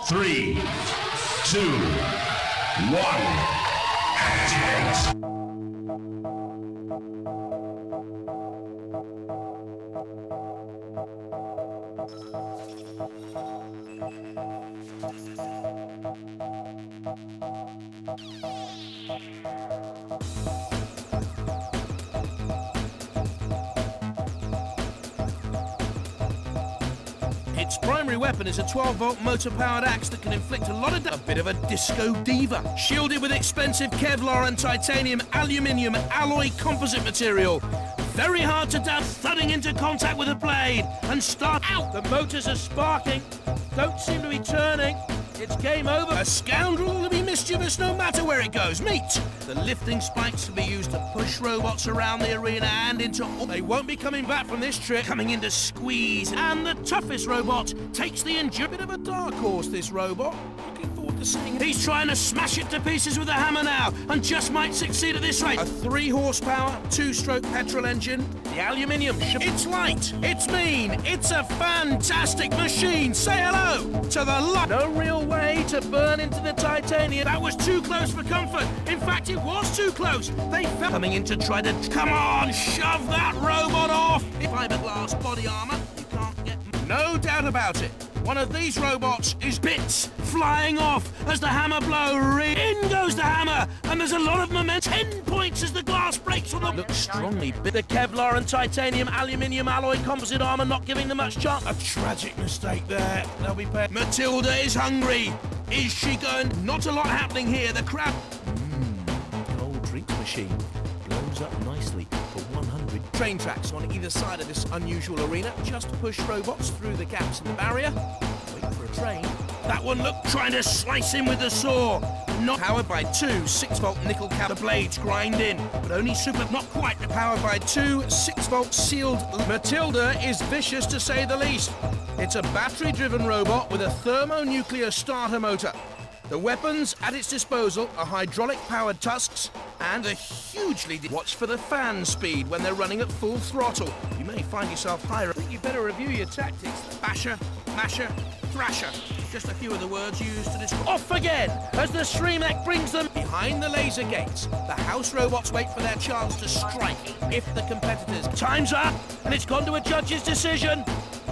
3, 2, 1, activate! Its primary weapon is a 12-volt motor-powered axe that can inflict a lot of damage. A bit of a disco diva. Shielded with expensive Kevlar and titanium aluminium alloy composite material. Very hard to dodge, thudding into contact with a blade and start out. The motors are sparking, don't seem to be turning. It's game over. A scoundrel will be mischievous no matter where it goes. Meet! The lifting spikes will be used to push robots around the arena and into... They won't be coming back from this trip. Coming in to squeeze. And the toughest robot takes the injury. Bit of a dark horse, this robot. Looking forward to seeing it. He's trying to smash it to pieces with a hammer now and just might succeed at this rate. A 3 horsepower, 2-stroke petrol engine. The aluminium. It's light. It's mean. It's a fantastic machine. Say hello to the lot. No real way to burn into the titanium. That was too close for comfort. In fact, it was too close. They fell coming in to try to... Come on, shove that robot off. Fiberglass body armor. You can't get... No doubt about it. One of these robots is bits flying off as the hammer blow. In goes the hammer, and there's a lot of momentum. 10 points as the glass breaks on the... Looks strongly bit. The Kevlar and titanium aluminium alloy composite armor not giving them much chance. A tragic mistake there. They'll be paired. Matilda is hungry. Is she going? Not a lot happening here. The crab... Cold drinks machine blows up nicely for 100. Train tracks on either side of this unusual arena. Just push robots through the gaps in the barrier. Wait for a train. That one, look, trying to slice in with the saw. Not powered by 2 6-volt nickel cap. The blades grind in, but only super, not quite. Powered by 2 6-volt sealed. Matilda is vicious to say the least. It's a battery-driven robot with a thermonuclear starter motor. The weapons at its disposal are hydraulic-powered tusks and a hugely... Watch for the fan speed when they're running at full throttle. You may find yourself higher. I think you better review your tactics. Basher, masher, thrasher. Just a few of the words used to describe... Off again as the Streamec brings them behind the laser gates. The house robots wait for their chance to strike if the competitors... Time's up, and it's gone to a judge's decision.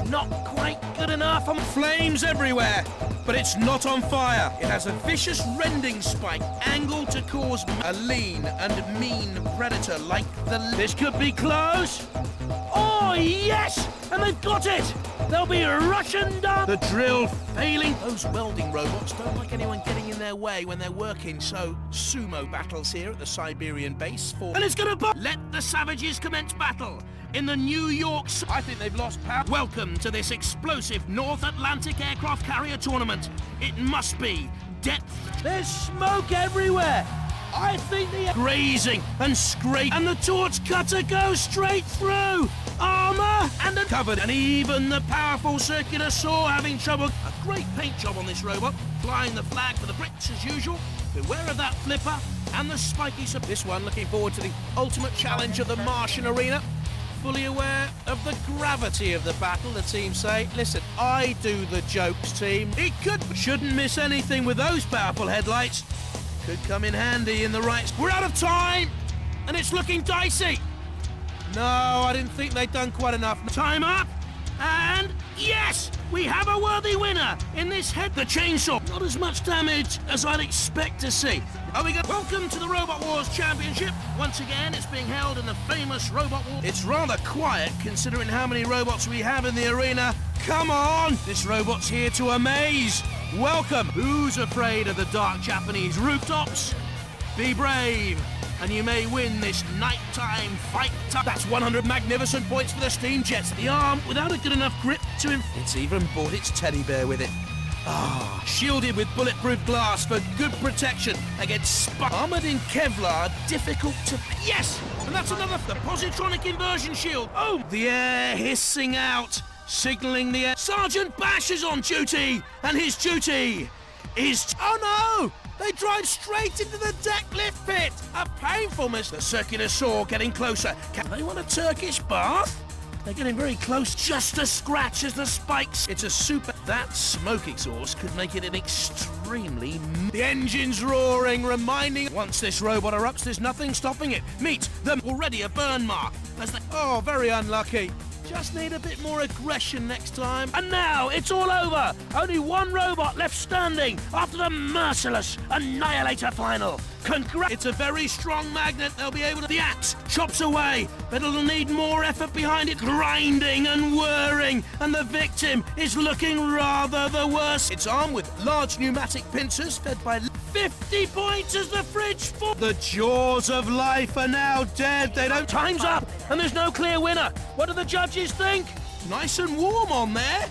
Not quite good enough. Flames everywhere, but it's not on fire. It has a vicious rending spike angled to cause a lean and mean predator like the... This could be close. Oh, yes! And they've got it! They'll be Russian done. The drill failing. Those welding robots don't like anyone getting in their way when they're working, so sumo battles here at the Siberian base for... And it's gonna... Let the savages commence battle in the New York... I think they've lost power. Welcome to this explosive North Atlantic aircraft carrier tournament. It must be depth. There's smoke everywhere. I think the... Grazing and scrape, and the torch cutter goes straight through. Armor and covered, and even the powerful circular saw having trouble. A great paint job on this robot, flying the flag for the Brits as usual. Beware of that flipper and the spiky sub. This one looking forward to the ultimate challenge of the Martian arena. Fully aware of the gravity of the battle, the team say. Listen, I do the jokes, team. It shouldn't miss anything with those powerful headlights. Could come in handy in the right... We're out of time, and it's looking dicey. No, I didn't think they'd done quite enough. Time up, and yes, we have a worthy winner in this head. The chainsaw, not as much damage as I'd expect to see. Oh, we go. Welcome to the Robot Wars Championship. Once again, it's being held in the famous Robot Wars. It's rather quiet considering how many robots we have in the arena. Come on, this robot's here to amaze. Welcome. Who's afraid of the dark Japanese rooftops? Be brave, and you may win this nighttime fight. That's 100 magnificent points for the steam jets. The arm, without a good enough grip to him. It's even brought its teddy bear with it. Ah, shielded with bulletproof glass for good protection against armored in Kevlar, difficult to... Yes! And that's another... The positronic inversion shield. Oh! The air hissing out, signalling the air. Sergeant Bash is on duty, and his duty is... Oh no! They drive straight into the deck lift pit! A painful miss. The circular saw getting closer. Can they want a Turkish bath? They're getting very close, just a scratch as the spikes. It's a super... That smoke exhaust could make it an extremely... The engine's roaring, reminding... Once this robot erupts, there's nothing stopping it. Meet them, already a burn mark. As they... Oh, very unlucky. Just need a bit more aggression next time. And now it's all over. Only one robot left standing after the merciless Annihilator final. It's a very strong magnet. They'll be able to... The axe chops away, but it'll need more effort behind it, grinding and whirring, and the victim is looking rather the worst. It's armed with large pneumatic pincers fed by 50 points as the fridge falls. The jaws of life are now dead. They don't... Time's up, and there's no clear winner. What do the judges think? Nice and warm on there.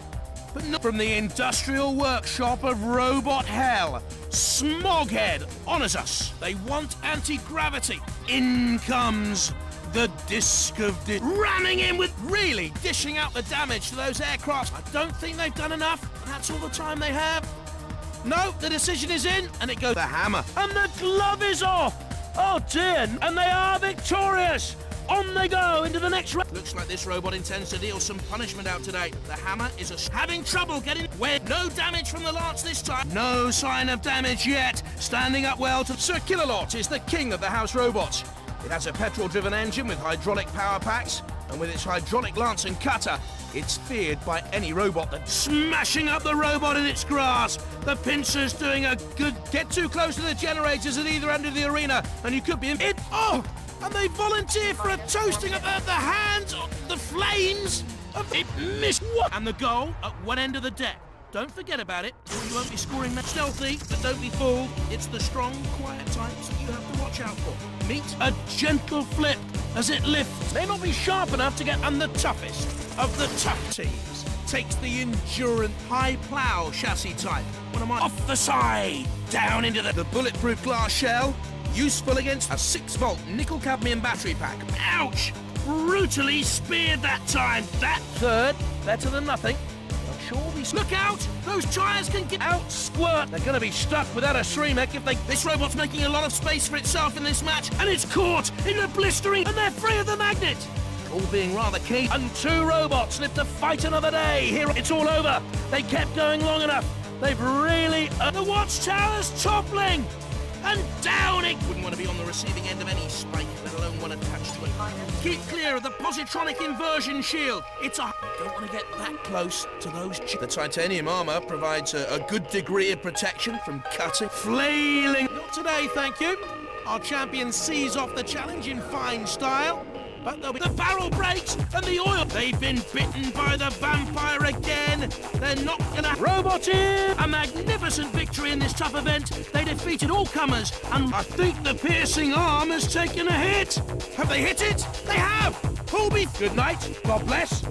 But not from the industrial workshop of robot hell. Smoghead honours us. They want anti-gravity. In comes the disc of ramming in with really dishing out the damage to those aircrafts. I don't think they've done enough. That's all the time they have. No, the decision is in, and it goes the hammer. And the glove is off. Oh dear, and they are victorious. On they go into the next round. Looks like this robot intends to deal some punishment out today. The hammer is having trouble getting where no damage from the lance this time. No sign of damage yet. Standing up well to 𝔸𝔾𝕠𝕠𝕕 is the king of the house robots. It has a petrol-driven engine with hydraulic power packs, and with its hydraulic lance and cutter, it's feared by any robot that's smashing up the robot in its grasp. The pincer's doing a good... Get too close to the generators at either end of the arena, and you could be in... Oh! And they volunteer for a toasting of the hands of the flames of it missed. What? And the goal at one end of the deck. Don't forget about it, or you won't be scoring that. Stealthy, but don't be fooled. It's the strong, quiet types that you have to watch out for. Meet a gentle flip as it lifts. May not be sharp enough to get on the toughest of the tough teams. Takes the endurance high plow chassis type. One of my off the side, down into the bulletproof glass shell. Useful against a 6-volt nickel-cadmium battery pack. Ouch! Brutally speared that time. That third, better than nothing. Not sure these... Look out! Those tyres can get out. Squirt! They're going to be stuck without a 𝔸𝕗𝕐 if they... This robot's making a lot of space for itself in this match, and it's caught in the blistering, and they're free of the magnet. All being rather key. And two robots live to fight another day. Here, it's all over. They kept going long enough. They've really... The watchtower's toppling! And down it! Wouldn't want to be on the receiving end of any spike, let alone one attached to it. Keep clear of the positronic inversion shield. It's a... Don't want to get that close to those... The titanium armor provides a good degree of protection from cutting, flailing... Not today, thank you. Our champion sees off the challenge in fine style. But there'll be the barrel breaks and the oil. They've been bitten by the vampire again. They're not gonna... Robot in! A magnificent victory in this tough event. They defeated all comers, and I think the piercing arm has taken a hit. Have they hit it? They have! Colby, good night. God bless.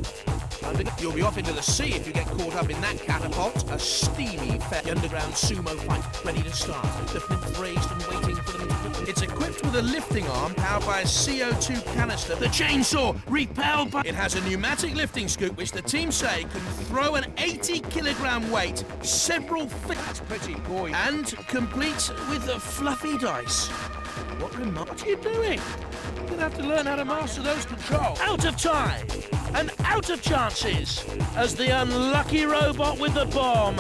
You'll be off into the sea if you get caught up in that catapult. A steamy, fat underground sumo fight ready to start. The plinth raised and waiting for them to... It's equipped with a lifting arm powered by a CO2 canister. The chainsaw repelled by... It has a pneumatic lifting scoop which the team say can throw an 80-kilogram weight several feet. That's pretty boy. And complete with a fluffy dice. What are you doing? You're gonna have to learn how to master those controls. Out of time and out of chances as the unlucky robot with the bomb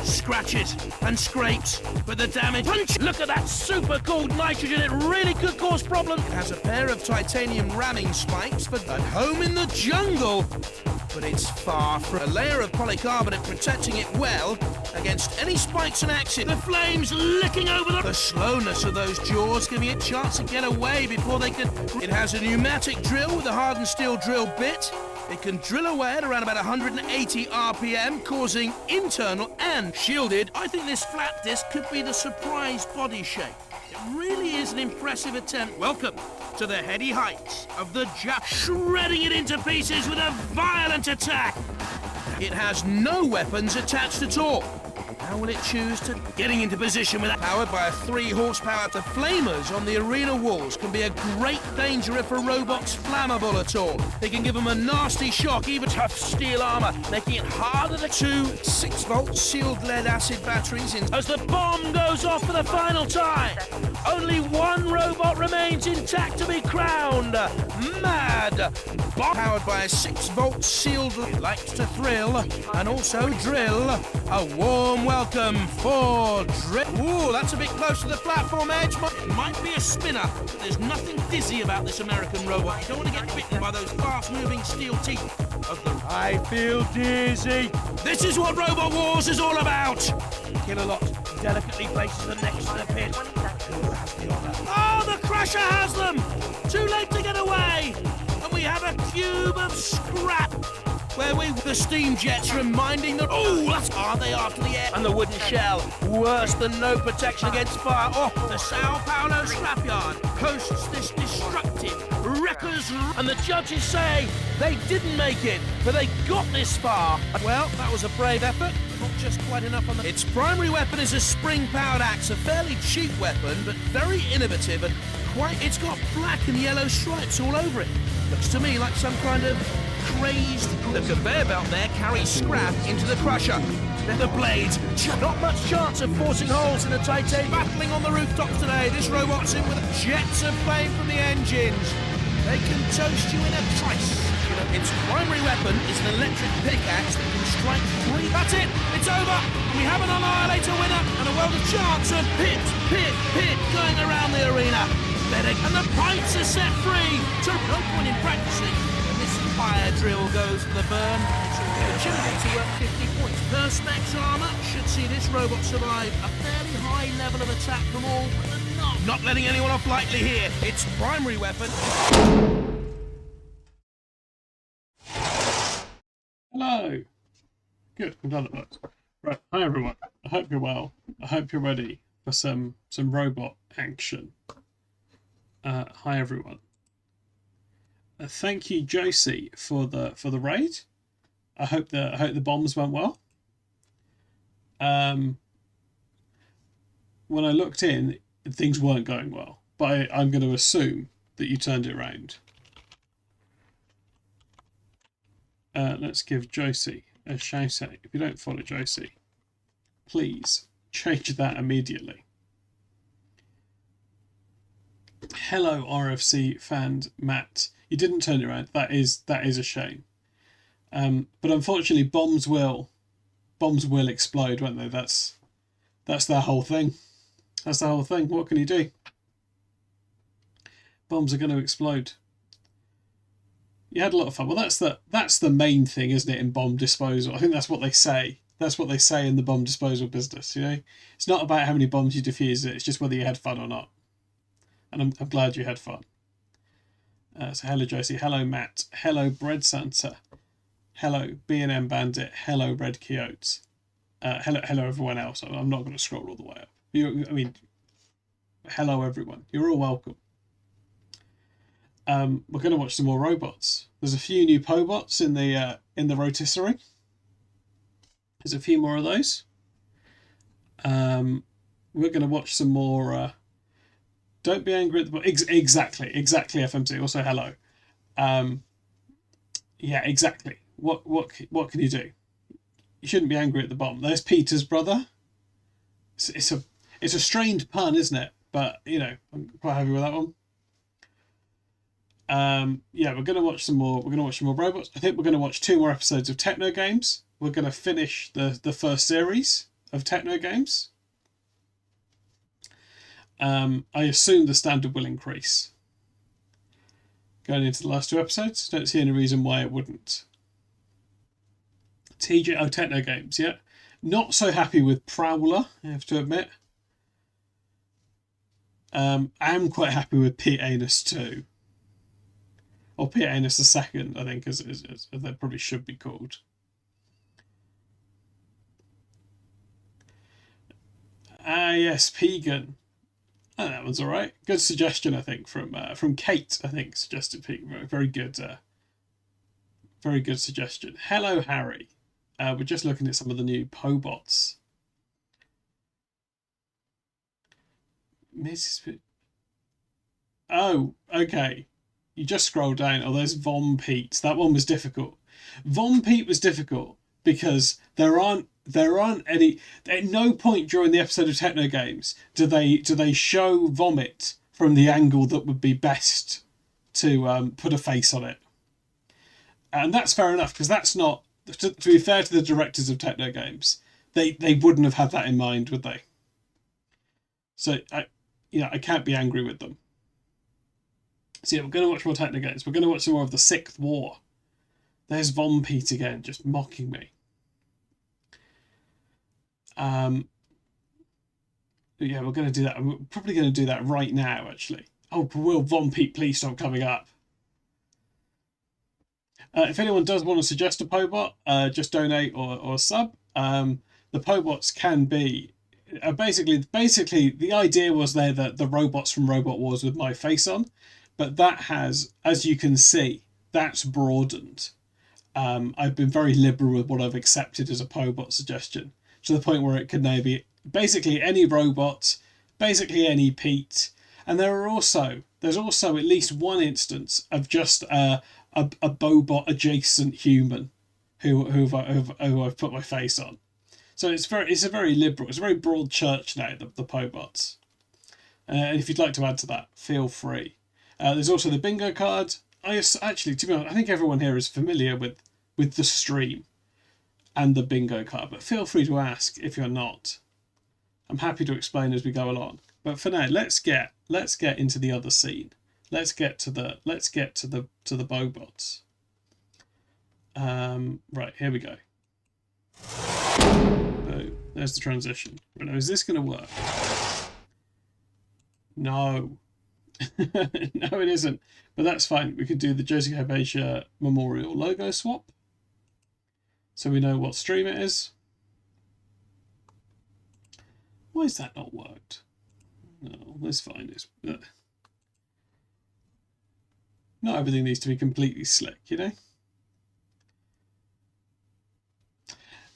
scratches and scrapes, but the damage... Punch! Look at that super cooled nitrogen. It really could cause problems. It has a pair of titanium ramming spikes for at home in the jungle. But it's far from a layer of polycarbonate protecting it well against any spikes and axes. The flames licking over the slowness of those jaws, giving it a chance to get away before they can... It has a pneumatic drill with a hardened steel drill bit. It can drill away at around about 180 RPM, causing internal and shielded. I think this flat disc could be the surprise body shape. It really is an impressive attempt. Welcome to the heady heights of the shredding it into pieces with a violent attack. It has no weapons attached at all. How will it choose to... Getting into position with that. Powered by a 3 horsepower. The flamers on the arena walls can be a great danger if a robot's flammable at all. They can give them a nasty shock, even tough steel armor, making it harder to... 2 6-volt sealed lead acid batteries in... As the bomb goes off for the final time, only 1 robot remains intact to be crowned. Mad Bomb. Powered by a 6-volt sealed... It likes to thrill and also drill. A warm welcome for Drill. Ooh, that's a bit close to the platform edge. It might be a spinner, but there's nothing dizzy about this American robot. You don't want to get bitten by those fast-moving steel teeth of the... I feel dizzy. This is what Robot Wars is all about. Kill-A-Lot delicately places them next to the pit. Oh, the Crusher has them! Too late to get away! And we have a cube of scrap where the steam jets reminding them... Oh, that's... Are they after the air? And the wooden shell, worse than no protection against fire. Oh, the Sao Paulo scrapyard hosts this destructive wreckers... And the judges say they didn't make it, but they got this far. Well, that was a brave effort. Not just quite enough on the... Its primary weapon is a spring-powered axe, a fairly cheap weapon, but very innovative and quite... It's got black and yellow stripes all over it. Looks to me like some kind of crazed... The conveyor belt there carries scrap into the crusher. The blades, not much chance of forcing holes in the titanium. Battling on the rooftops today, this robot's in with jets of flame from the engines. They can toast you in a trice. Its primary weapon is an electric pickaxe that can strike 3... That's it! It's over! We have an Annihilator winner and a world of chance of pit going around the arena. And the pints are set free! So no point in practicing. And this fire drill goes for the burn. The Chimneys are worth 50 points. Perspex armor should see this robot survive a fairly high level of attack from all, but they're not letting anyone off lightly here. Its primary weapon... Hello! Good, I'm glad it worked. Right, hi everyone. I hope you're well. I hope you're ready for some robot action. Hi everyone. Thank you, Josie, for the raid. I hope the bombs went well. When I looked in, things weren't going well, but I'm going to assume that you turned it around. Let's give Josie a shout out. If you don't follow Josie, please change that immediately. Hello, RFC fan Matt. You didn't turn it around. That is a shame. But unfortunately, bombs will explode, won't they? That's their whole thing. That's the whole thing. What can you do? Bombs are going to explode. You had a lot of fun. Well, that's the main thing, isn't it, in bomb disposal? I think that's what they say. That's what they say in the bomb disposal business. You know, it's not about how many bombs you defuse. It's just whether you had fun or not. And I'm glad you had fun. So hello, Josie. Hello, Matt. Hello, Bread Santa. Hello, B&M Bandit. Hello, Red Quixote. Hello, everyone else. I'm not going to scroll all the way up. Hello, everyone. You're all welcome. We're going to watch some more robots. There's a few new Pobots in the rotisserie. There's a few more of those. We're going to watch some more. Don't be angry at the exactly FMC. Also, hello. Yeah, exactly. What can you do? You shouldn't be angry at the bomb. There's Peter's brother. It's a strained pun, isn't it? But you know, I'm quite happy with that one. Yeah, we're gonna watch some more. We're gonna watch some more robots. I think we're gonna watch 2 more episodes of Techno Games. We're gonna finish the first series of Techno Games. I assume the standard will increase going into the last 2 episodes. Don't see any reason why it wouldn't. Techno Games, yeah. Not so happy with Prowler, I have to admit. I am quite happy with Pete Anus 2. Or Pete Anus the second, I think, as they probably should be called. Ah, yes, Pegan. Oh, that one's all right. Good suggestion, I think, from Kate. I think suggested Pegan. Very good suggestion. Hello, Harry. We're just looking at some of the new Pobots Mrs. Oh, okay. You just scroll down. Oh, there's Von Pete. That one was difficult. Von Pete was difficult because there aren't any. At no point during the episode of Techno Games do they show vomit from the angle that would be best to put a face on it. And that's fair enough, because that's not, to be fair to the directors of Techno Games, they wouldn't have had that in mind, would they? So I can't be angry with them. So yeah, we're going to watch more Techno Games. We're going to watch some more of the Sixth War. There's Von Pete again, just mocking me. Yeah, we're going to do that. We're probably going to do that right now, actually. Oh, will Von Pete please stop coming up? If anyone does want to suggest a Pobot, just donate or sub. The Pobots can be... basically, the idea was there that the robots from Robot Wars with my face on, but that has, as you can see, that's broadened. I've been very liberal with what I've accepted as a Pobot suggestion, to the point where it could now be basically any robot, basically any Pete, and there's also at least one instance of just a Bobot adjacent human who I've put my face on. So it's a very broad church now, the Pobots. And if you'd like to add to that, feel free. There's also the bingo card. Actually, to be honest, I think everyone here is familiar with the stream and the bingo card, but feel free to ask if you're not. I'm happy to explain as we go along. But for now, let's get into the other scene. Let's get to the Bobots. Right, here we go. Oh, there's the transition. Right, now, is this going to work? No. No, it isn't. But that's fine. We could do the 𝔸𝔾𝕠𝕠𝕕 Memorial logo swap, so we know what stream it is. Why has that not worked? No, let's find it. Not everything needs to be completely slick, you know?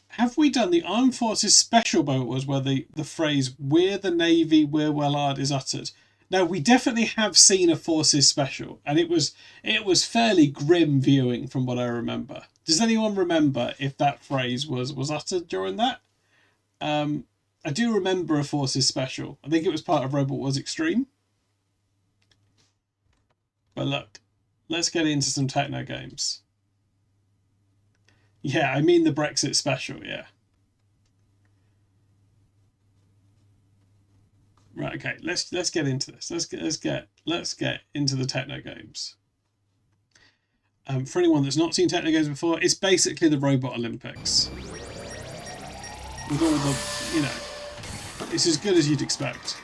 Have we done the Armed Forces Special Boat was where the phrase "We're the Navy, we're well-armed" is uttered? Now, we definitely have seen a Forces Special, and it was fairly grim viewing from what I remember. Does anyone remember if that phrase was uttered during that? I do remember a Forces Special. I think it was part of Robot Wars Extreme. But look, let's get into some Techno Games. Yeah, I mean the Brexit Special, yeah. Right, okay, let's get into this. Let's get into the Techno Games. For anyone that's not seen Techno Games before, it's basically the Robot Olympics. With all the, you know, it's as good as you'd expect.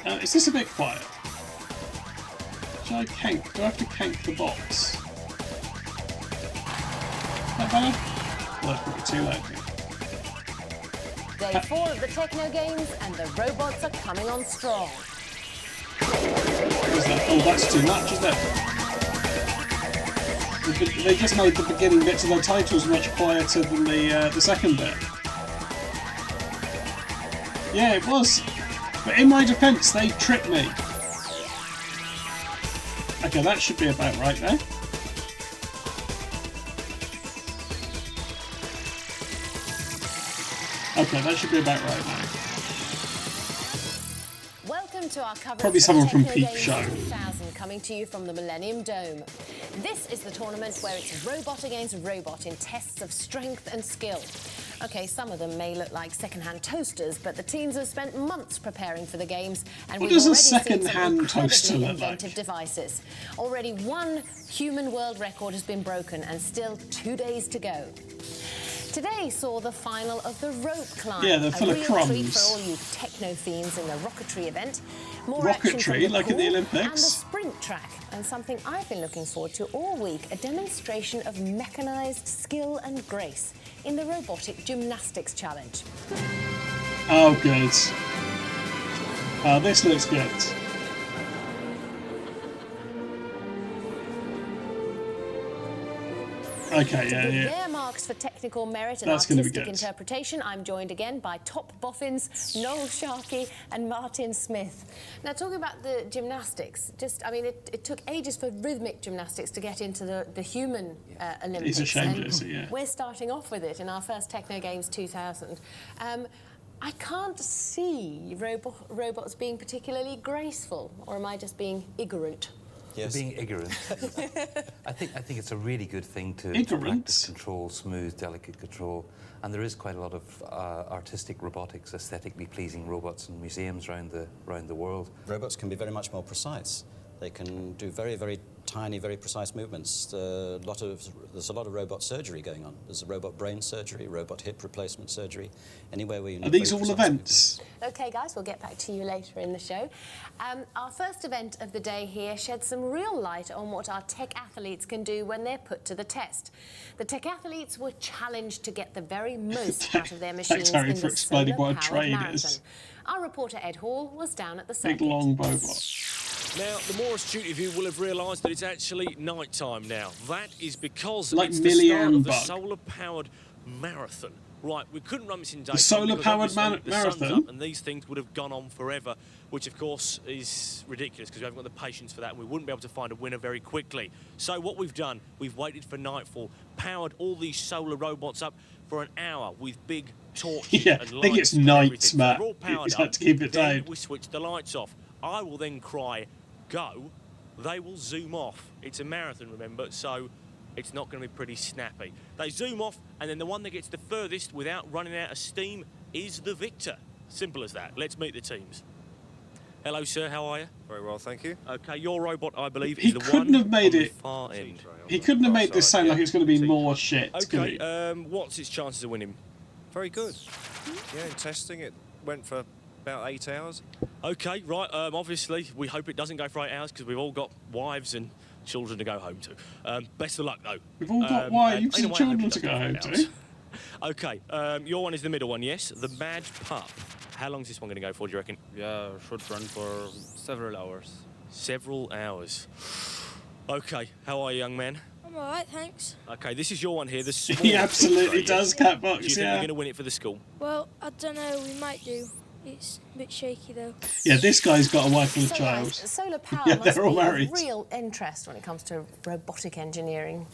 Is this a bit quiet? Should I kank? Do I have to kank the box? That better? Well, that's probably too loud. Day 4 of the Techno Games, and the robots are coming on strong. What is that? Oh, that's too much, isn't it? They just made the beginning bits of their titles much quieter than the second bit. Yeah, it was. But in my defence, they tricked me. Okay, that should be about right now. Okay, that should be about right now. Welcome to our coverage. Probably someone from Techno Peep Games Show. 2000, coming to you from the Millennium Dome. This is the tournament where it's robot against robot in tests of strength and skill. Okay, some of them may look like second-hand toasters, but the teams have spent months preparing for the games, and What we've does a already seen some second-hand toaster incredibly look inventive like? devices. Already one human world record has been broken, and still 2 days to go. Today saw the final of the rope climb. Yeah, they're full of a real treat crumbs. for all you techno fiends in the rocketry event. More Rocketry, action from the like in the pool Olympics? and the sprint track, and something I've been looking forward to all week: a demonstration of mechanised skill and grace in the robotic gymnastics challenge. Oh, good. Oh, this looks good. Okay, To put yeah. their mark marks for technical merit and That's gonna be artistic good. interpretation. I'm joined again by top boffins 𝔸𝔏𝕗𝕬 and Martin Smith. Now, talking about the gymnastics, it took ages for rhythmic gymnastics to get into the human Olympics. It's a shame, Josie, yeah. We're starting off with it in our first Techno Games 2000. I can't see robots being particularly graceful, or am I just being ignorant? Yes. Being ignorant. I think it's a really good thing to Ignorant? practice control, smooth, delicate control. And there is quite a lot of artistic robotics, aesthetically pleasing robots in museums around the world. Robots can be very much more precise. They can do very, very tiny, very precise movements. There's a lot of robot surgery going on. There's a robot brain surgery, robot hip replacement surgery, anywhere where you need. Are these very all precise events? movements. OK, guys, we'll get back to you later in the show. Our first event of the day here sheds some real light on what our tech athletes can do when they're put to the test. The tech athletes were challenged to get the very most out of their machines Harry, in for the explaining what a solar-powered train marathon. is. Our reporter Ed Hall was down at the Big circuit. long Bobot. Now, the more astute of you will have realised that it's actually night time now. That is because Like it's the start of the Bug. solar-powered marathon. Right, we couldn't run this in daytime. The solar-powered because obviously the sun's marathon? up and these things would have gone on forever, which of course is ridiculous because we haven't got the patience for that and we wouldn't be able to find a winner very quickly. So what we've done, we've waited for nightfall, powered all these solar robots up for an hour with big torches Yeah, and I think it's lights and night, everything. So Matt. they're all powered You had up. to keep it Then down. we switch the lights off. I will then cry, go. They will zoom off. It's a marathon, remember, so it's not going to be pretty snappy. They zoom off, and then the one that gets the furthest without running out of steam is the victor. Simple as that. Let's meet the teams. Hello, sir. How are you? Very well, thank you. Okay, your robot, I believe, He is the couldn't one have made on it- the far end. He couldn't have made this sound like it's going to be more shit, could Okay, he? what's its chances of winning? Very good. Yeah, in testing it went for about 8 hours. Okay, right, obviously, we hope it doesn't go for 8 hours because we've all got wives and children to go home to. Best of luck, though. We've all got wives and anyway, I hope children it to doesn't go for home 8 to. hours. Okay, your one is the middle one, yes? The Mad Pup. How long is this one going to go for, do you reckon? Yeah, should run for several hours. Several hours. Okay, how are you, young man? I'm alright, thanks. Okay, this is your one here, the small He absolutely Victor, does, yes? Catbox, Do you think yeah. you're going to win it for the school? Well, I don't know, we might do. It's a bit shaky though. Yeah, this guy's got a wife and a So, child. solar power Yeah, must they're all be married. of real interest when it comes to robotic engineering.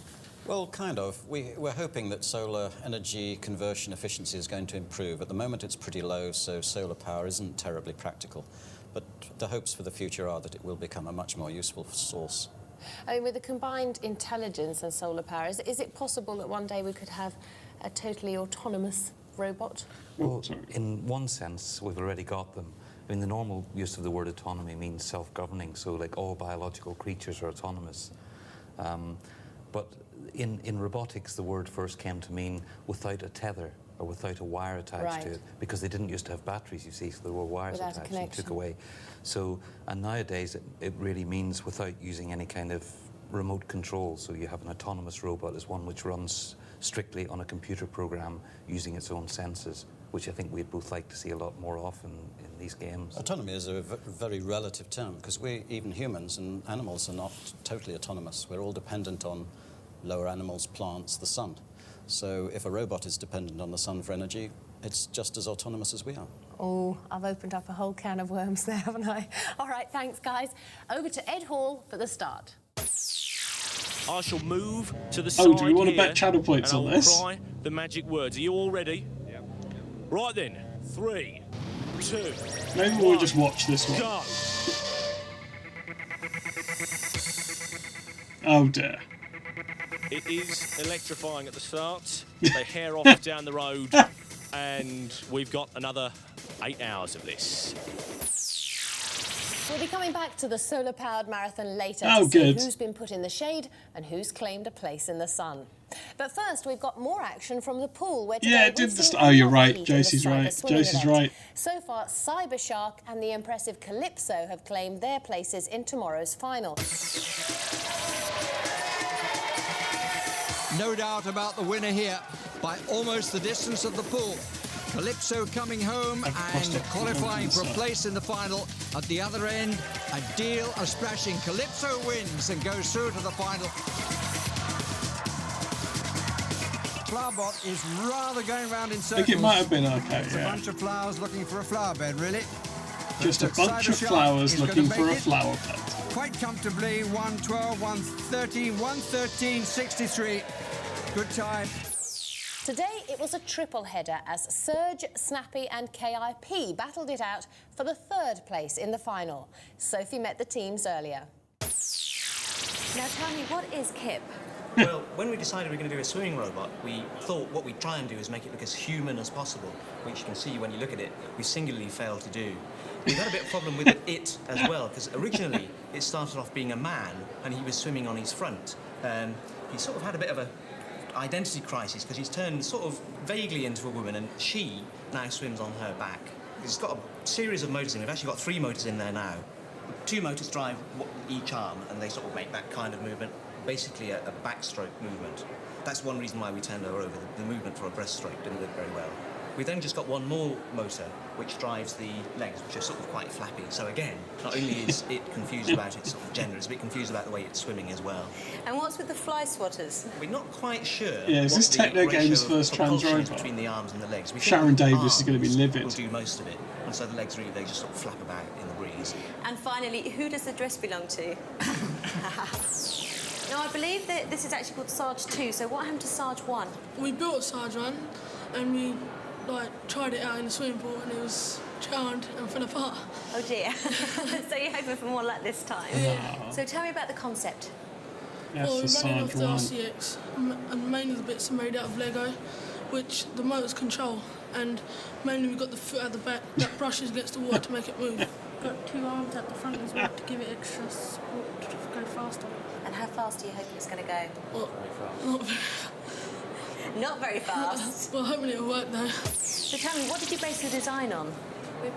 Well, kind of. We're hoping that solar energy conversion efficiency is going to improve. At the moment, it's pretty low, so solar power isn't terribly practical. But the hopes for the future are that it will become a much more useful source. I mean, with the combined intelligence and solar power, is it possible that one day we could have a totally autonomous robot? Well, in one sense, we've already got them. I mean, the normal use of the word autonomy means self-governing, so like all biological creatures are autonomous. But in robotics, the word first came to mean without a tether or without a wire attached to Right. it, because they didn't used to have batteries, you see, so there were wires Without a attached and took connection. away. So, and nowadays it really means without using any kind of remote control. So you have an autonomous robot as one which runs strictly on a computer program using its own senses, which I think we'd both like to see a lot more often in these games. Autonomy is a very relative term because we, even humans and animals, are not totally autonomous. We're all dependent on lower animals, plants, the sun. So if a robot is dependent on the sun for energy, it's just as autonomous as we are. Oh, I've opened up a whole can of worms there, haven't I? All right, thanks, guys. Over to Ed Hall for the start. I shall move to the side. Oh, do we want to here, bet channel points and on I'll this? Cry the magic words. Are you all ready? Yeah. Right then. 3, 2, Maybe we'll just watch this one. go. Oh dear. It is electrifying at the start. They hair off down the road, and we've got another 8 hours of this. We'll be coming back to the solar-powered marathon later Oh, to see good. who's been put in the shade and who's claimed a place in the sun. But first, we've got more action from the pool, where today Yeah, it we've did seen just. Oh, you're another right. heat in the Josie's cyber right. swimming Josie's event. right. So far, Cybershark and the impressive 𝔸𝕠𝕠𝕕 have claimed their places in tomorrow's final. No doubt about the winner here by almost the distance of the pool. 𝔸𝕠𝕠𝕕 coming home and qualifying for a place in the final. At the other end, a deal, a splashing. 𝔸𝕠𝕠𝕕 wins and goes through to the final. flower bot is rather going round in I circles. think it might have been okay, It's a yeah. bunch of flowers looking for a flower bed, really. Just a But bunch of Cyber Shark flowers is gonna looking for make a it flower bed. quite comfortably. 1:12, 1:13, 1:13.63. Good time. Today it was a triple header as 𝔸𝕑, Snappy and KIP battled it out for the third place in the final. Sophie met the teams earlier. Now tell me, what is KIP? Well, when we decided we were going to do a swimming robot, we thought what we'd try and do is make it look as human as possible, which you can see when you look at it, we singularly failed to do. We've had a bit of problem with it as well, because originally it started off being a man and he was swimming on his front. He sort of had a bit of a identity crisis because he's turned sort of vaguely into a woman and she now swims on her back. It's got a series of motors in it. We've actually got 3 motors in there now. 2 motors drive each arm and they sort of make that kind of movement, basically a backstroke movement. That's one reason why we turned her over. The movement for a breaststroke didn't work very well. We then just got 1 more motor which drives the legs, which are sort of quite flappy. So again, not only is it confused about its sort of gender, it's a bit confused about the way it's swimming as well. And what's with the fly swatters? We're not quite sure. Yeah, is this Techno Games' first trans robot? Between the arms and the legs. We think Sharon Davis is arms going to be livid. will do most of it, and so the legs really they just sort of flap about in the breeze. And finally, who does the dress belong to? Now, I believe that this is actually called 𝔸𝕑 2, so what happened to 𝔸𝕑 1? We built 𝔸𝕑 1 and we tried it out in the swimming pool and it was charred and fell apart. Oh dear. So you're hoping for more luck this time? Yeah. So tell me about the concept. Well, we ran it off the RCX and mainly the bits are made out of Lego, which the motors control, and mainly we got the foot at the back that brushes against the water to make it move. Got 2 arms at the front as well to give it extra support to go faster. And how fast do you hope it's going to go? Well, not very fast. Not very fast. Well, hopefully it'll work though. So tell me, what did you base the design on? We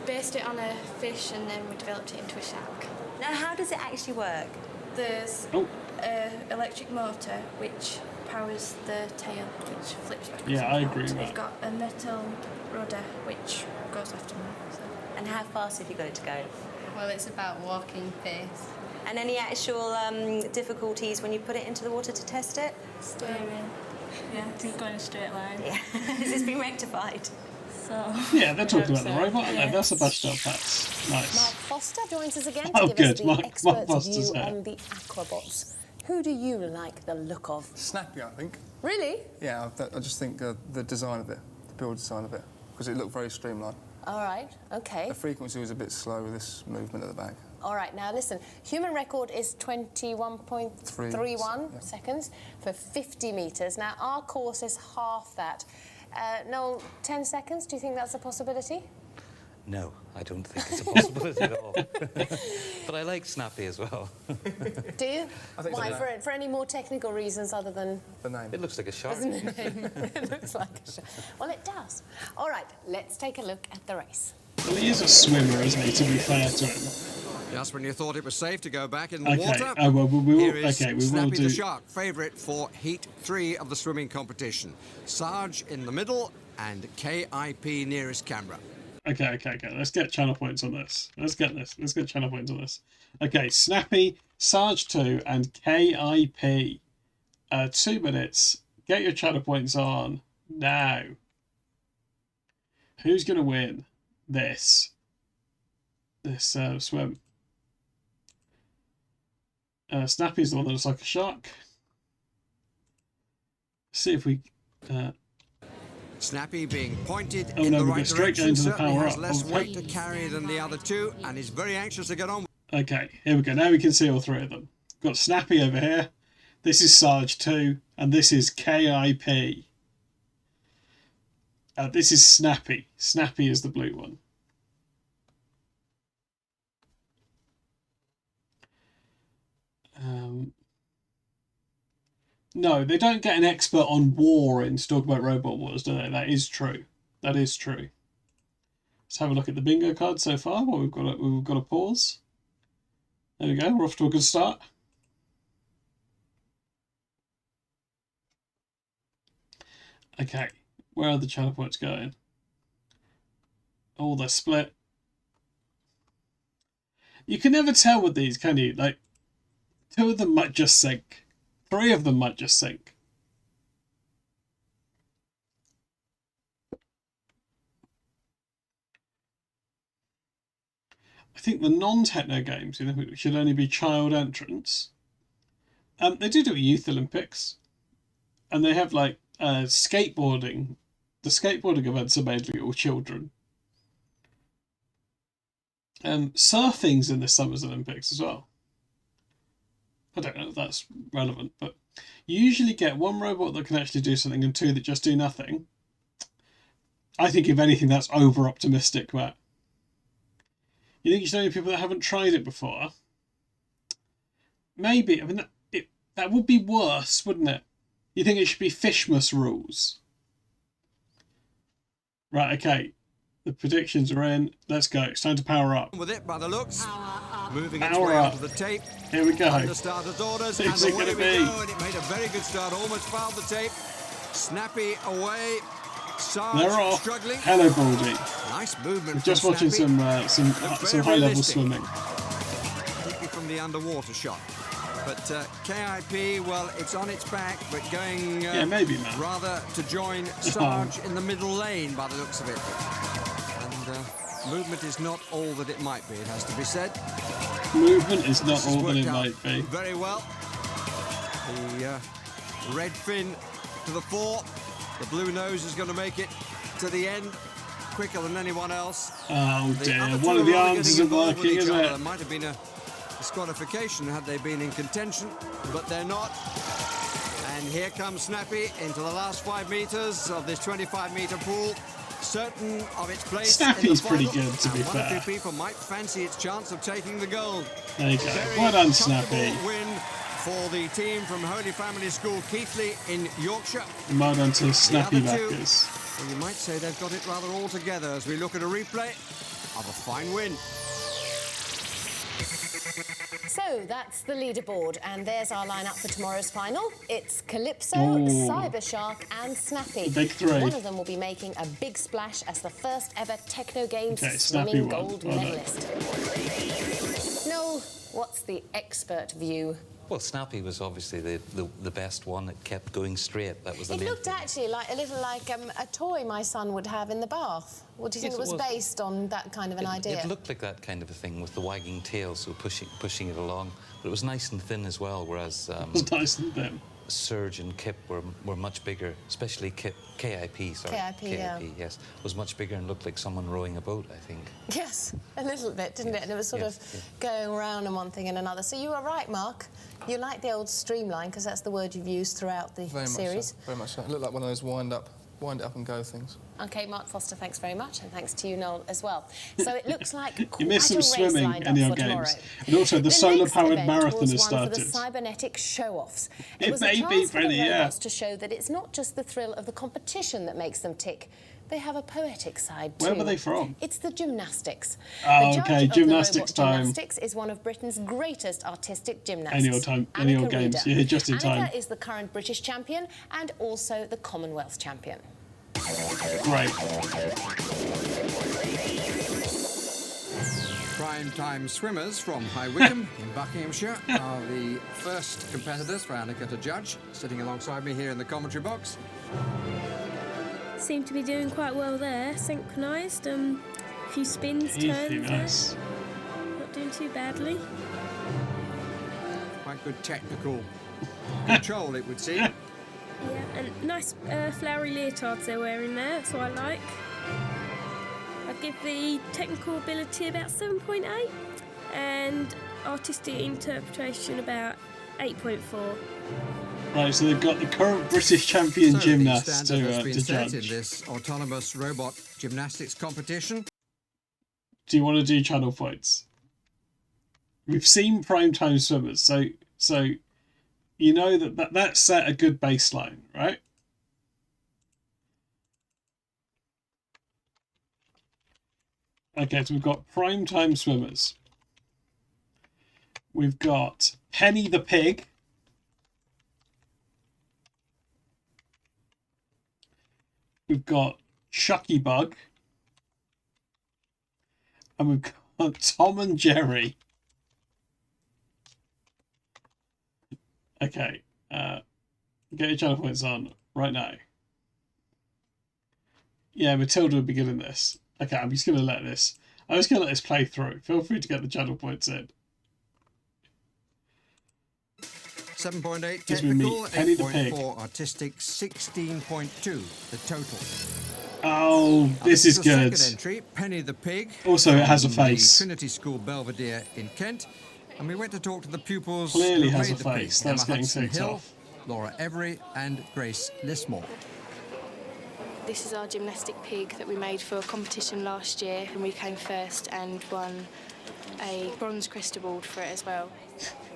based it on a fish and then we developed it into a shark. Now, how does it actually work? There's an electric motor which powers the tail, which flips back. Yeah, I agree with that. We've got a metal rudder which goes after me. So. And how fast have you got it to go? Well, it's about walking pace. And any actual difficulties when you put it into the water to test it? Steering. Yeah, it's going in a straight line. Yeah. Has this been rectified? So. Yeah, they're talking about the robot, aren't they? That's a best job, Pats. Nice. Mark Foster joins us again Oh, to give us good. the Mark expert's Foster's view here. on the Aquabots. Who do you like the look of? Snappy, I think. Really? Yeah, I just think the design of it, the build design of it, because it looked very streamlined. All right, okay. The frequency was a bit slow with this movement at the back. All right, now listen, human record is 21.31 seconds for 50 metres. Now, our course is half that. Noel, 10 seconds, do you think that's a possibility? No, I don't think it's a possibility at all. But I like Snappy as well. Do you? I think Why? so. For any more technical reasons other than... The name. It looks like a shark. Doesn't it? It looks like a shark. Well, it does. All right, let's take a look at the race. Well, he is a swimmer, isn't he, to be fair to him? Just when you thought it was safe to go back in the Okay, water, well, we will, here is okay, we will Snappy do... the Shark, favourite for Heat 3 of the swimming competition. 𝔸𝕑 in the middle and KIP nearest camera. Okay. Let's get channel points on this. Let's get channel points on this. Okay, Snappy, 𝔸𝕑 2, and KIP. 2 minutes. Get your channel points on now. Who's going to win this swim? Snappy's the one that looks like a shark. See if we... Snappy being pointed Oh, in no, the we right go straight direction, into the certainly power has up. less Okay. weight to carry than the other 2 and is very anxious to get on. Okay, here we go. Now we can see all 3 of them. Got Snappy over here. This is 𝔸𝕑 2, and this is KIP. This is Snappy. Snappy is the blue one. No, they don't get an expert on war in 𝔸𝕑 Robot Wars, do they? That is true. That is true. Let's have a look at the bingo card so far. Well, we've got a pause. There we go. We're off to a good start. Okay, where are the channel points going? Oh, they're split. You can never tell with these, can you? Like, 2 of them might just sink. 3 of them might just sink. I think the non-Techno Games, you know, should only be child entrants. They do a youth Olympics, and they have like skateboarding. The skateboarding events are mainly all children. Surfing's in this summer's Olympics as well. I don't know if that's relevant, but you usually get one robot that can actually do something and two that just do nothing. I think, if anything, that's over-optimistic, Matt. You think you should only people that haven't tried it before? Maybe. I mean, that would be worse, wouldn't it? You think it should be Fishmas rules? Right, okay. The predictions are in. Let's go. It's time to power up. With it by the looks. Moving its Power way up. onto the tape. Here we go. Under starter's orders, and Who's it away gonna we be? go. And it made a very good start. Almost fouled the tape. Snappy away. Sarge They're off. struggling. Hello, Baldy. Nice movement. We're just from watching Snappy. some high-level realistic. swimming. Particularly from the underwater shot. But KIP, well, it's on its back, but going Yeah, maybe, man. rather to join Sarge in the middle lane by the looks of it. And movement is not all that it might be, it has to be said. Movement is not This has all that worked it out might be. very well. The red fin to the fore. The blue nose is going to make it to the end quicker than anyone else. Oh The dear, other two one of are the rather arms getting isn't involved with working, each is other. it? There might have been a disqualification had they been in contention, but they're not. And here comes Snappy into the last 5 metres of this 25-metre pool. Certain of its place Snappy's in the final, pretty good, to be and one or fair. two people might fancy its chance of taking the gold. There you go. Very Well done, comfortable Snappy. win for the team from Holy Family School, Keighley in Yorkshire. Well done to Snappy The other two, backers. well, you might say they've got it rather all together as we look at a replay of a fine win. So that's the leaderboard, and there's our lineup for tomorrow's final. It's Calypso, Ooh. Cybershark, and Snappy. The big three. One of them will be making a big splash as the first ever Techno Games Okay, Snappy swimming won. gold Well done. medalist. Noel, what's the expert view? Well, Snappy was obviously the best one. It kept going straight. That was the It main looked thing. actually like a little like a toy my son would have in the bath. What do you think Yes, it was it was. based on that kind of an idea? It looked like that kind of a thing with the wagging tail, so pushing it along. But it was nice and thin as well, whereas It was nice and thin. Surge and Kip were much bigger, especially KIP, sorry. KIP, yeah. Yes, was much bigger and looked like someone rowing a boat, I think. Yes, a little bit, didn't it? And it was sort of going around on one thing and another. So you were right, Mark. You like the old streamline, because that's the word you've used throughout the Very series. much so. Very much so. It looked like one of those wind it up and go things. OK, Mark Foster, thanks very much, and thanks to you, Noel, as well. So it looks like You quite missed a some race swimming lined in up your for tomorrow. games. And also the next solar-powered event marathon was has one for the started. cybernetic show-offs. It was may a be chance for the pretty, yeah. robots to show that it's not just the thrill of the competition that makes them tick. They have a poetic side too. Where were they from? It's the gymnastics. Oh, the judge okay, of the gymnastics robot time. Gymnastics is one of Britain's greatest artistic gymnasts. Any old games. Reader. Yeah, just in time. Annika is the current British champion and also the Commonwealth champion. Great. Prime-time swimmers from High Wycombe in Buckinghamshire are the first competitors for Annika to judge. Sitting alongside me here in the commentary box. Seem to be doing quite well there, synchronised, a few spins, turns, nice. not doing too badly. Quite good technical control, it would seem. Yeah, and nice flowery leotards they're wearing there, that's what I like. I'd give the technical ability about 7.8 and artistic interpretation about 8.4. Right, so they've got the current British champion So the gymnast standard has been to set judge. in this autonomous robot gymnastics competition. Do you want to do channel points? We've seen primetime swimmers, so you know that set a good baseline, right? Okay, so we've got primetime swimmers. We've got Penny the pig. We've got Chucky Bug. And we've got Tom and Jerry. Okay, get your channel points on right now. Yeah, Matilda would be good in this. Okay, I'm just going to let this. I was going to let this play through. Feel free to get the channel points in. 7.8 As we meet technical, Penny the Pig. 8.4 artistic, 16.2 the total. Oh, this is the good. Second entry, Penny the Pig. Also, it has a from face. The Trinity School Belvedere in Kent. And we went to talk to the pupils. Clearly who has made a the face. pig, That's Emma getting Hudson ticked Hill, off. Laura Every and Grace Lismore. This is our gymnastic pig that we made for a competition last year, and we came first and won a bronze crystal ball for it as well.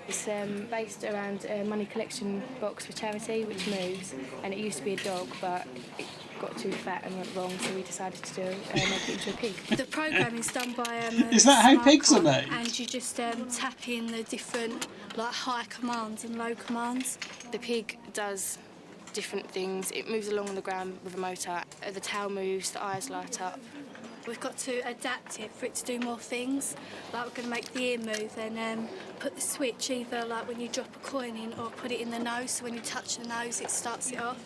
It's based around a money collection box for charity, which moves, and it used to be a dog, but it got too fat and went wrong, so we decided to make it into a pig. The programming is done by Is that how smart pigs are card, made? and you just tap in the different like high commands and low commands. The pig does different things. It moves along on the ground with a motor. The tail moves, the eyes light up. We've got to adapt it for it to do more things. Like we're going to make the ear move and put the switch either like when you drop a coin in or put it in the nose, so when you touch the nose it starts it off.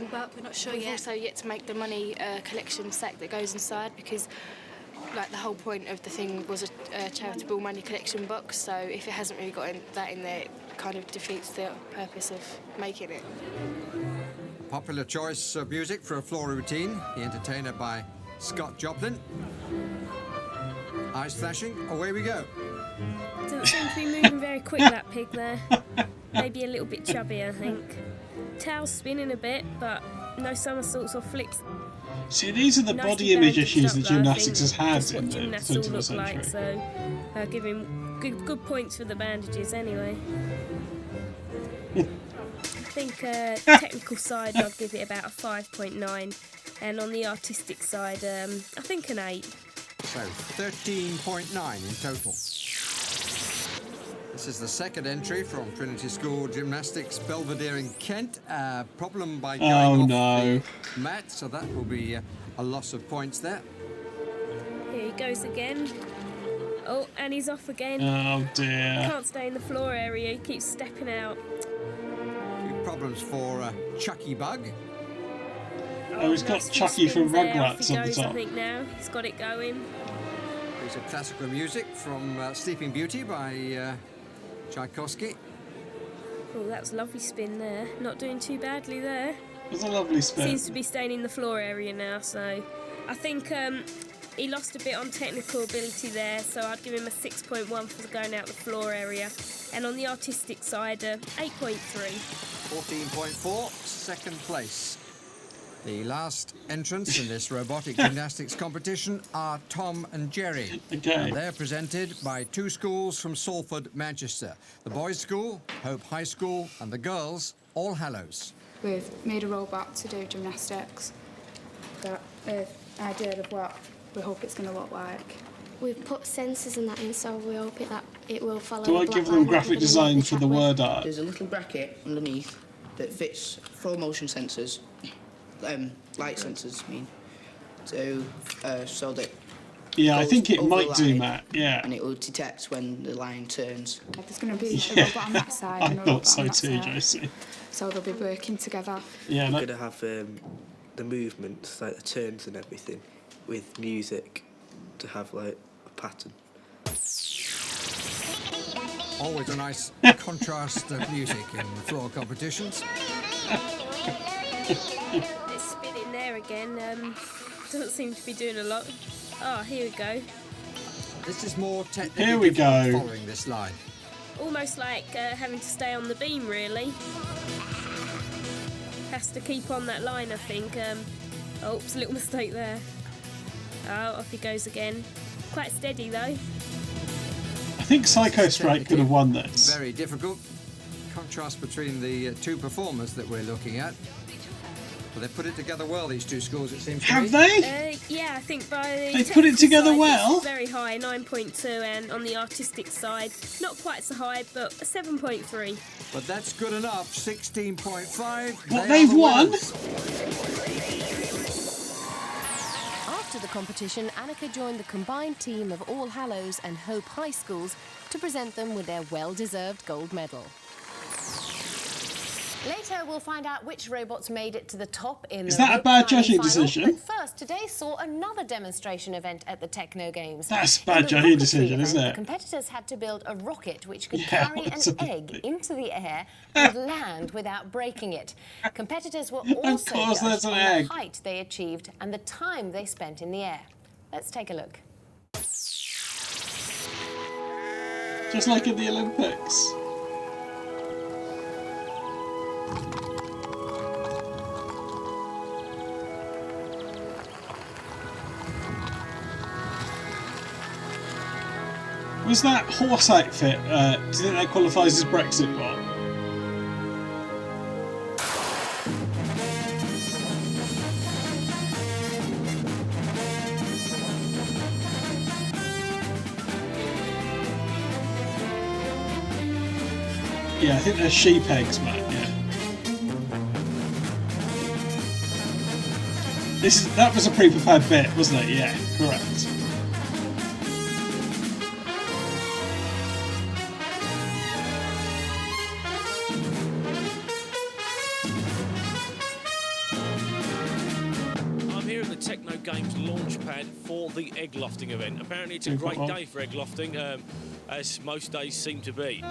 But we're not sure We've yet. also yet to make the money collection sack that goes inside, because like the whole point of the thing was a charitable money collection box, so if it hasn't really got that in there, it kind of defeats the purpose of making it. Popular choice of music for a floor routine. The Entertainer by Scott Joplin. Eyes flashing, away we go. Doesn't seem to be moving very quick, that pig there. Maybe a little bit chubby, I think. Tail's spinning a bit, but no somersaults or flicks. See, these are the Nicely body image bandaged issues up, that though, I gymnastics has think. had That's in what the gymnasts all 20th look century. like, so give him good points for the bandages anyway. I think technical side I'd give it about a 5.9, and on the artistic side I think an 8. So 13.9 in total. This is the second entry from Trinity School Gymnastics Belvedere in Kent. Problem by going off the mat, so that will be a loss of points there. Here he goes again. Oh, and he's off again. Oh dear. Can't stay in the floor area, he keeps stepping out. Few problems for Chucky Bug. Oh, he's got Nice Chucky from spins there, off Rugrats he on the goes, top. I think now he's got it going. Piece of classical music from Sleeping Beauty by Tchaikovsky. Oh, that's a lovely spin there. Not doing too badly there. It was a lovely spin. Seems to be staying in the floor area now, so I think he lost a bit on technical ability there, so I'd give him a 6.1 for going out the floor area. And on the artistic side, 8.3. 14.4, second place. The last entrants in this robotic gymnastics competition are Tom and Jerry. Okay. And they're presented by two schools from Salford, Manchester. The boys' school, Hope High School, and the girls, All Hallows. We've made a robot to do gymnastics. Got an idea of what we hope it's going to look like. We've put sensors and that in, so we hope it will follow. Do I give them graphic design for the word art? There's a little bracket underneath that fits 4 motion sensors, light sensors, I mean, so that. Yeah, I goes think it over might the do, line, Matt. Yeah. And it will detect when the line turns. There's going to be a robot on that side I and a thought robot so on that too, side. Josie. So they'll be working together. Yeah, we're going to have the movements, like the turns and everything, with music to have like a pattern. Always a nice contrast of music in floor competitions. It's spinning there again. Doesn't seem to be doing a lot. Oh, here we go. This is more technically Here we difficult go. following this line. Almost like having to stay on the beam, really. Has to keep on that line, I think. Oh, it's a little mistake there. Oh, off he goes again. Quite steady, though. I think Psycho Strike could have won this. Very difficult. Contrast between the two performers that we're looking at. Well, they've put it together well, these two schools, it seems to me. Have they? Yeah, I think by the They put it technical together side, well? it's very high, 9.2, and on the artistic side, not quite so high, but a 7.3. But that's good enough, 16.5. What, they've won? After the competition, Annika joined the combined team of All Hallows and Hope High Schools to present them with their well-deserved gold medal. Later, we'll find out which robots made it to the top in Is the that a bad rope judging climbing final. decision? But first, today saw another demonstration event at the Techno Games. That's a In bad the judging rocketry decision, isn't event, it? The competitors had to build a rocket which could Yeah, carry an what's a- egg into the air and land without breaking it. Competitors were also course judged there's an on egg. the height they achieved and the time they spent in the air. Let's take a look. Just like in the Olympics. Was that horse outfit, do you think that qualifies as Brexit bot? Yeah, I think they're sheep eggs, Matt, yeah. That was a pre-prepared bit, wasn't it? Yeah, correct. I'm here at the Techno Games launch pad for the egg lofting event. Apparently it's a great day for egg lofting, as most days seem to be.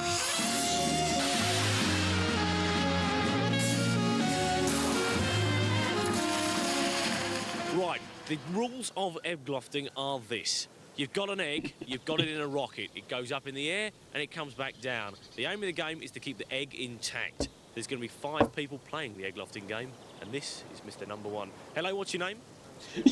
Right, the rules of egg lofting are this. You've got an egg, you've got it in a rocket. It goes up in the air and it comes back down. The aim of the game is to keep the egg intact. There's going to be 5 people playing the egg lofting game, and this is Mr. Number 1. Hello, what's your name?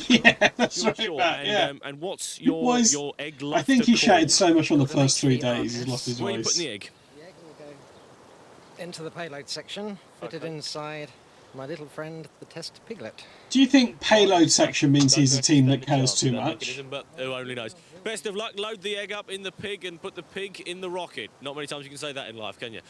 Yeah, that's You're right, sure. Matt, yeah. And what's your egg lofter I think he called? shouted so much on the first 3 days, he's lost his Where are you voice. putting the egg? The egg will go into the payload section, fitted inside my little friend, the test piglet. Do you think payload section means he's a team that cares too much? But who only knows. Best of luck. Load the egg up in the pig and put the pig in the rocket. Not many times you can say that in life, can you?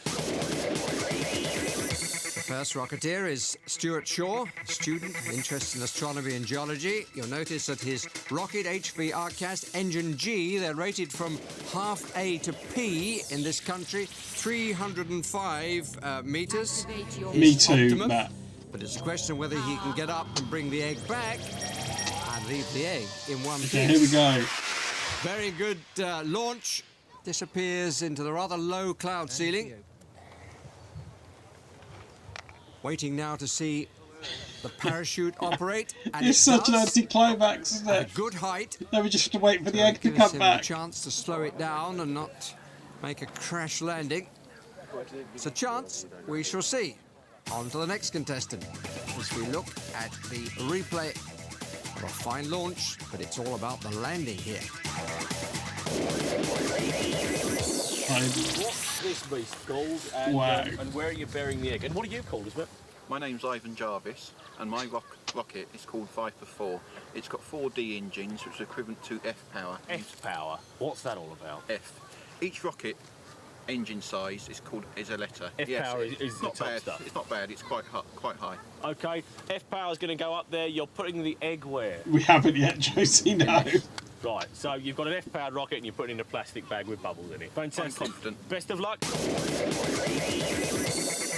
First rocketeer is 𝔸𝕗𝕠𝕠𝕕, student, interested in astronomy and geology. You'll notice that his rocket HV Arcast Engine G, they're rated from half A to P in this country, 305 meters. Me too, optimum. Matt. But it's a question whether he can get up and bring the egg back and leave the egg in one piece. Okay, here we go. Very good launch. Disappears into the rather low cloud ceiling. Waiting now to see the parachute operate. And It's such an anti-climax, isn't at it? a good height. Then we just have to wait for the egg to Gives come him back. a chance to slow it down and not make a crash landing. It's a chance, we shall see. On to the next contestant as we look at the replay of a fine launch, but it's all about the landing here. What's this beast called, and, Wow. And where are you burying the egg? And what are you called as well? My name's Ivan Jarvis, and my rocket is called Viper 4. It's got 4D engines, which is equivalent to F-power. F-power. What's that all about? F. Each rocket engine size is a letter. F-power is the not top bad. stuff. It's not bad. It's quite high. Okay, F-power's going to go up there. You're putting the egg where? We haven't yet, Josie, no. Right, so you've got an F-powered rocket and you're putting it in a plastic bag with bubbles in it. Fantastic. I'm confident. Best of luck. A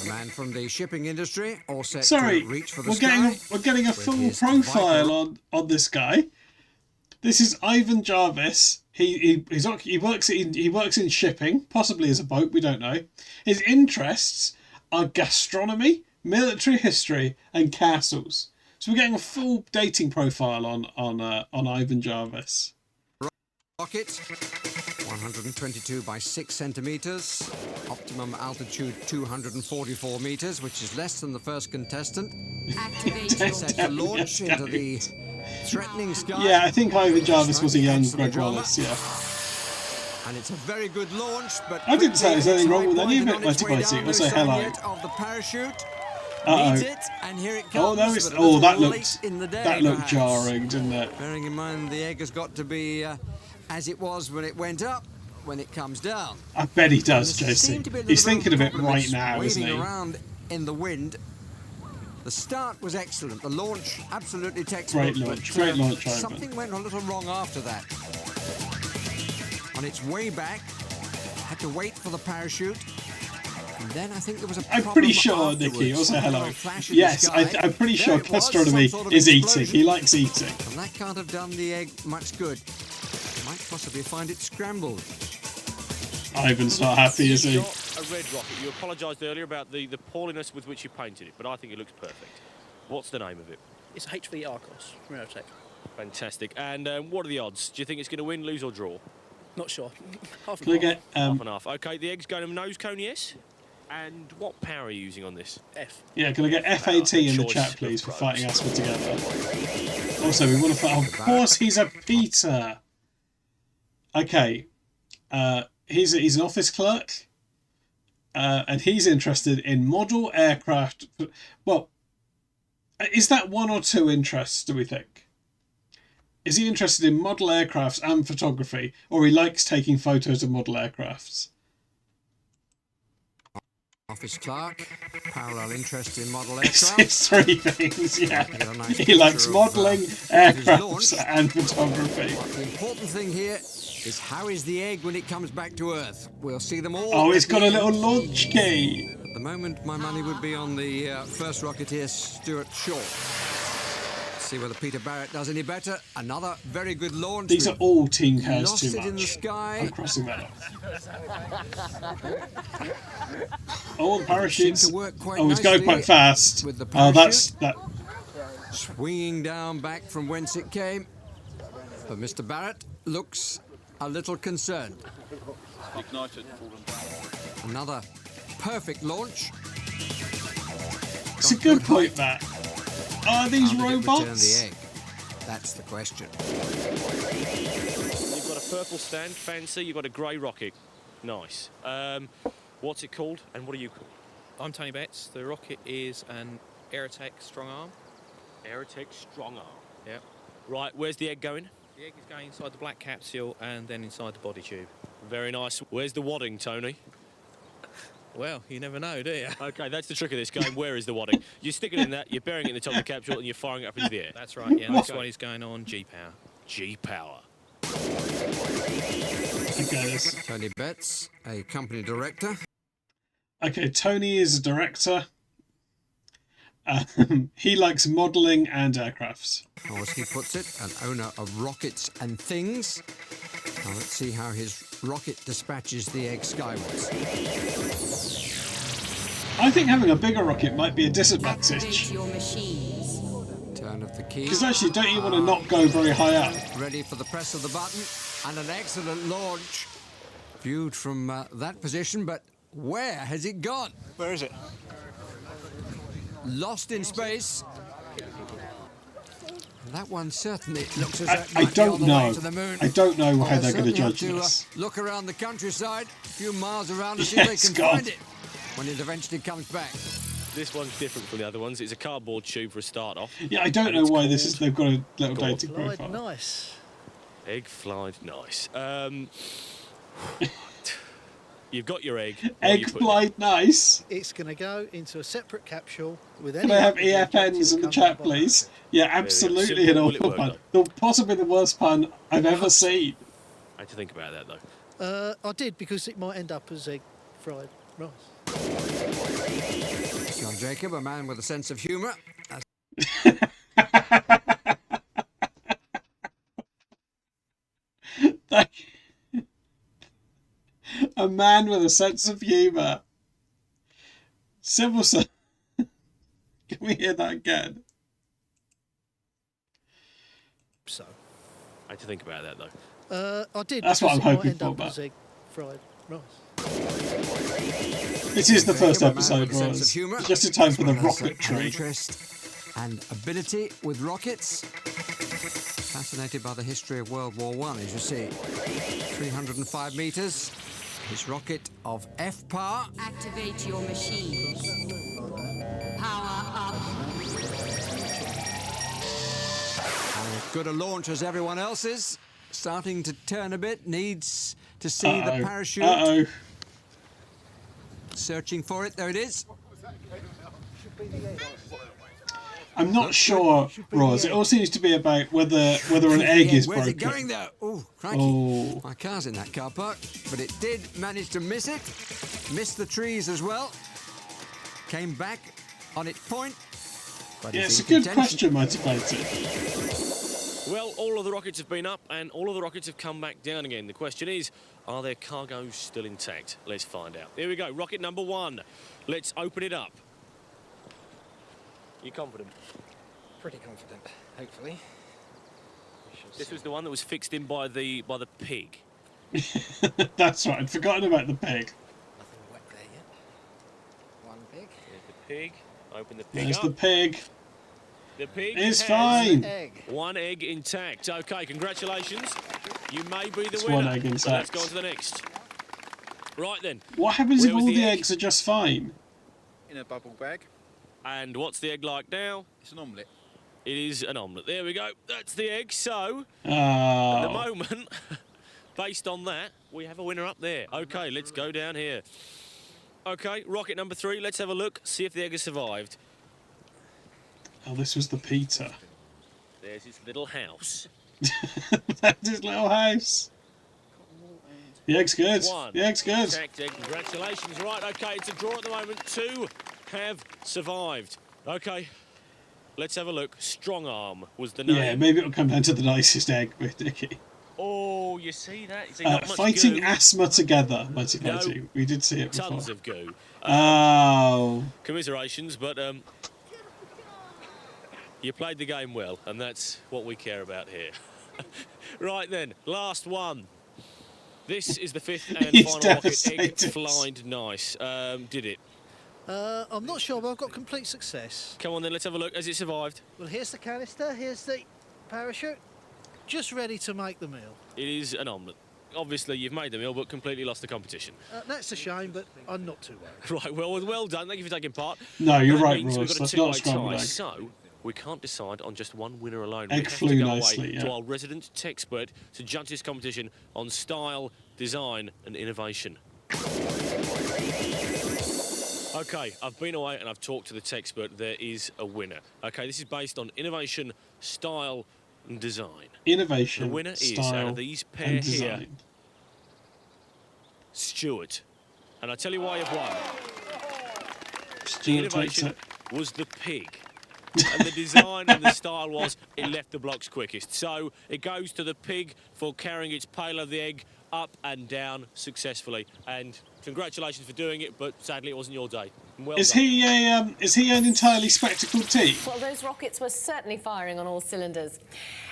man from the shipping industry, all set Sorry, to reach for the we're sky. getting a with full his profile on this guy. This is Ivan Jarvis. He works in shipping, possibly as a boat. We don't know. His interests are gastronomy, military history, and castles. So we're getting a full dating profile on Ivan Jarvis. Rocket, 122 by 6 centimeters, optimum altitude 244 meters, which is less than the first contestant. Set to launch into the threatening sky. Yeah, I think Ivan Jarvis was a young Greg Wallace, yeah. And it's a very good launch, but I didn't say there's anything wrong with any of it, on its way Mighty down, I'll say no sign hello. yet of the parachute. Uh-oh. Needs it, and here it Oh, comes. no, it's, but a oh, that little looked late in the day, that looked perhaps. jarring, didn't it? Bearing in mind the egg has got to be as it was when it went up, when it comes down. I bet he does, There seemed Josie. to be a little He's bit thinking of it problem. right It's now, isn't waving he? around in the wind. The start was excellent. The launch, absolutely textbook. Great launch, but, great launch, Ivan. something went a little wrong after that. On its way back, had to wait for the parachute. And then I think there was a I'm pretty sure, Nikki, also hello. Yes, I'm pretty sure Gastronomy is eating. He likes eating. And that can't have done the egg much good. Might possibly find it scrambled. Ivan's not happy, is he? Got a red rocket. You apologised earlier about the poorliness with which you painted it, but I think it looks perfect. What's the name of it? It's HV Arcos from Aerotech. Fantastic. And what are the odds? Do you think it's going to win, lose or draw? Not sure. Half Can I get, half and half. Okay, the egg's going to nose cone, yes? And what power are you using on this? F. Yeah, can I get FAT in the chat, please, for fighting Asper together? Also, we want to fight... Of course he's a Peter! Okay. He's an office clerk. And he's interested in model aircraft... Well, is that one or two interests, do we think? Is he interested in model aircrafts and photography, or he likes taking photos of model aircrafts? Office clerk, parallel interest in model aircraft. It's three things, yeah. He likes modelling, aircrafts, and photography. The important thing here is how is the egg when it comes back to Earth? We'll see them all. Oh, it's got a little launch key. At the moment, my money would be on the first rocketeer, Stuart Shaw. See whether Peter Barrett does any better. Another very good launch. These are all Team Cares lost too it much. in the sky. I'm crossing that off. Oh, the parachutes. Oh, it's going quite fast. With the oh, that's that. Swinging down back from whence it came. But Mr. Barrett looks a little concerned. Ignited. Another perfect launch. It's a good point, Matt. Are these robots? Return the egg? That's the question. You've got a purple stand, fancy. You've got a grey rocket. Nice. What's it called and what are you called? I'm Tony Betts. The rocket is an Aerotech Strong Arm. Aerotech Strong Arm. Yep. Right, where's the egg going? The egg is going inside the black capsule and then inside the body tube. Very nice. Where's the wadding, Tony? Well, you never know, do you? Okay, that's the trick of this game. Where is the wadding? You're sticking it in that, you're burying it in the top of the capsule, and you're firing it up into the air. That's right, yeah. This one is going on G-Power. G-Power. Okay, Tony Betts, a company director. Okay, Tony is a director. He likes modelling and aircrafts. Or as he puts it, an owner of rockets and things. Now let's see how his rocket dispatches the egg skywards. I think having a bigger rocket might be a disadvantage. Turn of the key. Because actually, don't you want to not go very high up? Ready for the press of the button, and an excellent launch. Viewed from that position, but where has it gone? Where is it? Lost in space. That one certainly looks as I don't know. I don't know how they're going to judge to, this. Look around the countryside, a few miles around, to see Yes, if they can God. find it when it eventually comes back. This one's different from the other ones. It's a cardboard tube for a start off. Yeah, I don't know why this is. They've got a little dating profile. Nice. Egg flied nice. You've got your egg. Egg flied nice. It's going to go into a separate capsule with Can I have EFNs in the chat, please? Yeah, absolutely an awful pun. Possibly the worst pun I've ever seen. I had to think about that, though. I did, because it might end up as egg fried rice. John Jacob, a man with a sense of humour. A man with a sense of humour. Civil Can we hear that again? So. I had to think about that, though. I did. That's what I'm hoping for, but egg fried rice. This is the first episode, Roz. It's just in time for the rocketry. Interest and ability with rockets. Fascinated by the history of World War I, as you see. 305 metres. His rocket of F-power. Activate your machines. Power up. And as good a launch as everyone else's. Starting to turn a bit. Needs to see the parachute. Searching for it. There it is. I'm not sure, Roz. It all seems to be about whether an egg is broken. Where's it going though? Oh, crikey. Oh. My car's in that car park, but it did manage to miss it. missed the trees as well. Came back on its point. But Yeah, is it's a in good contention. question, Motivated. Well, all of the rockets have been up and all of the rockets have come back down again. The question is, are their cargoes still intact? Let's find out. Here we go, rocket number 1. Let's open it up. You confident? Pretty confident, hopefully. This was the one that was fixed in by the pig. That's right, I'd forgotten about the pig. Nothing wet there yet. One pig. There's the pig. Open the pig There's up. the pig. The pig It's has fine. one egg intact. Okay, congratulations. You may be the It's winner. one egg But intact. let's go on to the next. Right then. What happens Where if was all the the egg? eggs are just fine? In a bubble bag. And what's the egg like now? It's an omelette. It is an omelette. There we go. That's the egg. So, Oh. at the moment, based on that, we have a winner up there. Okay, let's go down here. Okay, rocket number 3. Let's have a look. See if the egg has survived. Oh, this was the Peter. There's his little house. That's his little house. The egg's good. One. The egg's good. Intact egg. Congratulations. Right, okay, it's a draw at the moment. 2 have survived. Okay, let's have a look. Strong Arm was the name. Yeah, maybe it'll come down to the nicest egg with Dickie. Oh, you see that? Is there not much Fighting goo? asthma together, Mighty No. Mighty. We did see it before. Tons of goo. Oh. Commiserations, but you played the game well, and that's what we care about here. Right then, last one. This is the 5th and He's final rocket. Egg devastated. flied nice. Did it? I'm not sure, but I've got complete success. Come on then, let's have a look. Has it survived? Well, here's the canister, here's the parachute. Just ready to make the meal. It is an omelette. Obviously, you've made the meal, but completely lost the competition. That's a shame, but I'm not too worried. Right, well done. Thank you for taking part. No, you're That right, means Royce. We've got That's a not a two-way scrambled tie, egg. so we can't decide on just one winner alone. Egg we have flew to go nicely, away yeah. to our resident expert to judge this competition on style, design and innovation. Okay, I've been away and I've talked to the tech expert. There is a winner. Okay, this is based on innovation, style and design. Innovation, The winner is, style, out of these pair and here, design. Stuart. And I tell you why you've won. The Stuart takes innovation it. was the pig. And the design and the style was it left the blocks quickest. So it goes to the pig for carrying its payload of the egg up and down successfully. And congratulations for doing it, but sadly it wasn't your day. Well Is done. he an entirely spectacled team? Well, those rockets were certainly firing on all cylinders.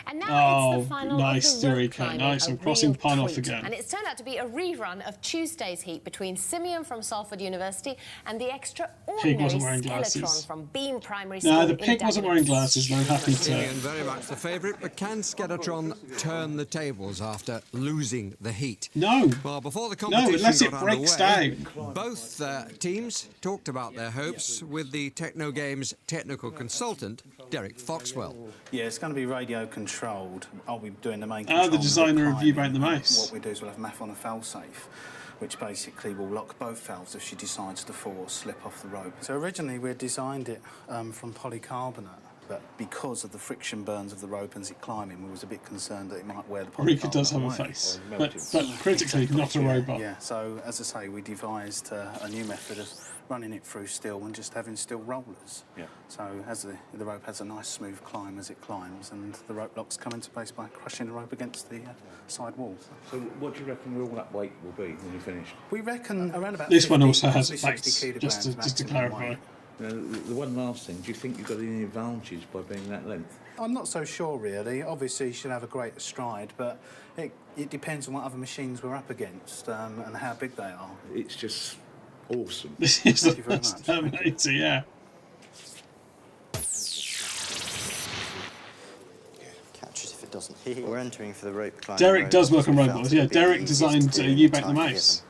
And now Oh, it's the final nice, of the rope Eureka. climbing, Nice, a I'm crossing real Pun off treat. again. And it's turned out to be a rerun of Tuesday's heat between Simeon from Salford University and the extraordinary wasn't wearing Skeleton glasses. from Beam Primary School. No, the in pig wasn't wearing Dagenham. glasses, though. Happy Simeon to. very much the favourite, but can Skeletron turn the tables after losing the heat? No. Well, before the No, competition unless it got breaks underway, down. both teams talked about their hopes with the Techno Games technical consultant, Derek Foxwell. Yeah, it's going to be radio controlled. I'll be doing the main Ah, the control of designer of climbing. You Bank the Mouse. What we do is we'll have Math on a fail-safe, which basically will lock both valves if she decides to fall or slip off the rope. So originally we had designed it from polycarbonate, but because of the friction burns of the rope and it climbing, we was a bit concerned that it might wear the polycarbonate Rika does have a away. face, but critically not a robot. Yeah, so as I say, we devised a new method of running it through steel and just having steel rollers. Yeah. So as the rope has a nice smooth climb as it climbs, and the rope locks come into place by crushing the rope against the side wall. So what do you reckon all that weight will be when you're finished? We reckon around about This one 50, also has a possibly 60 face, kilograms just to maximum clarify. weight. Now, the one last thing, do you think you've got any advantage by being that length? I'm not so sure, really. Obviously, you should have a greater stride, but it depends on what other machines we're up against and how big they are. It's just awesome. This is Thank the you very first much. Terminator, yeah. Catches if it doesn't. We're entering for the rope climbing. Derek does work on We robots, felt yeah. it would be Derek the designed easiest to do You in Bank the time Mouse. given.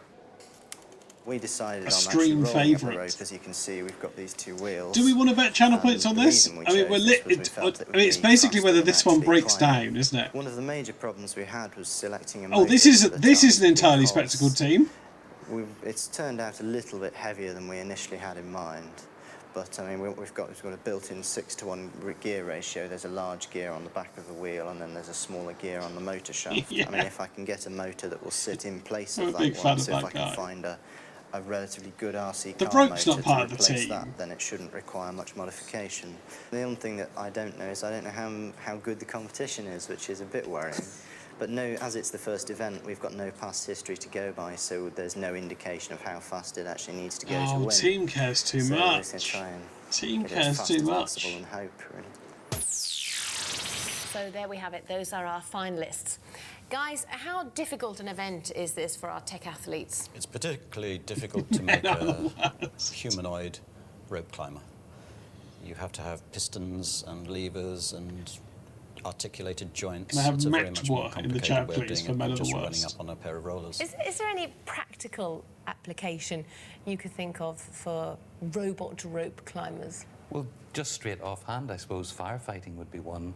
We decided A on stream actually rolling up a favourite. rope. As you can see, we've got these two wheels. Do we want to bet channel points on The this? reason we I mean, chose we're this was we felt it would it's be basically faster whether than this one actually breaks climbing. down, isn't it? One of the major problems we had was selecting a Oh, this motor for the is an time entirely because spectacled team. It's turned out a little bit heavier than we initially had in mind. But I mean, we've got a built-in 6-to-1 gear ratio. There's a large gear on the back of the wheel, and then there's a smaller gear on the motor shaft. Yeah. I mean, if I can get a motor that will sit in place I'm of a big that fan one, of so if that I can guy. find a a relatively good RC The car rope's motor not part to of the replace team. that, then it shouldn't require much modification. The only thing that I don't know is I don't know how good the competition is, which is a bit worrying. But no, as it's the first event, we've got no past history to go by, so there's no indication of how fast it actually needs to go to win. Team cares too so much. We're just try and Team get cares as fast too as much. possible and hope, really. So there we have it. Those are our finalists. Guys, how difficult an event is this for our tech athletes? It's particularly difficult to make a humanoid rope climber. You have to have pistons and levers and articulated joints. Can I have It's a very much more Metwa in the complicated chat, way of please, doing for it Men than of the just running Worst? up on a pair of rollers. Is there any practical application you could think of for robot rope climbers? Well, just straight offhand, I suppose firefighting would be one.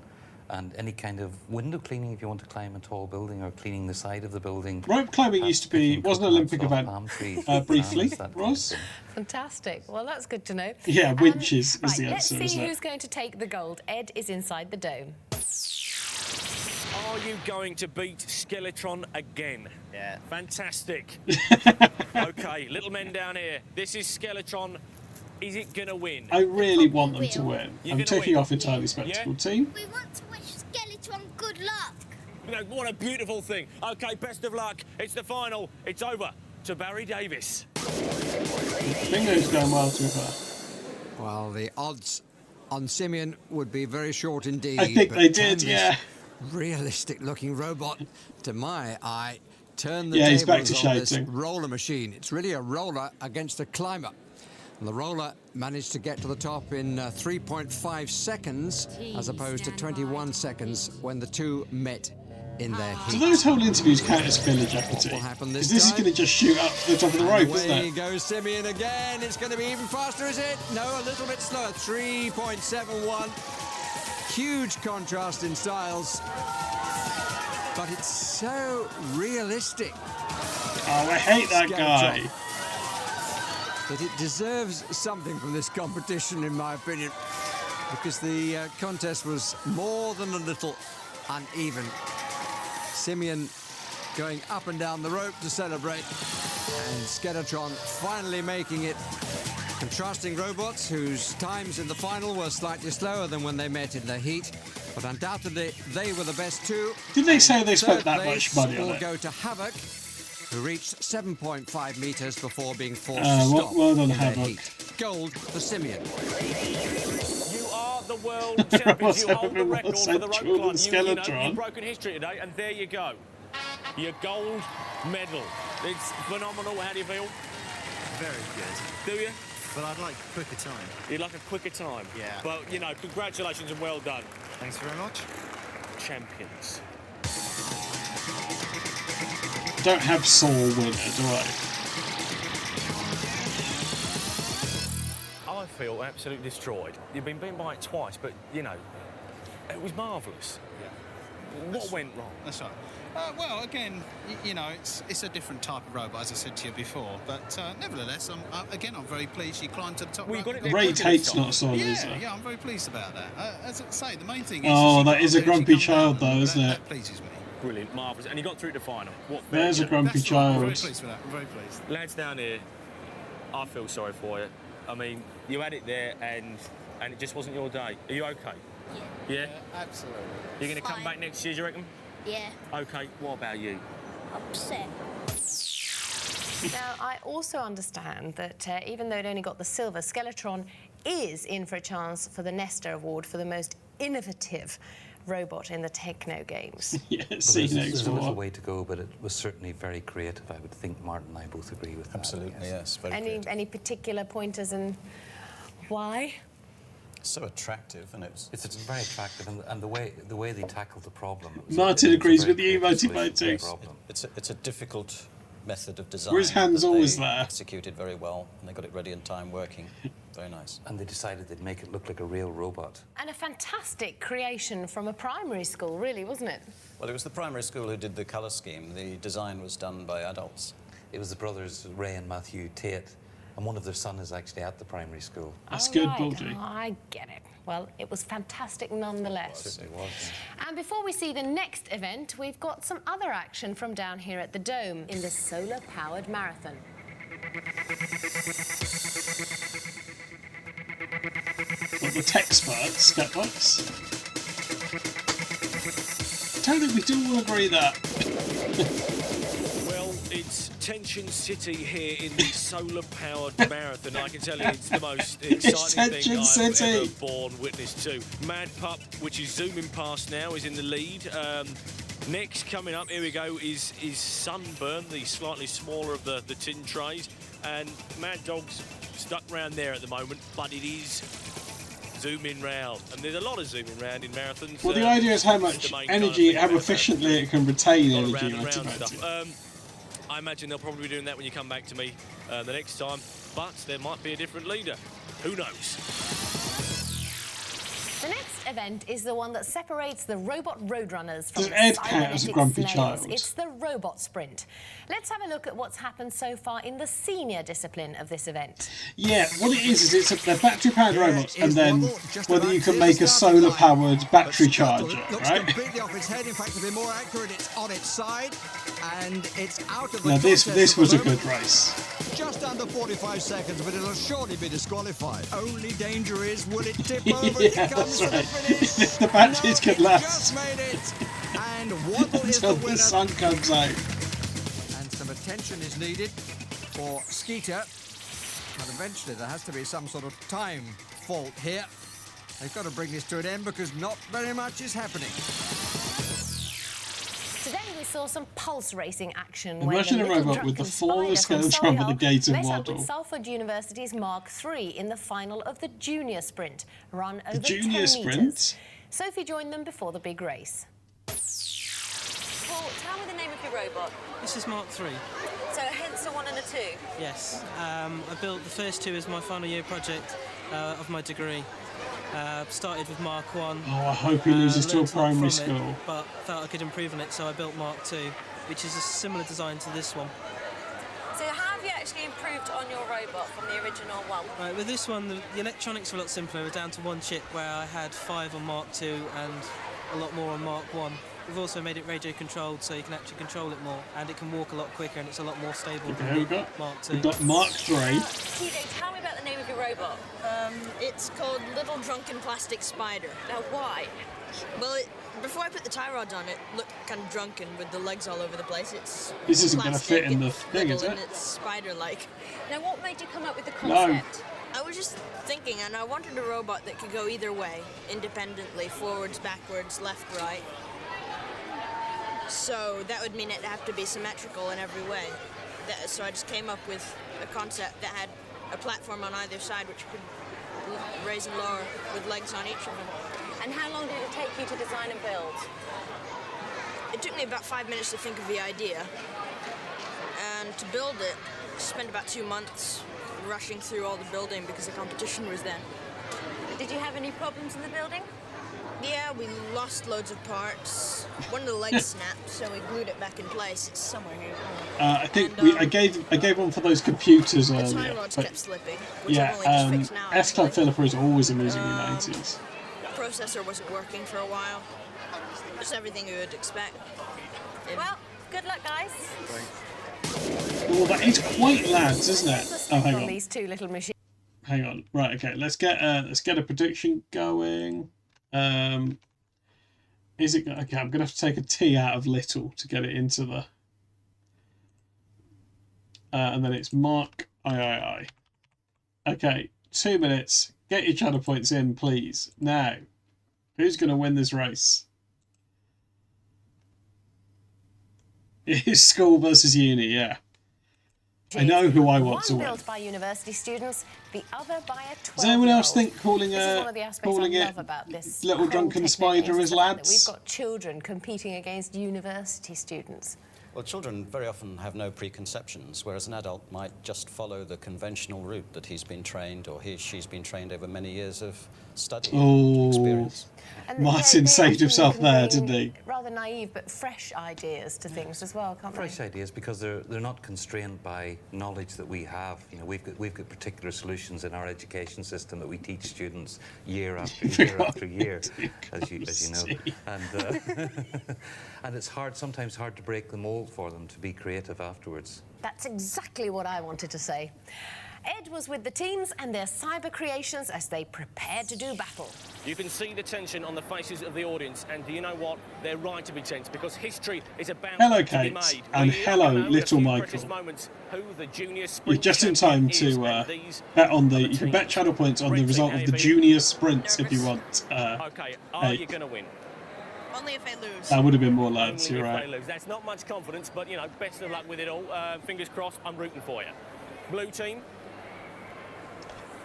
And any kind of window cleaning if you want to climb a tall building or cleaning the side of the building. Rope climbing used to be, was an Olympic event briefly, Roz? Fantastic. Well, that's good to know. Yeah, winches is right, the let's answer, see isn't who's it? going to take the gold. Ed is inside the dome. Are you going to beat 𝔸𝕠𝕠𝕕 again? Yeah. Fantastic. OK, little men down here. This is 𝔸𝕠𝕠𝕕. Is it going to win? I really want them to win. You're I'm gonna taking win. off entirely spectacle team. We want to wish 𝔸𝕠𝕠𝕕 good luck. You know, what a beautiful thing. OK, best of luck. It's the final. It's over to Barry Davis. Bingo's going well, to be fair. Well, the odds on Simeon would be very short indeed. I think but they can did, this yeah. realistic-looking robot, to my eye, turn the Yeah, he's back tables to on this shouting. roller machine. It's really a roller against a climber. And the roller managed to get to the top in 3.5 seconds, as opposed to 21 seconds when the two met in their heat. Do those whole interviews count as filler jeopardy? What will happen Because this is time? going to just shoot up to the top of the rope, isn't Away it? goes Simeon again. It's going to be even faster, is it? No, a little bit slower. 3.71. Huge contrast in styles. But it's so realistic. Oh, I hate that guy. That it deserves something from this competition, in my opinion, because the contest was more than a little uneven. Simeon going up and down the rope to celebrate, and 𝔸𝕠𝕠𝕕 finally making it. Contrasting robots whose times in the final were slightly slower than when they met in the heat, but undoubtedly they were the best two. Did they say they spent Third that much place money on will it? go to Havoc, who reached 7.5 metres before being forced to stop well done, in their Havoc. heat. Gold for Simeon. You are the world champions. You hold the record for the rope climb. You've broken history today, and there you go. Your gold medal. It's phenomenal. How do you feel? Very good. Do you? But I'd like a quicker time. You'd like a quicker time? Yeah. But, you know, congratulations and well done. Thanks very much. Champions. Don't have Saul winner, do I? I feel absolutely destroyed. You've been beaten by it twice, but, you know, it was marvellous. Yeah. What went wrong? That's right. Well, again, you know, it's a different type of robot, as I said to you before. But nevertheless, I'm very pleased she climbed to the top. Well, you got it there Ray quicker Tate's this time. not Saul, Yeah, is it? yeah, I'm very pleased about that. As I say, the main thing is... Oh, she that got is a there, she grumpy come child, down, though, isn't it? That pleases me. Brilliant, marvellous. And you got through to the final. What? There's a grumpy That's right, I'm very child. pleased with that. I'm very pleased. Lads down here, I feel sorry for you. I mean, you had it there and it just wasn't your day. Are you okay? Yeah? Absolutely. You're going to come back next year, do you reckon? Yeah. Okay, what about you? Upset. Now, I also understand that even though it only got the silver, 𝔸𝕠𝕠𝕕 is in for a chance for the Nesta Award for the most innovative robot in the Techno Games. Yeah, There's a little way to go, but it was certainly very creative. I would think Martin and I both agree with that. Absolutely, yes. Very creative. Any particular pointers and why? So attractive, and it's very attractive, and the way they tackled the problem. Martin agrees with you, Moti. It's a difficult method of design. Were his hands that always they there? Executed very well, and they got it ready in time, working. Very nice. And they decided they'd make it look like a real robot. And a fantastic creation from a primary school, really, wasn't it? Well, it was the primary school who did the colour scheme. The design was done by adults. It was the brothers Ray and Matthew Tate, and one of their sons is actually at the primary school. That's All good, right. Baldy. Oh, I get it. Well, it was fantastic nonetheless. It was. And before we see the next event, we've got some other action from down here at the Dome in this solar-powered marathon. Got the Techspert stepbikes. I don't think we do all agree that. Well, it's Tension City here in the solar-powered marathon. I can tell you it's the most exciting thing I've ever borne witness to. Mad Pup, which is zooming past now, is in the lead. Next, coming up, here we go, is Sunburn, the slightly smaller of the tin trays. And Mad Dog's stuck round there at the moment, but it is zooming round. And there's a lot of zooming round in marathons. Well, the idea is how much energy, how efficiently it can retain energy. I imagine they'll probably be doing that when you come back to me the next time, but there might be a different leader. Who knows? The next event is the one that separates the robot roadrunners from Does the Ed count as a cybernetic grumpy snails. child? It's the robot sprint. Let's have a look at what's happened so far in the senior discipline of this event. Yeah, what it is they're battery-powered robots, and then whether you can make a solar-powered battery charger, Looks right? completely off its head. In fact, to be more accurate, it's on its side, and it's out of the Now this contest was at a the good moment. race. Just under 45 seconds, but it'll surely be disqualified. Only danger is, will it tip over Yeah, as it comes that's to the right. finish? The batteries could last Just made it, and Waddle is the until the winner. sun comes out. And some attention is needed for Skeeter. But eventually there has to be some sort of time fault here. They've got to bring this to an end because not very much is happening. Today we saw some pulse racing action. Imagine when the a little robot with the drunken flawless spider from scale jump at the Solihull gate of met up Waddle. with Salford University's Mark III in the final of the junior sprint, run over 10 junior metres. sprint? Sophie joined them before the big race. Paul, tell me the name of your robot. This is Mark III. So hence a 1 and a 2. Yes. I built the first two as my final year project of my degree. Started with Mark 1. Oh, I hope he loses to a learnt lot primary from school. it, but felt I could improve on it, so I built Mark 2, which is a similar design to this one. So how have you actually improved on your robot from the original one? Right, with this one, the electronics were a lot simpler. We're down to one chip where I had 5 on Mark 2 and a lot more on Mark 1. We've also made it radio controlled, so you can actually control it more, and it can walk a lot quicker, and it's a lot more stable Okay, than here we go. Mark 2. We've got Mark 3. TJ, tell me about the name of your robot. It's called Little Drunken Plastic Spider. Now, why? Well, before I put the tie rods on it, looked kind of drunken with the legs all over the place. It's This isn't going to plastic, fit in the it's thing, is little, it? and it's spider-like. Now, what made you come up with the No. concept? I was just thinking, and I wanted a robot that could go either way, independently, forwards, backwards, left, right. So that would mean it'd have to be symmetrical in every way. So I just came up with a concept that had a platform on either side which could raise and lower with legs on each of them. And how long did it take you to design and build? It took me about 5 minutes to think of the idea. And to build it, I spent about 2 months rushing through all the building because the competition was then. Did you have any problems in the building? Yeah, we lost loads of parts. One of the legs snapped, so we glued it back in place. It's somewhere here. I think I gave one for those computers The earlier. tie rods but kept slipping, which yeah, I've only just fixed now. S-Club Philippa is always amusing in the 90s. The processor wasn't working for a while. Just everything you would expect. Well, good luck, guys. Well, that is quite lads, isn't it? Oh, hang From on. these two little machines. Hang on. Right, okay. Let's get a prediction going. Is it okay? I'm gonna have to take a T out of little to get it into the. And then it's Mark III. Okay, 2 minutes. Get your channel points in, please. Now, who's gonna win this race? It is school versus uni. Yeah. I know who I want to One win. built by university students, the other by a 12-year-old. Does anyone else think calling This is one of the aspects I it love about this Little whole Drunken Techno Spider Games is is the fact that lads? We've got children competing against university students. Well, children very often have no preconceptions, whereas an adult might just follow the conventional route that he's been trained or she's been trained over many years of study and Oh, experience. And Martin saved himself there, didn't he? Rather rather naive but fresh ideas to things as well, can't Fresh they? ideas because they're not constrained by knowledge that we have. You know, we've got particular solutions in our education system that we teach students year after year after year, as you know, and and it's sometimes hard to break the mold for them to be creative afterwards. That's exactly what I wanted to say. Ed was with the teams and their cyber creations as they prepared to do battle. You can see the tension on the faces of the audience, and do you know what? They're right to be tense because history is about Hello, to be Kate, made. and hello, little Michael. You're just in time to bet on the. You can bet channel points on the result of the junior sprints if you want. Okay, are you going to win? Only if they lose. That would have been more lads. Only You're if right. they lose. That's not much confidence, but you know, best of luck with it all. Fingers crossed. I'm rooting for you. Blue team.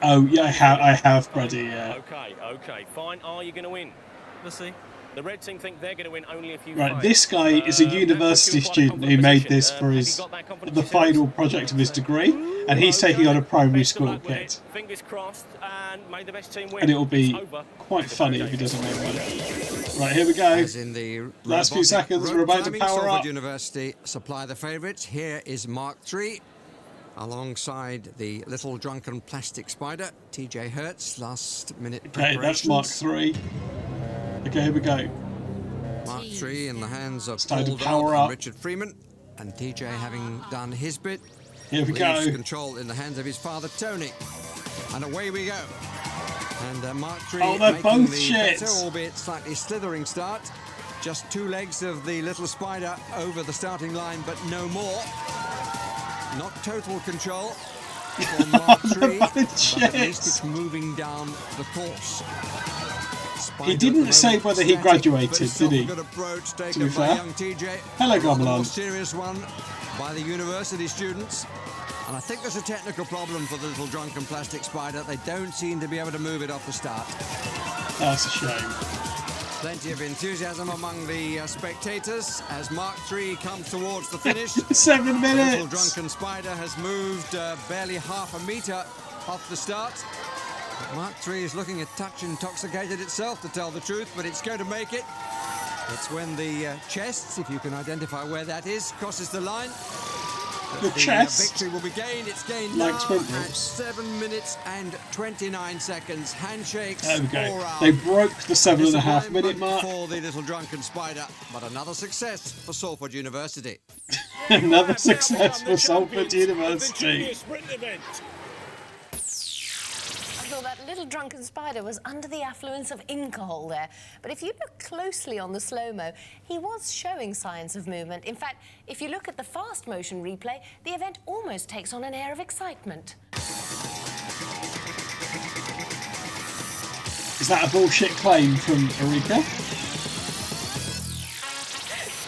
Oh yeah, I have, Brady. Yeah. Okay, fine. Are you going to win? We'll see. The red team think they're going to win only if you. Right, this guy is a university student who made this for the final project of his degree, and he's taking on a primary school kid. Fingers crossed, and may the best team win. And it'll be quite funny if he doesn't make money. Right, here we go. As in the Last few seconds, we're about to power up. University supply the favourites. Here is Mark III. Alongside the little drunken plastic spider, TJ Hertz, last minute Okay, that's Mark III. Okay, here we go. Mark III in the hands of Time to Paul power Dodd up. and Richard Freeman, and TJ having done his bit. Here we leaves go. Control in the hands of his father Tony, and away we go. And Mark III Oh, they're making both the shit. better, albeit slightly slithering start. Just 2 legs of the little spider over the starting line, but no more. Not total control for Mark III, but at least it's moving down the course. He didn't say whether he graduated, did he? Good approach To taken be by fair. young TJ. Hello, A rather Goblin. more serious one by the university students. And I think there's a technical problem for the little drunken plastic spider. They don't seem to be able to move it off the start. That's a shame. Plenty of enthusiasm among the spectators as Mark III comes towards the finish. 7 minutes. The little drunken spider has moved barely half a metre off the start. But Mark III is looking a touch intoxicated itself, to tell the truth, but it's going to make it. It's when the chest, if you can identify where that is, crosses the line. The chest. Victory will be gained. It's gained Like now sprint at rules. 7 minutes and 29 seconds. Handshakes There we all go. round. They broke the 7.5 minute Disappointment mark. for the little drunken spider, but another success for Salford University. Another success for Salford University. I thought that little drunken spider was under the affluence of alcohol there. But if you look closely on the slow-mo, he was showing signs of movement. In fact, if you look at the fast motion replay, the event almost takes on an air of excitement. Is that a bullshit claim from Erika?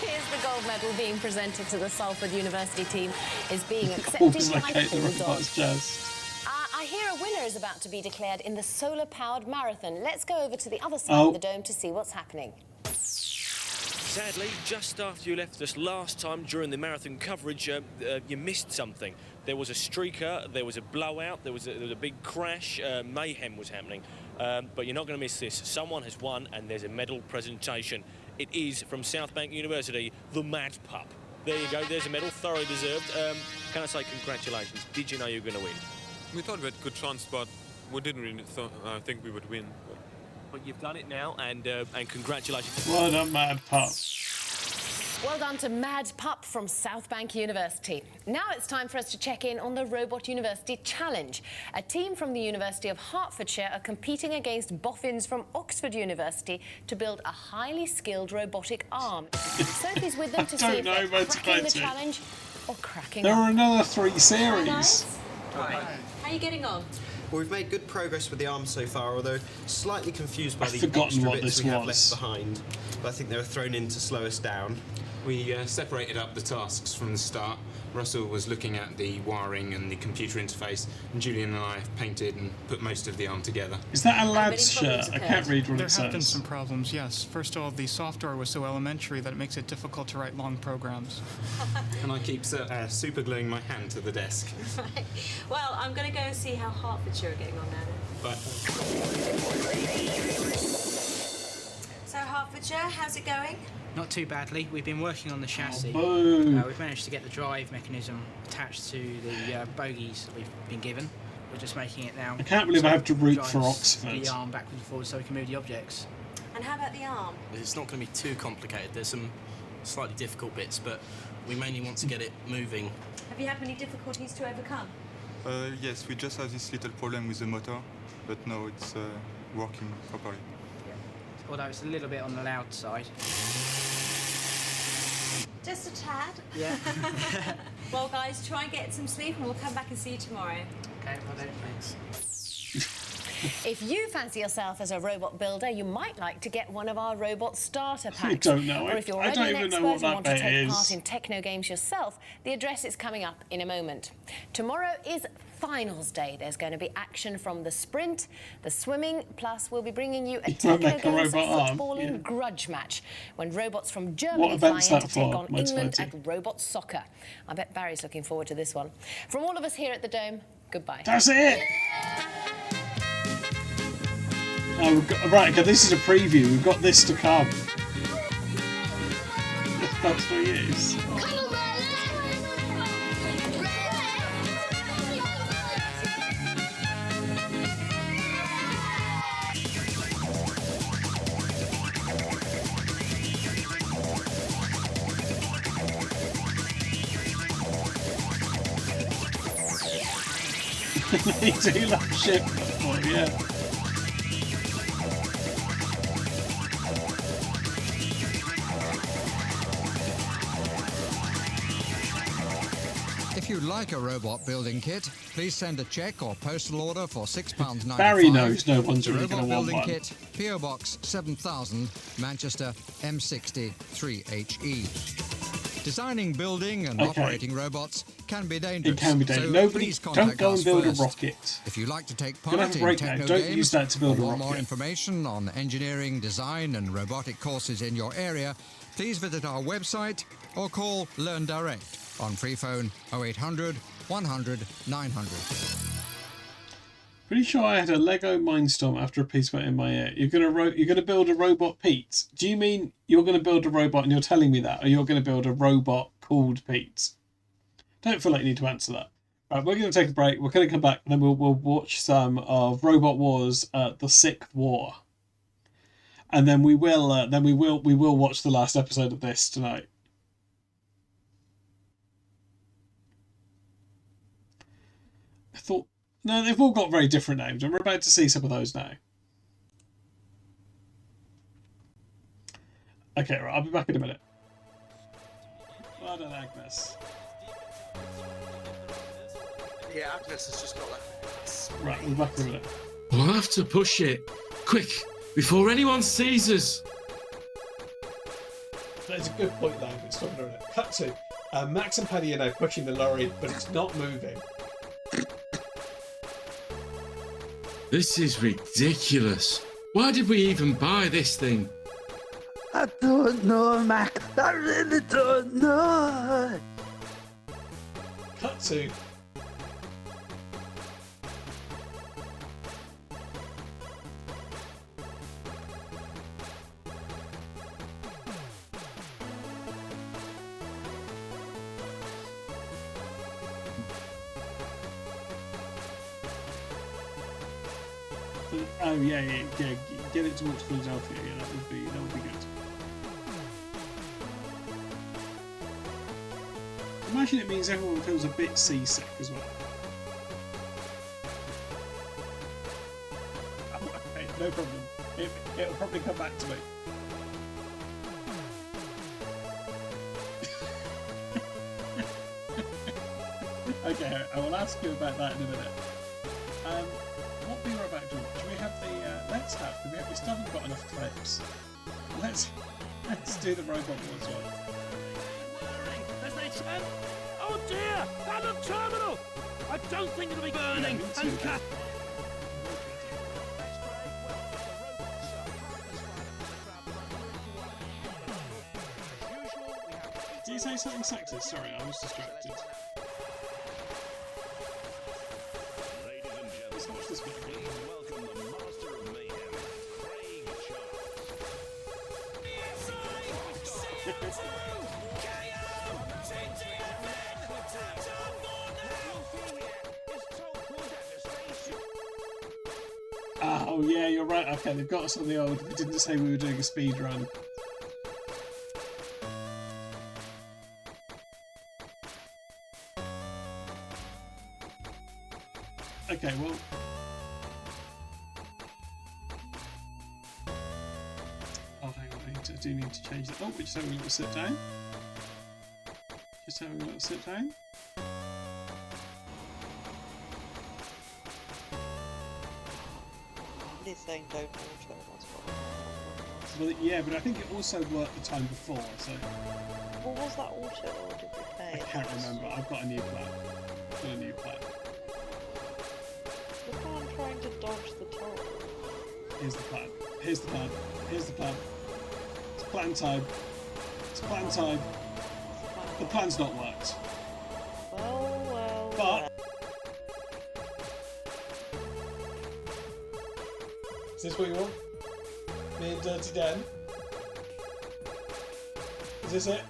Here's the gold medal being presented to the Salford University team. Is being accepted Always by like Paul Dodd. that's just. I hear a winner is about to be declared in the solar-powered marathon. Let's go over to the other side Oh. of the dome to see what's happening. Sadly, just after you left us last time during the marathon coverage, you missed something. There was a streaker, there was a blowout, there was a big crash, mayhem was happening. But you're not going to miss this. Someone has won, and there's a medal presentation. It is from Southbank University, the Mad Pup. There you go, there's a medal, thoroughly deserved. Can I say congratulations? Did you know you were going to win? We thought we had good chance, but we didn't really think we would win. But you've done it now, and congratulations. Well done, Mad Pup. Well done to Mad Pup from Southbank University. Now it's time for us to check in on the Robot University Challenge. A team from the University of Hertfordshire are competing against boffins from Oxford University to build a highly skilled robotic arm. Sophie's with them to see if they're cracking the challenge or cracking There up. are another 3 series. Right. How are you getting on? Well, we've made good progress with the arm so far, although slightly confused by I've the forgotten extra what bits this we have was. left behind. But I think they were thrown in to slow us down. We separated up the tasks from the start. Russell was looking at the wiring and the computer interface, and Julian and I have painted and put most of the arm together. Is that a lad's shirt? I can't read what There it have been says. some problems, yes. First of all, the software was so elementary that it makes it difficult to write long programs. And I keep super gluing my hand to the desk. Right. Well, I'm going to go and see how Hertfordshire are getting on now then. But So, Hertfordshire, how's it going? Not too badly. We've been working on the chassis. We've managed to get the drive mechanism attached to the bogies that we've been given. We're just making it now. I can't believe I have to root for Drives Oxford. the arm backwards and forwards so we can move the objects. And how about the arm? It's not going to be too complicated. There's some slightly difficult bits, but we mainly want to get it moving. Have you had many difficulties to overcome? Yes, we just have this little problem with the motor, but now it's working properly. Although it's a little bit on the loud side. Just a tad. Yeah. Well, guys, try and get some sleep and we'll come back and see you tomorrow. Okay, well then, thanks. If you fancy yourself as a robot builder, you might like to get one of our robot starter packs. I don't know. Or if you're I already don't an even expert know what and that want to bit take is. part in Techno Games yourself, the address is coming up in a moment. Tomorrow is finals day. There's going to be action from the sprint, the swimming, plus we'll be bringing you a Techno Games footballing grudge match when robots from Germany fly in to take on England at robot soccer. I bet Barry's looking forward to this one. From all of us here at the Dome, goodbye. That's it! Oh, right, okay, this is a preview. We've got this to come. That's 3 years. They do love shit, yeah. If you'd like a robot building kit, please send a cheque or postal order for £6.95. Barry knows no one's really Robot going to want building one. kit, PO Box 7000, Manchester M60 3HE. Designing, building and operating robots can be dangerous. It can be dangerous. So Nobody, please don't contact go us and build first. a rocket. If you'd like to take Gonna part have a in break now. Techno Don't Games, use that to build or a want more rocket. information on engineering, design and robotic courses in your area, please visit our website or call Learn Direct on free phone 0800 100 900. Pretty sure I had a Lego Mindstorm after a piece went in my ear. You're gonna build a robot Pete. Do you mean you're gonna build a robot and you're telling me that, or you're gonna build a robot called Pete? Don't feel like you need to answer that. Right, we're gonna take a break. We're gonna come back and then we'll watch some of Robot Wars: The Sixth War, and then we will watch the last episode of this tonight. I thought. No, they've all got very different names, and we're about to see some of those now. Okay, right, I'll be back in a minute. Well done, Agnes. Yeah, Agnes has just got that. Right, we'll be back in a minute. I'll have to push it. Quick, before anyone sees us. That's a good point, though. It's not doing it. Cut to. Max and Paddy are now pushing the lorry, but it's not moving. This is ridiculous. Why did we even buy this thing? I don't know, Max. I really don't know. Cut to. Oh yeah. Get it towards Philadelphia. Yeah, that would be good. Imagine it means everyone feels a bit seasick as well. Oh, okay, no problem. It'll probably come back to me. Okay, I will ask you about that in a minute. What we were about to watch, we have the we still haven't got enough clips. Let's do the Robot Wars one. Oh dear! That looked terminal! I don't think it'll be burning and cut. Did you say something sexist? Sorry, I was distracted. Let's watch this bit again. Oh yeah, you're right. Okay, they've got us on the old. They didn't say we were doing a speed run. Okay, well. Oh, hang on. I do need to change that. Oh, we're just having a little sit down. Just having a little sit down. This thing don't auto, that's what. Well, yeah, but I think it also worked the time before, so. Well, was that auto or did we pay? I can't remember. I've got a new plan. I've got a new plan. Look, I'm trying to dodge the toll. Here's the plan. Here's the plan. Here's the plan. It's plan time. It's plan time. The plan's not worked. Well. But. Is this what you want? Me and Dirty Dan? Is this it?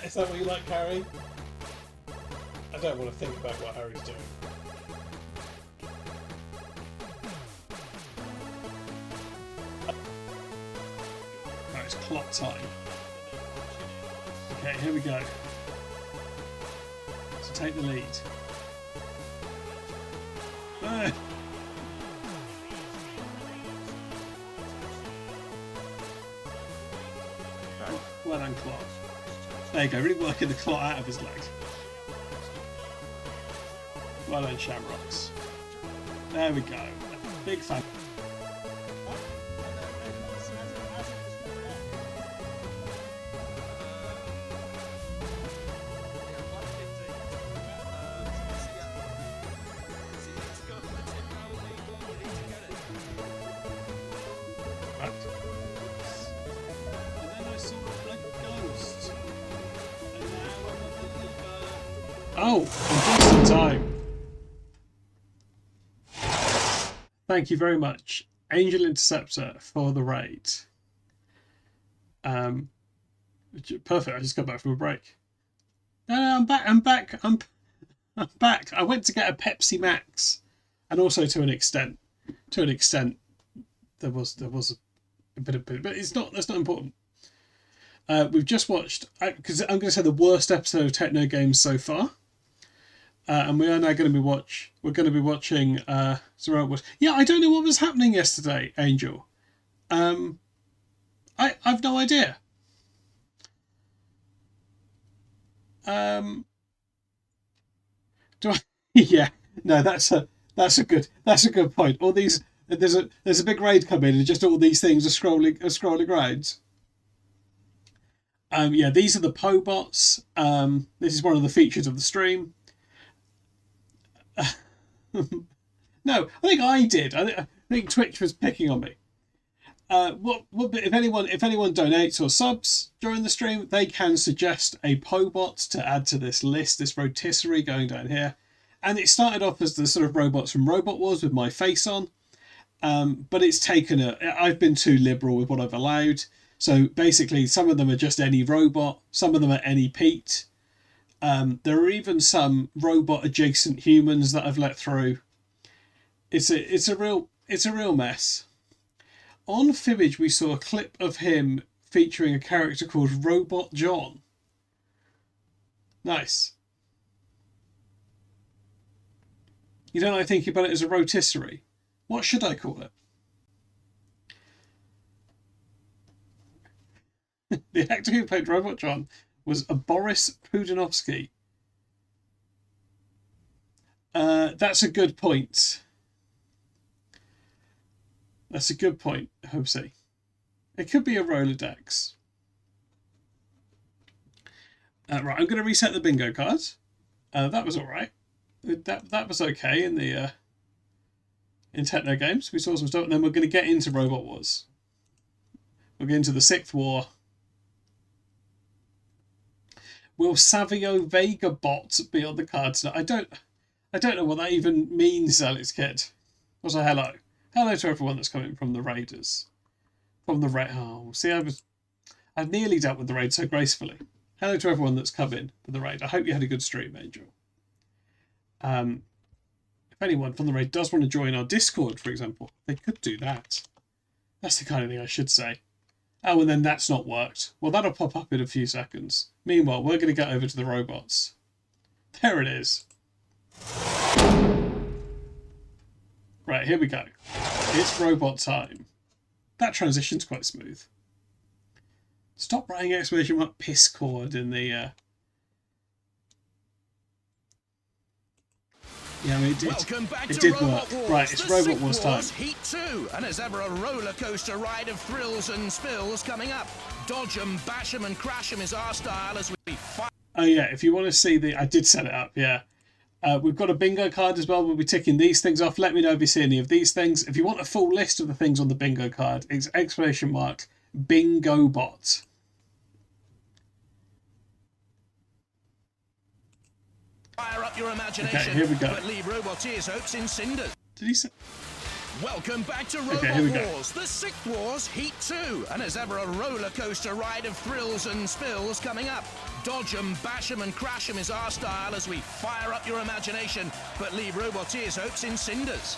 Is that what you like, Harry? I don't want to think about what Harry's doing. Right, it's clock time. Okay, here we go. So take the lead. Ah. Well done, Clot. There you go, really working the clot out of his leg. Well done, Shamrocks. There we go. Big fan. Oh, just in time. Thank you very much, Angel Interceptor, for the raid. Perfect. I just got back from a break. No, I'm back. I'm back. I'm back. I went to get a Pepsi Max, and also to an extent, there was a bit, but it's not. That's not important. We've just watched, because I'm going to say the worst episode of Techno Games so far. And we are now going to be watching 𝔸𝕑𝕑𝕑. Yeah, I don't know what was happening yesterday, Angel. I've no idea. Do I? Yeah, no, that's a good point. All these, there's a big raid coming, and just all these things are scrolling around. Yeah, these are the Bobots. This is one of the features of the stream. No, I think I did. I think Twitch was picking on me. If anyone donates or subs during the stream, they can suggest a Pobot to add to this list, this rotisserie going down here. And it started off as the sort of robots from Robot Wars with my face on, but it's taken I've been too liberal with what I've allowed. So basically, some of them are just any robot, some of them are any Pete. There are even some robot adjacent humans that I've let through. It's a real mess. On Fibbage, we saw a clip of him featuring a character called Robot John. Nice. You don't like thinking about it as a rotisserie? What should I call it? The actor who played Robot John was a Boris Pudinovsky. That's a good point. That's a good point, Hobsy. It could be a Rolodex. Right, I'm going to reset the bingo card. That was all right. That was okay in the in Techno Games. We saw some stuff, and then we're going to get into Robot Wars. We'll get into the 6th war. Will Savio Vega bot be on the cards? I don't know what that even means, Alex Kid. Also, hello. Hello to everyone that's coming from the Raiders. From the Raid. Oh, see, I've nearly dealt with the raid so gracefully. Hello to everyone that's come in for the raid. I hope you had a good stream, Angel. If anyone from the raid does want to join our Discord, for example, they could do that. That's the kind of thing I should say. Oh, and then that's not worked. Well, that'll pop up in a few seconds. Meanwhile, we're going to get over to the robots. There it is. Right, here we go. It's robot time. That transition's quite smooth. Stop writing exclamation mark piss cord in the... Yeah, I mean, it did work. Right, it's Robot Wars time. Heat 2, and there's ever a roller coaster ride of thrills and spills coming up. Dodge 'em, bash 'em, and crash 'em is our style as we fight. Oh yeah, if you want to see the... I did set it up, yeah. We've got a bingo card as well. We'll be ticking these things off. Let me know if you see any of these things. If you want a full list of the things on the bingo card, it's exclamation mark bingo bot. Fire up your imagination. Okay, here we go. But leave Robotier's hopes in cinders. Did he say? Welcome back to Robot Wars, the 6th Wars, Heat 2, and as ever a roller coaster ride of thrills and spills coming up. Dodge 'em, bash 'em, and crash 'em is our style as we fire up your imagination, but leave Robotier's hopes in cinders.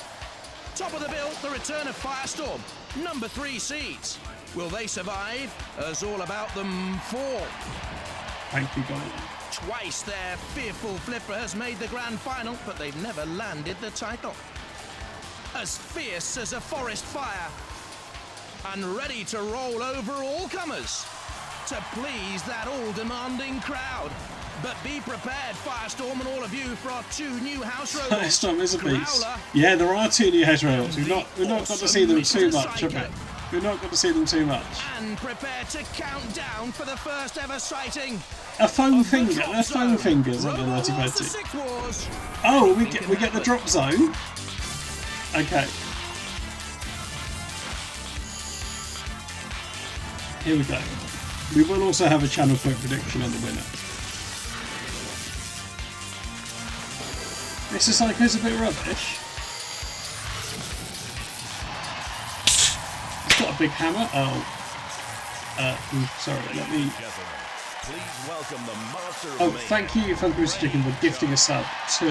Top of the bill, the return of Firestorm, number 3 seeds. Will they survive? As all about them fall. Thank you, guys. Twice their fearful flipper has made the grand final, but they've never landed the title. As fierce as a forest fire, and ready to roll over all comers to please that all-demanding crowd. But be prepared, Firestorm and all of you, for our 2 new house robots. Firestorm is a beast. Yeah, there are 2 new house robots. We've not got to see them too much, have we? We've not got to see them too much. And prepare to count down for the first ever sighting. A foam finger. They're foam fingers, aren't they, Naughty Betty? Oh, we get the drop zone. Okay. Here we go. We will also have a channel point prediction on the winner. Mr. Psycho's a bit rubbish. He's got a big hammer. Oh. Sorry, let me... Oh, thank you, Funky Mr. Chicken, for gifting a sub to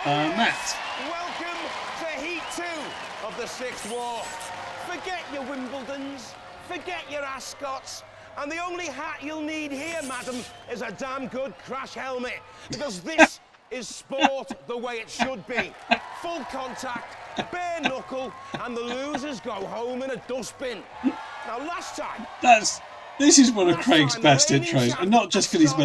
Matt. Welcome to Heat 2 of the 6th War. Forget your Wimbledons, forget your Ascots, and the only hat you'll need here, madam, is a damn good crash helmet, because this is sport the way it should be. Full contact, bare knuckle, and the losers go home in a dustbin. Now, last time... This is one of Craig's best intros, and not just because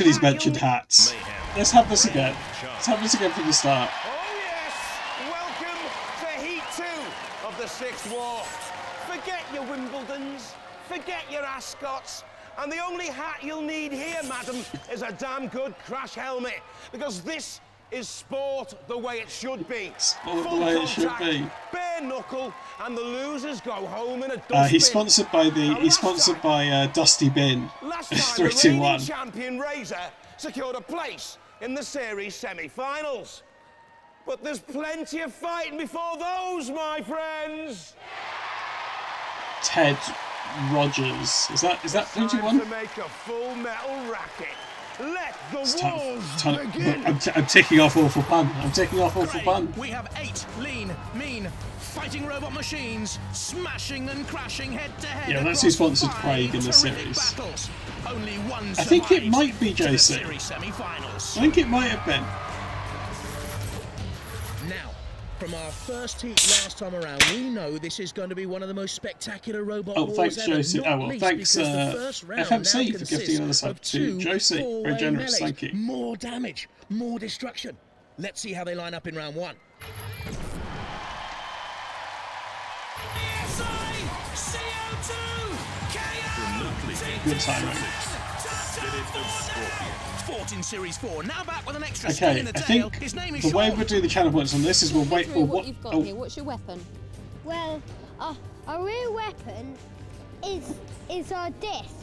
he's mentioned hats. Let's have this again. Let's have this again from the start. Oh yes, welcome to Heat 2 of the 6th War. Forget your Wimbledons, forget your Ascots, and the only hat you'll need here, madam, is a damn good crash helmet, because this is sport the way it should be. Sport the way it should be. Bare knuckle, and the losers go home in a dustbin. He's sponsored by Dusty Bin. Last time, 3, 2, 1. the reigning champion Razor secured a place in the series semi-finals. But there's plenty of fighting before those, my friends. Ted Rogers. Is that 3, 2, 1? To make a full metal racket. Let the wars begin. I'm ticking off awful pun. We have 8 lean, mean, fighting robot machines, smashing and crashing head to head. Yeah, that's who sponsored Craig in the series. Only one I think it might be JC. I think it might have been. Now, from our first heat last time around, we know this is going to be one of the most spectacular robot wars thanks, ever. Josie. Oh, well, thanks, FMC, for gifting another sub to Josie. Very generous, thank you. More damage, more destruction. Let's see how they line up in round 1. Good timing. Fought in Series 4, now back with an extra Okay, I think the way we'll do the channel points on this is we'll wait for what you've got here. What's your weapon? Well, our real weapon is our disc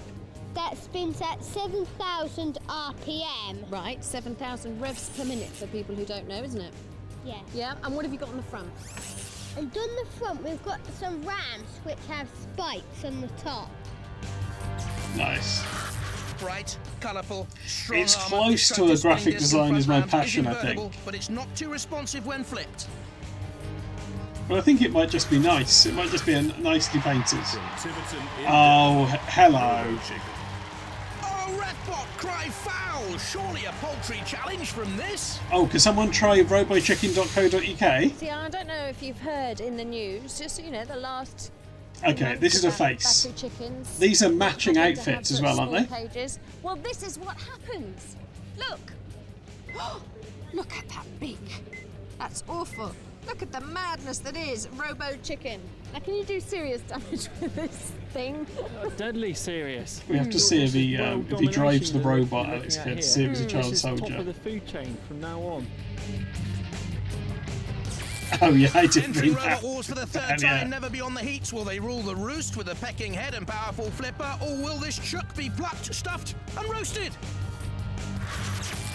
that spins at 7,000 RPM. Right, 7,000 revs per minute for people who don't know, isn't it? Yeah. Yeah, and what have you got on the front? And on the front, we've got some rams which have spikes on the top. Nice. Bright, colourful, strong. It's close to a graphic design is my passion, I think. But it's not too responsive when flipped. But I think it might just be nice. It might just be nicely painted. Oh, hello. Oh, Redbot, cry foul! Surely a poultry challenge from this? Oh, can someone try robochicken.co.uk? See, I don't know if you've heard in the news, just, you know, the last... Okay, this is a face. Battery chickens. These are matching outfits as well, aren't they? Cages. Well, this is what happens. Look. Look at that beak. That's awful. Look at the madness that is Robo Chicken. Now, can you do serious damage with this thing? Deadly serious. We have to see if he drives the robot, Alex Kidd, to see if he's a child This is top soldier. of the food chain from now on. Oh yeah, I did Entering read Robot that. Wars for the third time, never be on the heats. Will they rule the roost with a pecking head and powerful flipper, or will this chook be plucked, stuffed, and roasted?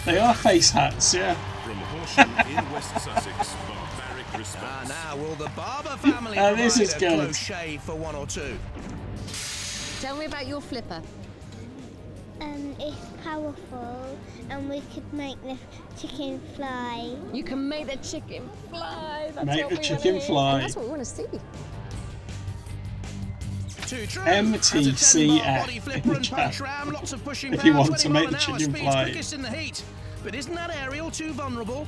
They are face hats, yeah. From Horsham in West Sussex, barbaric response. Now will the Barber family this is provide a good. close shave for one or two? Tell me about your flipper. It's powerful, and we could make the chicken fly. You can make the chicken fly. That's Make what the we chicken wanna hear. fly. And that's what we want to see. Too true. MTCF in the chat. Lots of pushing If you power, want to 20 make mile the an hour, chicken speed's fly. quickest in the heat. But isn't that aerial too vulnerable?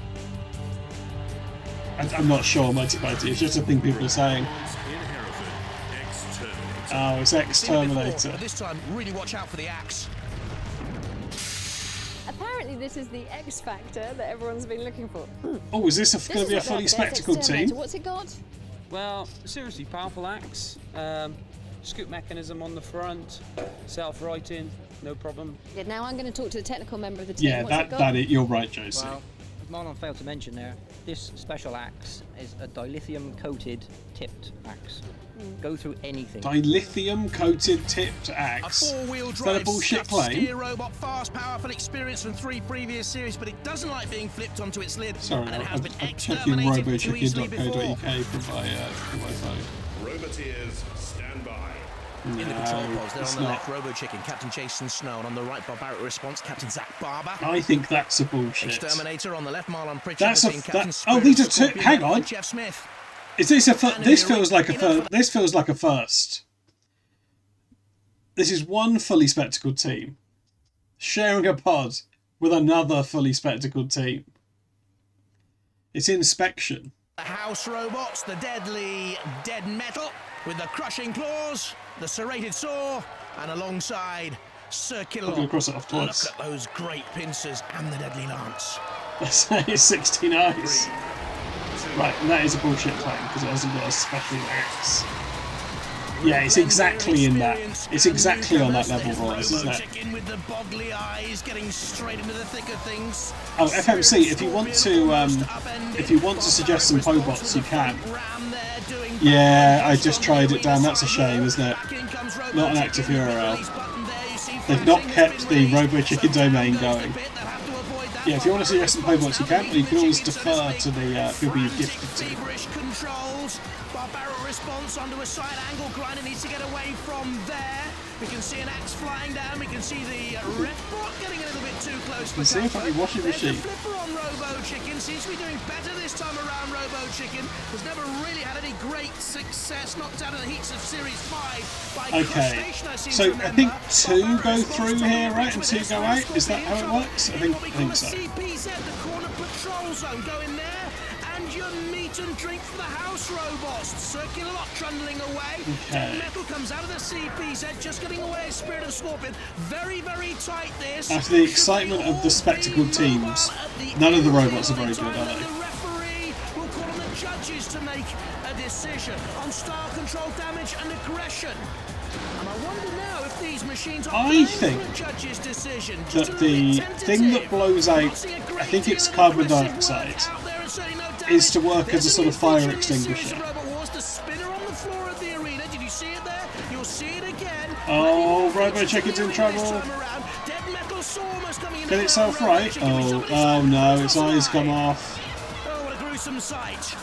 I'm not sure, Mighty Mighty. It's just a thing people are saying. Oh, it's X-Terminator. This time, really watch out for the axe. Apparently, this is the X Factor that everyone's been looking for. Oh, is this going to be a what fully there's spectacled Exterminator. team? What's it got? Well, seriously powerful axe, scoop mechanism on the front, self-righting, no problem. Yeah, now I'm going to talk to the technical member of the team. Yeah, What's it got? you're right, Josie. Well, as Marlon failed to mention there, this special axe is a dilithium-coated tipped axe. Go through anything. Dilithium-coated tipped A axe. four-wheel Is that drive a bullshit stuffed claim? steer robot, fast, powerful experience from 3 previous series, but it doesn't like being flipped onto its lid. Sorry, and it has I'm been checking exterminated too easily before. robochicken.co.uk from my phone. Roboteers, stand by. In the control No, pods, they're it's on the not. left, Robo Chicken, Captain Jason Snow, and on the right, Barbaric Response, Captain Zach Barber. I think that's a bullshit. Exterminator on the left, Marlon Pritchard. That's a between Captain oh, Spirit, these are two. Scorpion, Hang and on. Jeff Smith. Is this a this feels like a first? This feels like a first. This is one fully spectacled team sharing a pod with another fully spectacled team. It's inspection. The house robots, the deadly dead metal, with the crushing claws, the serrated saw, and alongside circular. I'm gonna cross it off twice. Look at those great pincers and the deadly lance. That's 16 eyes. Right, and that is a bullshit claim because it hasn't got a special axe. Yeah, it's exactly in that. It's exactly on that level, Royce, isn't it? Chicken with the boggly eyes, getting straight into the thick of things. Oh, FMC, if you want to suggest some Pobots, you can. Yeah, I just tried it down. That's a shame, isn't it? Not an active URL. They've not kept the RoboChicken domain going. Yeah, if you want to suggest some Pobots, you can, or you can always defer to the people you've gifted to. Controls, Barbaric Response onto a side angle. Grinder needs to get away from there. We can see an axe flying down. We can see the Redbot getting a little bit too close for See if I can washing There's machine. the flipper on Robo Chicken. Seems to be doing better this time around. Robo Chicken has never really had any great success. Knocked out of the heats of Series 5 by Okay, Crustacean, I seem so to I remember. think 2 go through here, right, and 2 go out? Is that how it works? I think so. CPZ, the corner patrol zone, go in there, and your meat and drink for the house robots. Circular lock trundling away. Okay. Metal comes out of the CPZ, just getting away as Spirit of Scorpion. Very, very tight this. After the excitement of the spectacled teams, none of the robots are very good, are they? The referee will call on the judges to make a decision on style control, damage, and aggression. And I wonder now if these machines are I think a judge's decision. that the thing that blows out, I think it's carbon dioxide, is to work as a sort of fire extinguisher. Oh, Robo Chicken's in trouble. Get itself right. Oh no, its eyes come off. Oh, what a gruesome sight.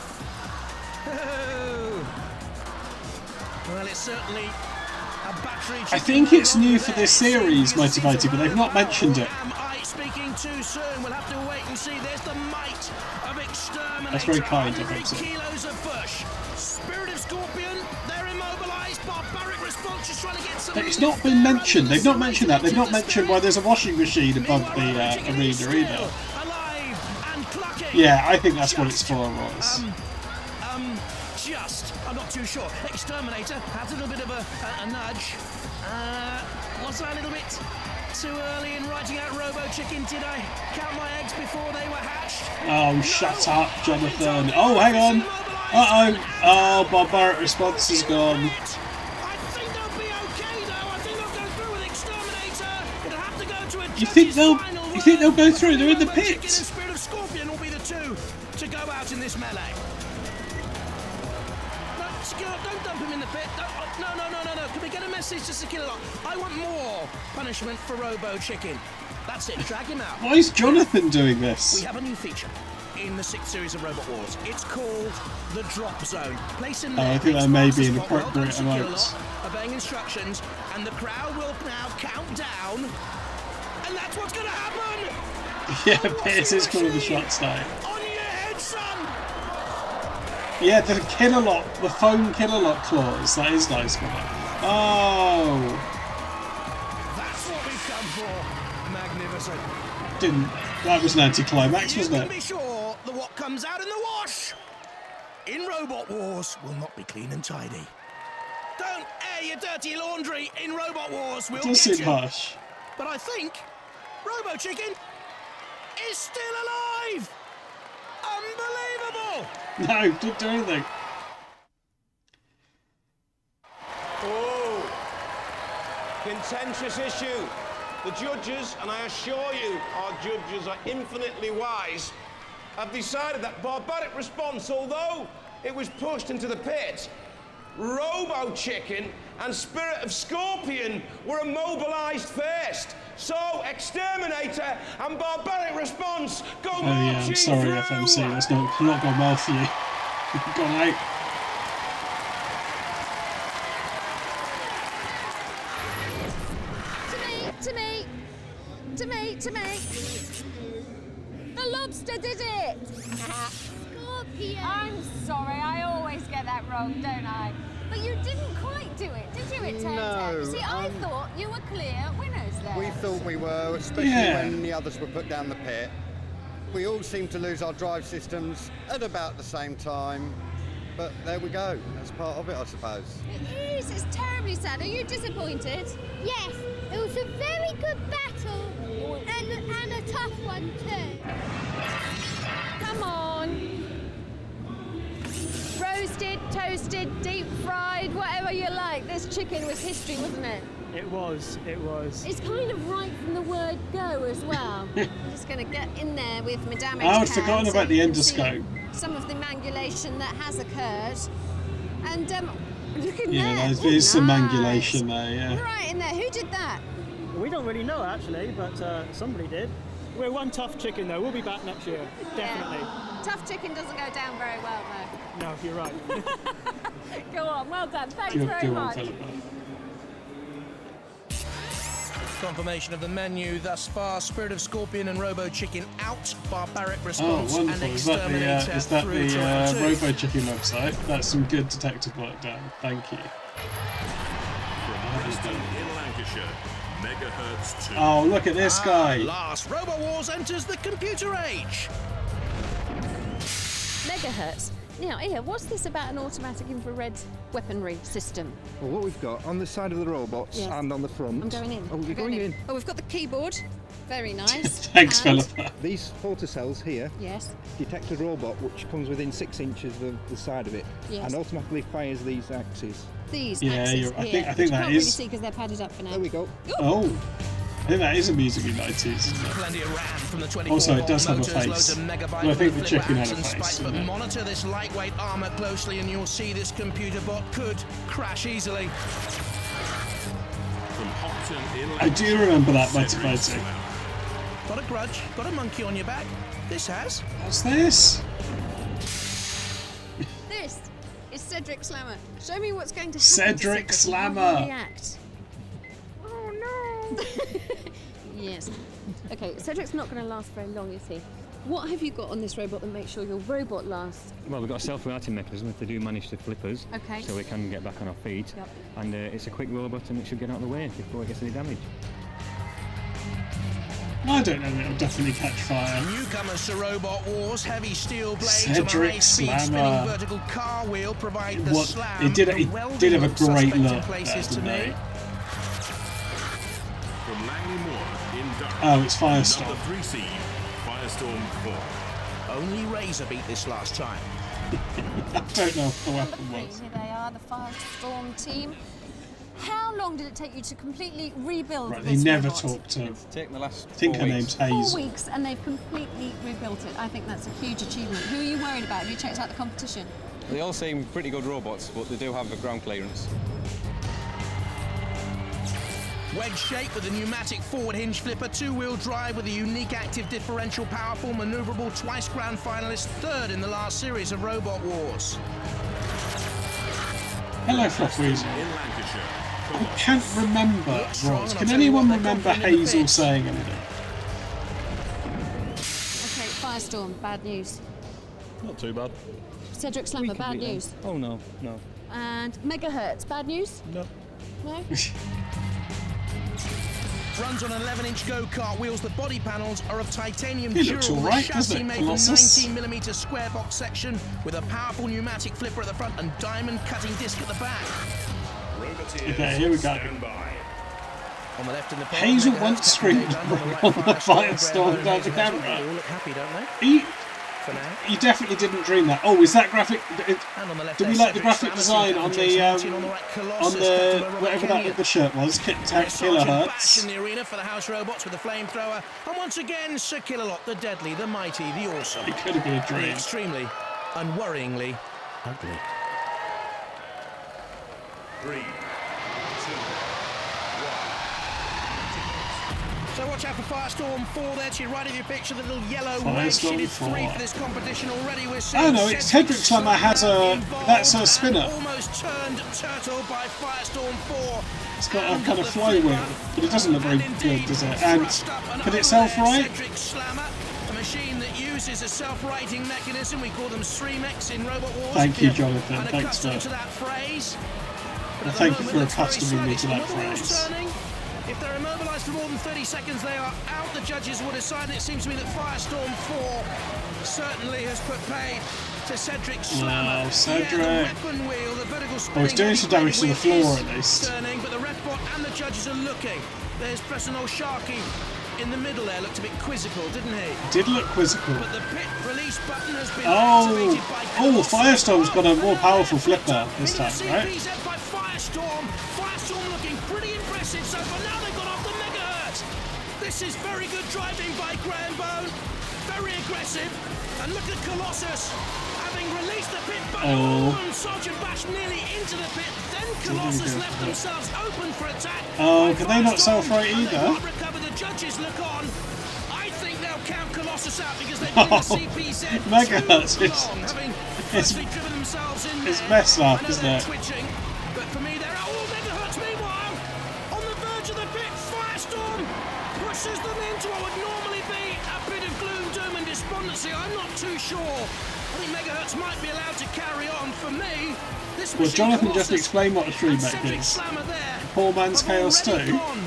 it's certainly a battery. I think it's new for this series, Mighty Mighty, but they've not mentioned it. Am I speaking too soon? We'll have to wait and see. There's the might of Exterminator. That's very kind, I think so. Kilos of bush. Spirit of Scorpion, they're immobilised. Barbaric Response just trying to get some... It's not been mentioned. They've not mentioned that. They've not mentioned why there's a washing machine above the arena either. Yeah, I think that's what it's for, Ross. I'm not too sure. Exterminator had a little bit of a nudge. Was I a little bit too early in writing out Robo Chicken? Did I count my eggs before they were hatched? Oh, shut up, Jonathan. Oh, hang on. Uh-oh. Oh, Barbaric Response is gone. I think they'll be okay, though. I think they'll go through with Exterminator. It'll have to go to a You think they'll go through? They're in the pit. Spirit of Scorpion will be the two to go out in this melee. Don't dump him in the pit. No. Can we get a message to 𝔸𝕑? I want more punishment for Robo Chicken. That's it. Drag him out. Why is Jonathan doing this? We have a new feature in the 6th series of Robot Wars. It's called the Drop Zone. Place him there. I think that may be an appropriate amount. Obeying instructions, and the crowd will now count down. And that's what's going to happen. Yeah, Pierce is calling the shots now. On your head, son. Yeah, the 𝔸𝕑, the foam 𝔸𝕑 clause. That is nice. Oh. That's what we've come for. Magnificent. That was an anticlimax, wasn't it? You can be sure that what comes out in the wash in Robot Wars will not be clean and tidy. Don't air your dirty laundry in Robot Wars. We'll It does get seem you. harsh. But I think Robo Chicken is still alive. Unbelievable. No, didn't do anything. Oh, contentious issue. The judges, and I assure you our judges are infinitely wise, have decided that Barbaric Response, although it was pushed into the pit, Robo Chicken and Spirit of Scorpion were immobilised first. So, Exterminator and Barbaric Response go marching yeah, I'm sorry, through. FMC. That's not gone well for you. You've gone out. To me. The lobster did it. Scorpion. I'm sorry, I always get that wrong, don't I? But you didn't quite do it, did you, it turns out? You see, I thought you were clear winners there. We thought we were, especially when the others were put down the pit. We all seemed to lose our drive systems at about the same time. But there we go. That's part of it, I suppose. It is. It's terribly sad. Are you disappointed? Yes, it was a very good battle and a tough one too. Come on. Roasted, toasted, deep fried, whatever you like. This chicken was history, wasn't it? It was. It's kind of right from the word go as well. I'm just going to get in there with my damaged I'd hands forgotten so about the you can endoscope. see some of the mangulation that has occurred. And look in Yeah, there. there's some Nice. mangulation there, yeah. Right in there. Who did that? We don't really know actually, but somebody did. We're one tough chicken though. We'll be back next year, definitely. Yeah. Tough chicken doesn't go down very well though. No, you're right. Go on. Well done. Thanks very much. Confirmation of the menu thus far: Spirit of Scorpion and Robo Chicken out, Barbaric Response Oh, and wonderful. Is that Exterminator through to round two. Robo Chicken website? That's some good detective work, Dan. Thank you. From Preston in Lancashire, Megahertz 2. Oh, look at this guy. Last, Robo Wars enters the computer age. Megahertz. Now, Ia, what's this about an automatic infrared weaponry system? Well, what we've got on the side of the robots and on the front. I'm going in. Oh, you're going in. Oh, we've got the keyboard. Very nice. Thanks, And- Philippa. These photocells here Yes. detect a robot which comes within 6 inches of the side of it Yes. and automatically fires these axes. These Yeah, axes I here, think which that you can't really is- see because they're padded up for now. There we go. Oh, I think that is a musically 90s. Plenty of RAM from the 24 Also, it does have a motors, face. loads of megabyte Well, I think the flip chicken had a apps and face, spikes, but didn't it? monitor this lightweight armor closely and you'll see this computer bot could crash easily. From Hopton in I do remember that, Mighty Mighty. Got a grudge, got a monkey on your back. This has. What's this? This It's Cedric Slammer. Show me what's going to happen. Cedric to Slammer. How will he react? Oh no! Yes. Okay, Cedric's not going to last very long, is he? What have you got on this robot that makes sure your robot lasts? Well, we've got a self-righting mechanism if they do manage to flip us, Okay. so we can get back on our feet. Yep. And it's a quick robot and it should get out of the way before it gets any damage. I don't know, it'll definitely catch fire. Newcomers to Robot Wars, heavy steel blades Cedric on a high-speed Slammer. spinning vertical car wheel provide the What? slam. It did the have welding a of great suspect in look places there, to didn't me. it? From Langley Moore in Durham. Oh, it's Firestorm. Number 3 seed, Firestorm 4. Only Razor beat this last time. I don't know what the Number weapon 3, was. here they are, the Firestorm team. How long did it take you to completely rebuild Right, this they never robot? talk to. Taken the last I think her 4 name's weeks. Hazel. 4 weeks and they've completely rebuilt it. I think that's a huge achievement. Who are you worried about? Have you checked out the competition? They all seem pretty good robots, but they do have a ground clearance. Wedge shape with a pneumatic forward hinge flipper, two-wheel drive with a unique active differential, powerful, manoeuvrable, twice grand finalist, third in the last series of Robot Wars. Hello, Fluffweasel. In Lancashire. I can't remember Roz. Can anyone remember Hazel saying anything? Okay, Firestorm, bad news. Not too bad. Cedric Slammer, bad news. Oh no, no. And Megahertz, bad news? No. No? Runs on an 11-inch go-kart wheels. The body panels are of titanium He looks durable. all right, The doesn't chassis it, made from Colossus? 19mm square box section with a powerful pneumatic flipper at the front and diamond cutting disc at the back. Okay, here we go. On the left in the pole, Hazel Megahertz, once screamed Captain Dave on Dunn, the right Firestorm down the They camera. all look happy, don't they? He, he definitely didn't dream that. Oh, is that graphic? Do we like the graphic design on the whatever that the shirt was? Kilohertz. In the arena for the house robots with a flamethrower, and once again Sir Killalot, the deadly, the mighty, the awesome. It could have been a dream. The extremely, unworryingly ugly. 3, 2, 1. So watch out for Firestorm 4 there to your right of your picture, the little yellow wedge. She did 3 for this competition already. We're seeing Oh no, it's Cedric Slammer has a that's a spinner. Almost turned turtle by Firestorm 4. It's got a kind of flywheel, but it doesn't look very good, does it? And can it self-right? Cedric Slammer, a machine that uses a self-righting mechanism. We call them streamex in Robot Wars. Thank you, Jonathan. And Thanks for. accustomed to that phrase. And thank you for accustoming me to that phrase. If they're immobilised for more than 30 seconds, they are out. The judges will decide. And it seems to me that Firestorm 4 certainly has put paid to Cedric Slammer. Wow, Cedric. Yeah, the weapon wheel, the vertical Oh, he's doing some damage to the spinning floor wheel at is least. turning, but the ref bot and the judges are looking. There's Preston Sharkey in the middle there. Looked a bit quizzical, didn't he? Did look quizzical. But the pit release button has been Oh, activated by oh, Firestorm's got a more powerful flipper this time, right? CPZ by Firestorm. Firestorm looking pretty impressive so far. Now they've got off the Megahertz. This is very good driving by Graham Bone. Very aggressive. And look at Colossus having released the pit button. Oh. And Sergeant Bash nearly into the pit. Then Colossus left themselves open for attack. Oh, can they not self-right either? Recover. The judges look on. I think they'll count Colossus out because they've been the CPZ Megahertz too is long, having it's driven themselves in it's there. messed up, I know isn't they're it? twitching, but for me they're out. Oh, Megahertz meanwhile on the verge of the pit. Firestorm pushes them into what would normally be a bit of gloom, doom and despondency. I'm not too sure. I think Megahertz might be allowed to carry on. For me, this Well, machine Jonathan just Colossus explained what a stream and mech Cedric is. Slammer there Poor man's have chaos already too. gone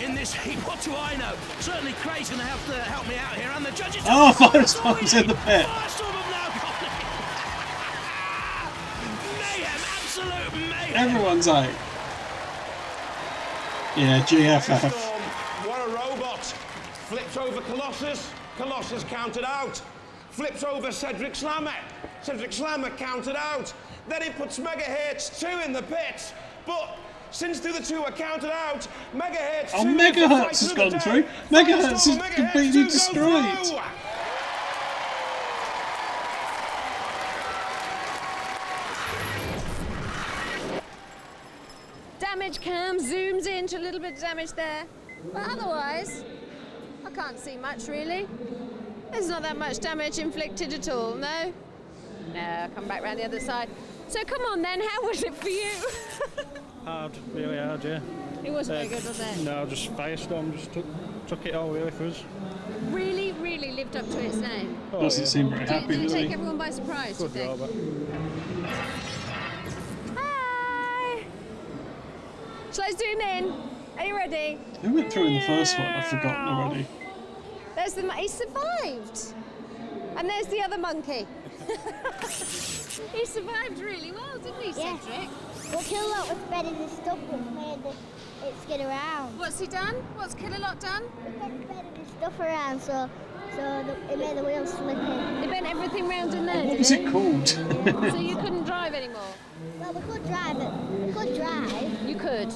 in this heat. What do I know? Certainly Craig's going to have to help me out here, and the judges. Oh, Firestorm's in the pit. Firestorm have now got it. Mayhem, absolute mayhem. Everyone's out. Yeah, GFF. What a robot. Flips over Colossus. Colossus counted out. Flips over Cedric Slammer. Cedric Slammer counted out. Then he puts Megahertz 2 in the pit. But since the other two are counted out, Megahertz 2 Oh, Megahertz has gone through. Megahertz is completely destroyed. Damage cam zooms into a little bit of damage there. But otherwise, I can't see much really. There's not that much damage inflicted at all, no? No, come back round the other side. So come on then, how was it for you? Hard, really hard, yeah. It wasn't very good, was it? No, just Firestorm just took it all really for us. Really, really lived up to its name. Oh, doesn't seem very happy, Did it does take he? everyone by surprise, do you think? Hi! Shall I zoom in? Are you ready? Who went through in the first one? I've forgotten already. There's the he survived. And there's the other monkey. He survived really well, didn't he, Cedric? Well, Kill-A-Lot was better than stuff was made it skid around. What's he done? What's Kill-A-Lot done? He bent better than stuff around, so it made the wheels slip in. He bent everything round in there, What was it called? So you couldn't drive anymore? Well, we could drive it. We could drive. You could?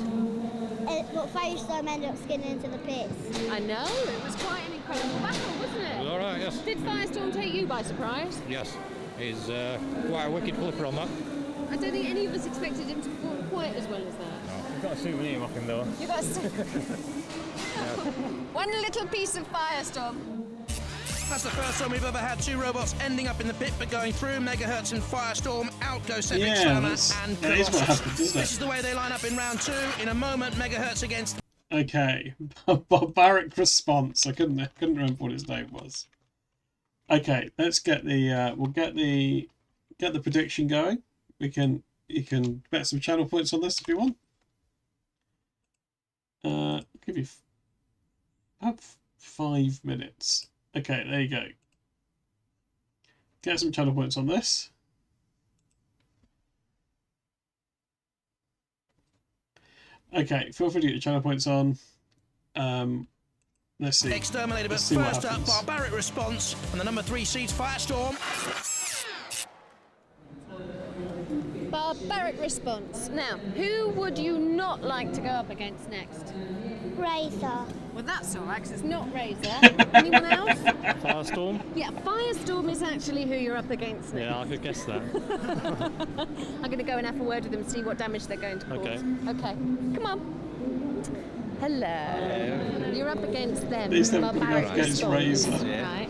But Firestorm ended up skidding into the pits. I know, it was quite an incredible battle, wasn't it? It was all right, yes. Did Firestorm take you by surprise? Yes, he's quite a wicked flipper on that. I don't think any of us expected him to perform quite as well as that. No, we've got a souvenir off him though. You got one little piece of Firestorm. That's the first time we've ever had two robots ending up in the pit but going through. Megahertz and Firestorm, out go Cedric and that is what happened, isn't it? This is the way they line up in round 2. In a moment, Megahertz against... Okay, barbaric response. I couldn't remember what his name was. Okay, let's get the we'll get the prediction going. You can bet some channel points on this if you want. I'll give you about 5 minutes. Okay, there you go. Get some channel points on this. Okay, feel free to get your channel points on. Let's see. Exterminator, but first up, barbaric response, and the number 3 seeds Firestorm. Barbaric response. Now, who would you not like to go up against next? Razor. Well, that's all right, because it's not Razor. Anyone else? Firestorm? Yeah, Firestorm is actually who you're up against next. Yeah, I could guess that. I'm going to go and have a word with them and see what damage they're going to cause. Okay. Okay, come on. Hello. You're up against them. These them Barbaric up against response. Razor. Right.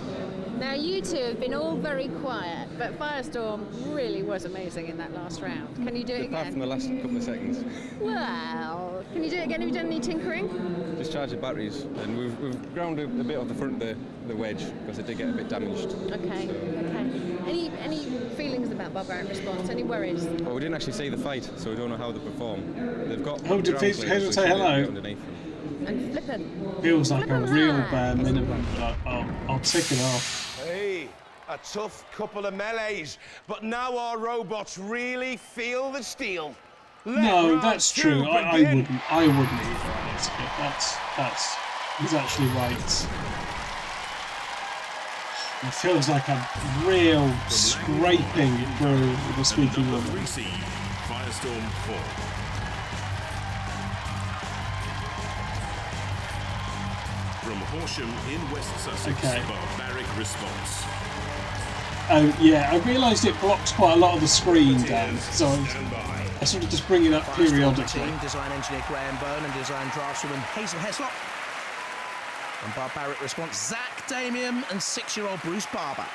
Now, you two have been all very quiet, but Firestorm really was amazing in that last round. Can you do it Apart again? from the last couple of seconds. Well, can you do it again? Have you done any tinkering? Discharge the batteries, and we've ground a bit off the front of the wedge because it did get a bit damaged. Okay, okay. Any feelings about Barbaric Response? Any worries? Well, we didn't actually see the fight, so we don't know how they perform. They've got. Oh, did ground Hazel clearance, say so we should hello? get underneath them. And flippin'. Feels like a Flippin' real hard. bare minimum, but I'll tick it off. Hey, a tough couple of melees, but now our robots really feel the steel. No, that's true. I wouldn't even risk it. He's actually right. It feels like a real scraping through with the speaking Number woman. 3 seed, Firestorm 4. From Horsham in West Sussex, Okay. barbaric response. Oh yeah, I realised it blocks quite a lot of the screen down, so I sort of just bring it up periodically. Team, design engineer Graham Byrne and design draftswoman Hazel Heslop. And barbaric response, Zach Damian and 6-year-old Bruce Barber.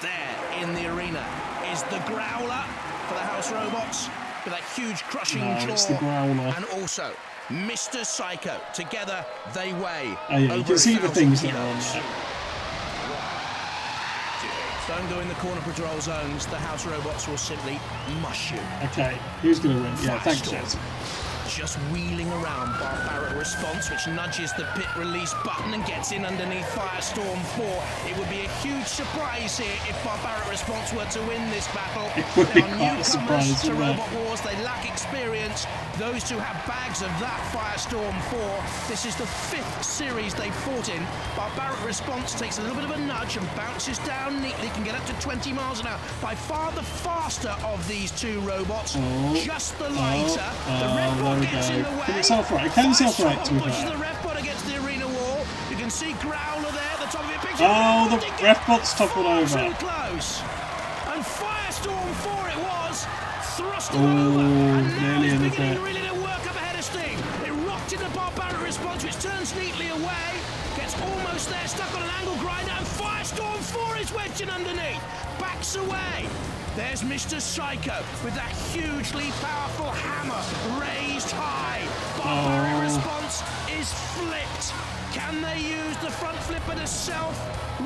There in the arena is the Growler for the House Robots with that huge crushing jaw. It's the Growler. And also Mr. Psycho. Together they weigh. Oh yeah, you can see the things that are on there. Don't go in the corner patrol zones. The House Robots will simply mush you. Okay, who's going to win? Yeah, thanks, Jez. Just wheeling around barbaric response, which nudges the pit release button and gets in underneath Firestorm 4. It would be a huge surprise here if barbaric response were to win this battle. It would be They are quite a surprise, newcomers to wouldn't it? Robot Wars. They lack experience. Those two have bags of that Firestorm 4. This is the 5th series they've fought in. Barbaric response takes a little bit of a nudge and bounces down neatly, can get up to 20 miles an hour. By far the faster of these two robots. Just the lighter. The red one gets in the way. Can it self-right? It can self-right, to be pushes fair. the ref bot against the arena wall. You can see Growler there at the top of it. Picture Oh, the ref bot's toppled over. too close. And Firestorm 4 it was. Thrust him Oh, over. And now nearly it's in the beginning pit. really to work up ahead of steam. It rocked in the barbaric response, which turns neatly away. Gets almost there, stuck on an angle grinder. And Firestorm 4 is wedging underneath. Backs away. There's Mr. Psycho with that hugely powerful hammer raised high. Barbaric response is flipped. Can they use the front flipper to self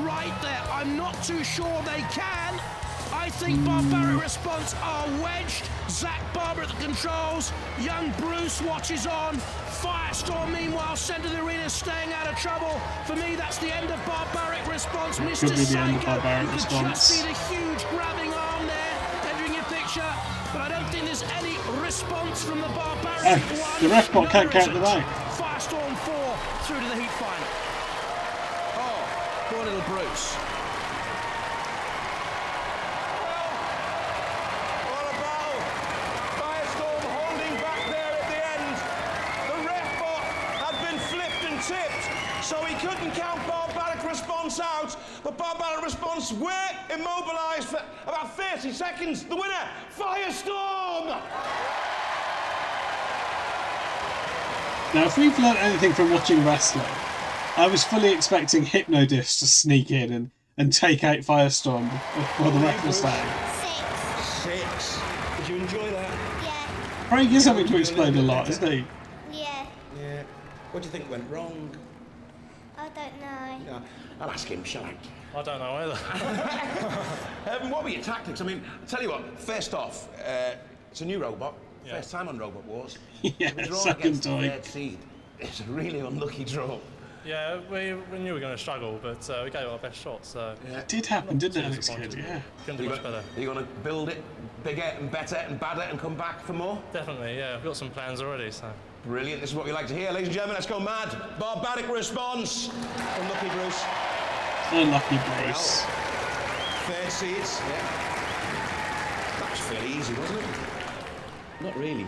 right there? I'm not too sure they can. I think Barbaric response are wedged. Zach Barber at the controls. Young Bruce watches on. Firestorm, meanwhile, centre of the arena, staying out of trouble. For me, that's the end of Barbaric response. Mr. Psycho, you can just see the huge grabbing arm there, entering your picture. But I don't think there's any response from the Barbaric one. The ref bot can't count them out. Firestorm 4 through to the heat final. Oh, poor little Bruce. So he couldn't count Barbaric response out, but Barbaric response were immobilised for about 30 seconds. The winner, Firestorm! Now, if we've learnt anything from watching wrestling, I was fully expecting Hypnodisc to sneak in and take out Firestorm before the ref was down. 6. Did you enjoy that? Yeah. Craig is having to explain a lot, isn't he? Yeah. Yeah. What do you think went wrong? I don't know. No, I'll ask him, shall I? I don't know either. What were your tactics? I mean, I'll tell you what, first off, it's a new robot. Yeah. First time on Robot Wars. Yeah, we draw second against time. the third seed. It's a really unlucky draw. Yeah, we knew we were going to struggle, but we gave it our best shot, so... Yeah. It did happen, didn't it, Alex Kidd? Yeah. Couldn't do much better. Are you going to build it bigger and better and badder and come back for more? Definitely, yeah. We've got some plans already, so... Brilliant. This is what we like to hear. Ladies and gentlemen, let's go mad. Barbaric response. Unlucky Bruce. Unlucky Bruce. Third seeds. Yeah. That was fairly easy, wasn't it? Not really.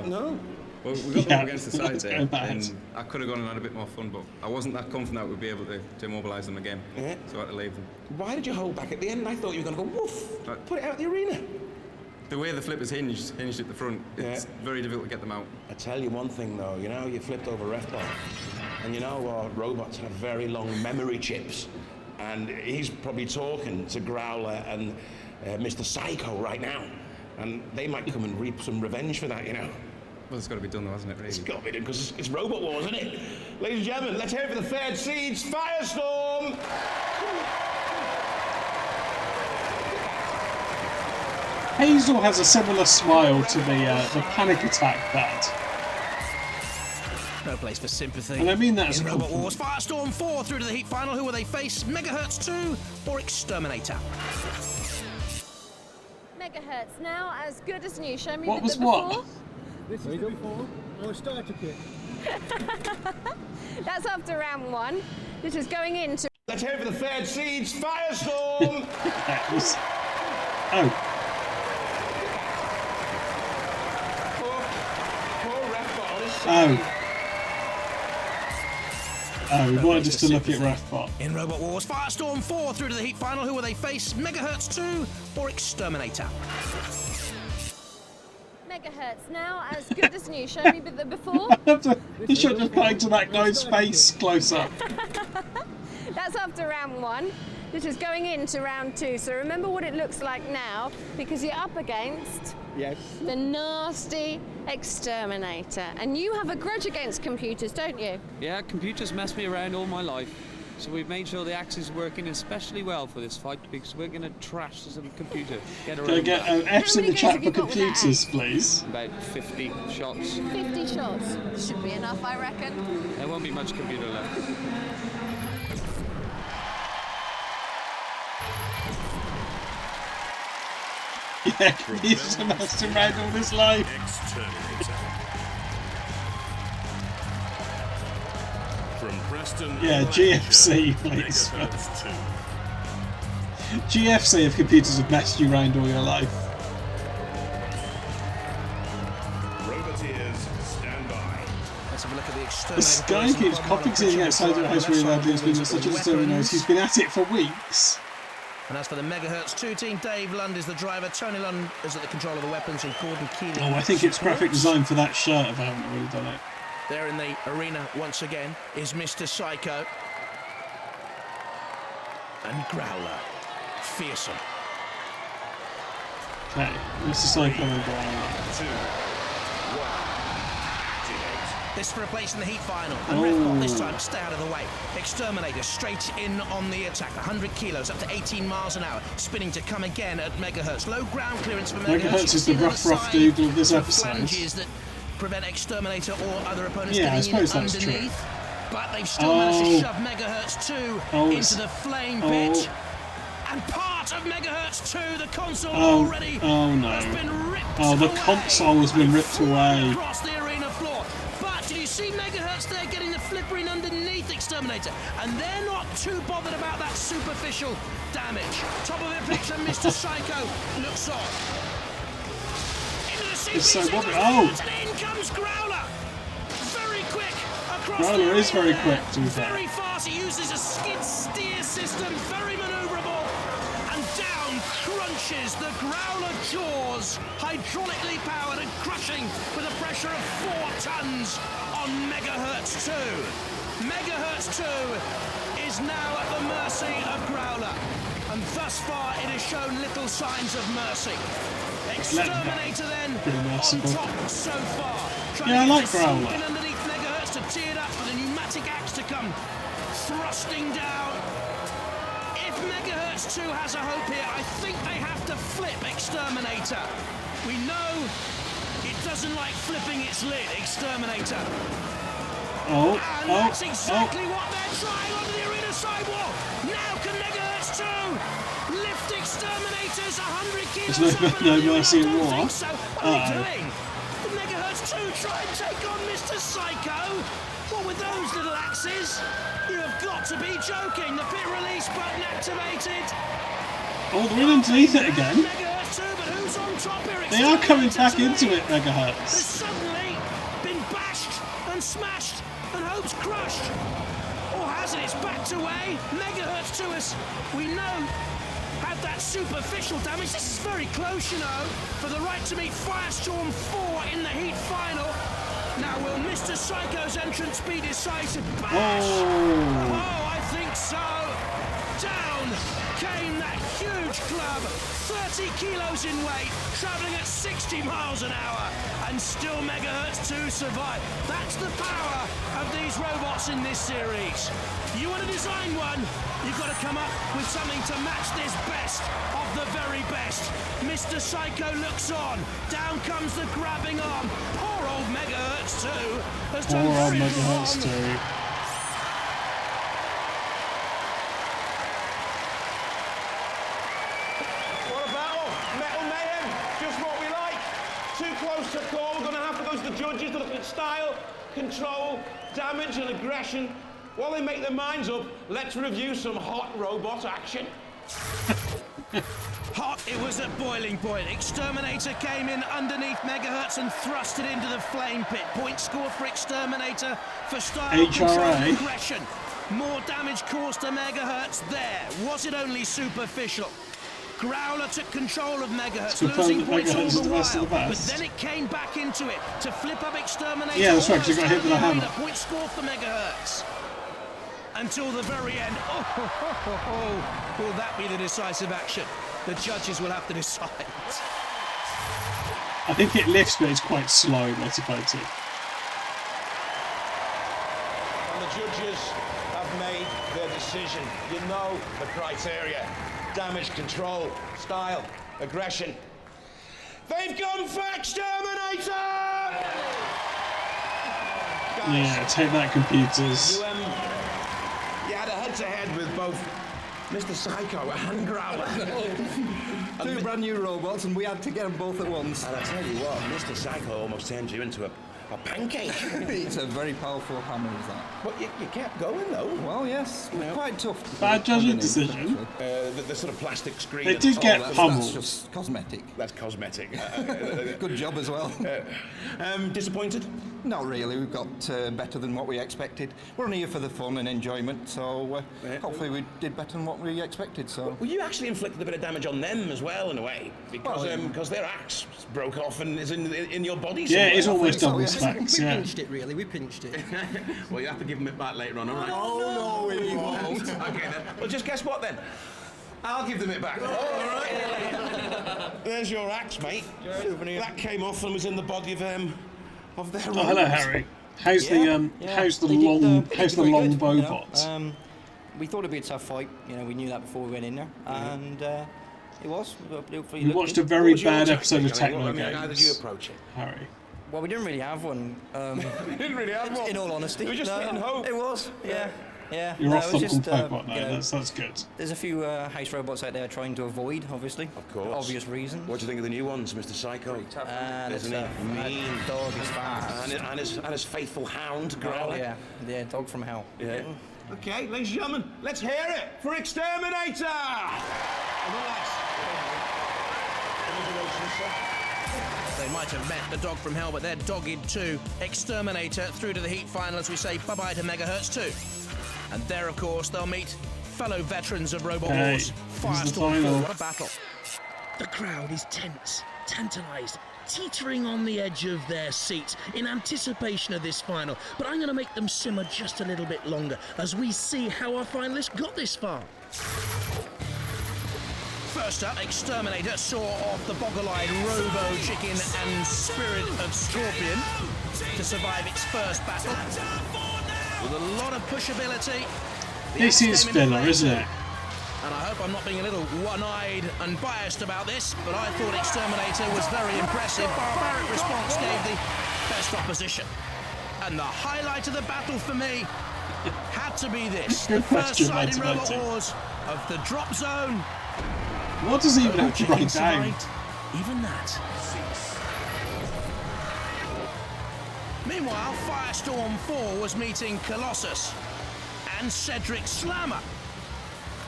No? Well, we got up against the side there, and I could have gone and had a bit more fun, but I wasn't that confident that we'd be able to immobilise them again, so I had to leave them. Why did you hold back at the end? I thought you were going to go woof, put it out the arena. The way the flipper's hinged at the front, it's very difficult to get them out. I tell you one thing though, you know, you flipped over Refbot, and you know robots have very long memory chips, and he's probably talking to Growler and Mr. Psycho right now, and they might come and reap some revenge for that, you know. Well, it's got to be done though, hasn't it, really? It's got to be done, because it's Robot Wars, isn't it? Ladies and gentlemen, let's hear it for the third seeds, Firestorm! Hazel has a similar smile to the Panic Attack bat. No place for sympathy. And I mean that as a Robot compliment. Wars, Firestorm 4 through to the heat final. Who will they face? Megahertz 2 or Exterminator? Megahertz now as good as new. Show me What was the what? before. This is the before. Our starter kit. That's after round 1. This is going into... Let's hear it for the third seeds, Firestorm! That was... Oh. Oh. Oh, we wanted us to look at Refbot. In Robot Wars, Firestorm 4 through to the heat final. Who will they face? Megahertz 2 or Exterminator? Megahertz now as good as new. Show me the before. You should have played to that guy's face close up. That's after round 1. This is going into round 2. So remember what it looks like now, because you're up against the nasty Exterminator. And you have a grudge against computers, don't you? Yeah, computers mess me around all my life. So we've made sure the axe is working especially well for this fight, because we're going to trash some computer. Get Can I get F's in the chat for computers, please? About 50 shots. 50 shots. Should be enough, I reckon. There won't be much computer left. Yeah, he's messed around all his life. From Preston. Yeah, GFC, please. GFC if computers have messed you around all your life. Roboteers, stand by. Let's have a look at the Exterminator. This guy keeps copying outside the house really loudly. It's been such a disturbing noise. He's been at it for weeks. And as for the Megahertz 2 team, Dave Lund is the driver, Tony Lund is at the control of the weapons, and Gordon Keeling. Oh, I think it's graphic design for that shirt if I haven't already done it. There in the arena once again is Mr. Psycho. And Growler. Fearsome. Okay, Mr. Psycho and Growler. This for a place in the heat final. And Red Bot this time, stay out of the way. Exterminator straight in on the attack. 100 kilos, up to 18 miles an hour. Spinning to come again at megahertz. Low ground clearance for megahertz. Megahertz is the rough dude of this episode. Flanges that prevent Exterminator or other opponents I suppose getting in that's underneath. true. But they've still managed to shove Megahertz 2 into the flame pit. And part of Megahertz 2, the console already has been ripped away. The console has been ripped away. Across the arena floor. But did you see Megahertz there getting the flipper in underneath Exterminator? And they're not too bothered about that superficial damage. Top of it picks up Mr. Psycho looks on. Into the CPC and in comes Growler. Very quick. Growler is very quick, to be fair. Very fast, he uses a skid steer system, very manoeuvrable, and down crunches the Growler jaws, hydraulically powered and crushing with a pressure of 4 tons on Megahertz 2. Megahertz 2 is now at the mercy of Growler, and thus far it has shown little signs of mercy. Exterminator then on top so far. Yeah, I like Growler. To tee it up with a pneumatic axe to come thrusting down. If Megahertz 2 has a hope here, I think they have to flip Exterminator. We know it doesn't like flipping its lid, Exterminator. And that's exactly what they're trying on the arena sidewall. Now can Megahertz 2 lift Exterminators 100 kilos up and no mercy in war. So what are they doing? Megahertz 2 try and take on Mr. Psycho? What with those little axes? You have got to be joking. The pit release button activated. Oh, they're in underneath it again. Megahertz 2, but who's on top here? They are coming back into it, Megahertz. Has suddenly been bashed and smashed and hopes crushed. Or has it? It's backed away. Megahertz 2 is, we know, had that superficial damage. This is very close, you know, for the right to meet Firestorm 4 in the heat final. Now, will Mr. Psycho's entrance be decisive? Bash! Oh, I think so. Down came that huge club, 30 kilos in weight, travelling at 60 miles an hour, and still Megahertz 2 survive. That's the power of these robots in this series. You want to design one, you've got to come up with something to match this best of the very best. Mr. Psycho looks on. Down comes the grabbing arm. Poor old Megahertz 2 has done very wrong. What a battle! Metal mayhem, just what we like. Too close to call. We're going to have to go to the judges to look at style, control, damage and aggression. While they make their minds up, let's review some hot robot action. Hot, it was at boiling point. Exterminator came in underneath Megahertz and thrust it into the flame pit. Point score for Exterminator for style, control and aggression. More damage caused to Megahertz there. Was it only superficial? Growler took control of Megahertz, losing points all the while, but then it came back into it to flip up Exterminator. Yeah, that's right, because it got hit with a hammer. Point score for Megahertz. Until the very end. Oh, will that be the decisive action? The judges will have to decide. I think it lifts, but it's quite slow, motivated. And the judges have made their decision. You know the criteria. Damage control, style, aggression. They've gone for Exterminator! Yeah, take that, computers. You had a head-to-head with both Mr. Psycho and Growler. Two brand new robots, and we had to get them both at once. And I tell you what, Mr. Psycho almost turned you into a pancake. It's a very powerful hammer, is that? But you kept going, though. Well, yes. Quite tough. Bad judging decision. The sort of plastic screen. They did get pummeled. That's just cosmetic. That's cosmetic. Good job as well. Disappointed? Not really. We've got better than what we expected. We're only here for the fun and enjoyment, so hopefully we did better than what we expected. So. Well, you actually inflicted a bit of damage on them as well, in a way, because their axe broke off and is in your body. Yeah, it's almost double We pinched it, really. We pinched it. Well, you have to give them it back later on, all right? Oh, no, we won't. Okay, then. Well, just guess what, then? I'll give them it back. All right. There's your axe, mate. That came off and was in the body of their Oh, hello, Harry. How's the long Bobot? We thought it'd be a tough fight. You know, we knew that before we went in there, and it was. We watched a very bad episode of Techno Games. How did you approach it, Harry? Well, we didn't really have one. We didn't really have one. In all honesty, we were just hitting hope. It was, yeah. Yeah, You're off the Bobot now. You know, that's good. There's a few house robots out there trying to avoid, obviously. Of course. For obvious reasons. What do you think of the new ones, Mr. Psycho? Isn't he mean? Dog is fast. And his faithful hound, Growler. Yeah, dog from hell. Yeah. Okay, ladies and gentlemen, let's hear it for Exterminator! They might have met the dog from hell, but they're dogged too. Exterminator through to the heat final as we say bye-bye to Megahertz 2. And there, of course, they'll meet fellow veterans of Robot Wars. Firestorm 4, what a battle. The crowd is tense, tantalised, teetering on the edge of their seats in anticipation of this final. But I'm going to make them simmer just a little bit longer as we see how our finalists got this far. First up, Exterminator saw off the boggle-eyed Robo Chicken and Spirit of Scorpion to survive its first battle. With a lot of pushability. This is filler, isn't it? And I hope I'm not being a little one-eyed and biased about this, but I thought Exterminator was very impressive. Barbaric response gave the best opposition. And the highlight of the battle for me had to be this. The first sight in Robot Wars of the drop zone. What does he even have to write down? Even that. Meanwhile, Firestorm 4 was meeting Colossus and Cedric Slammer.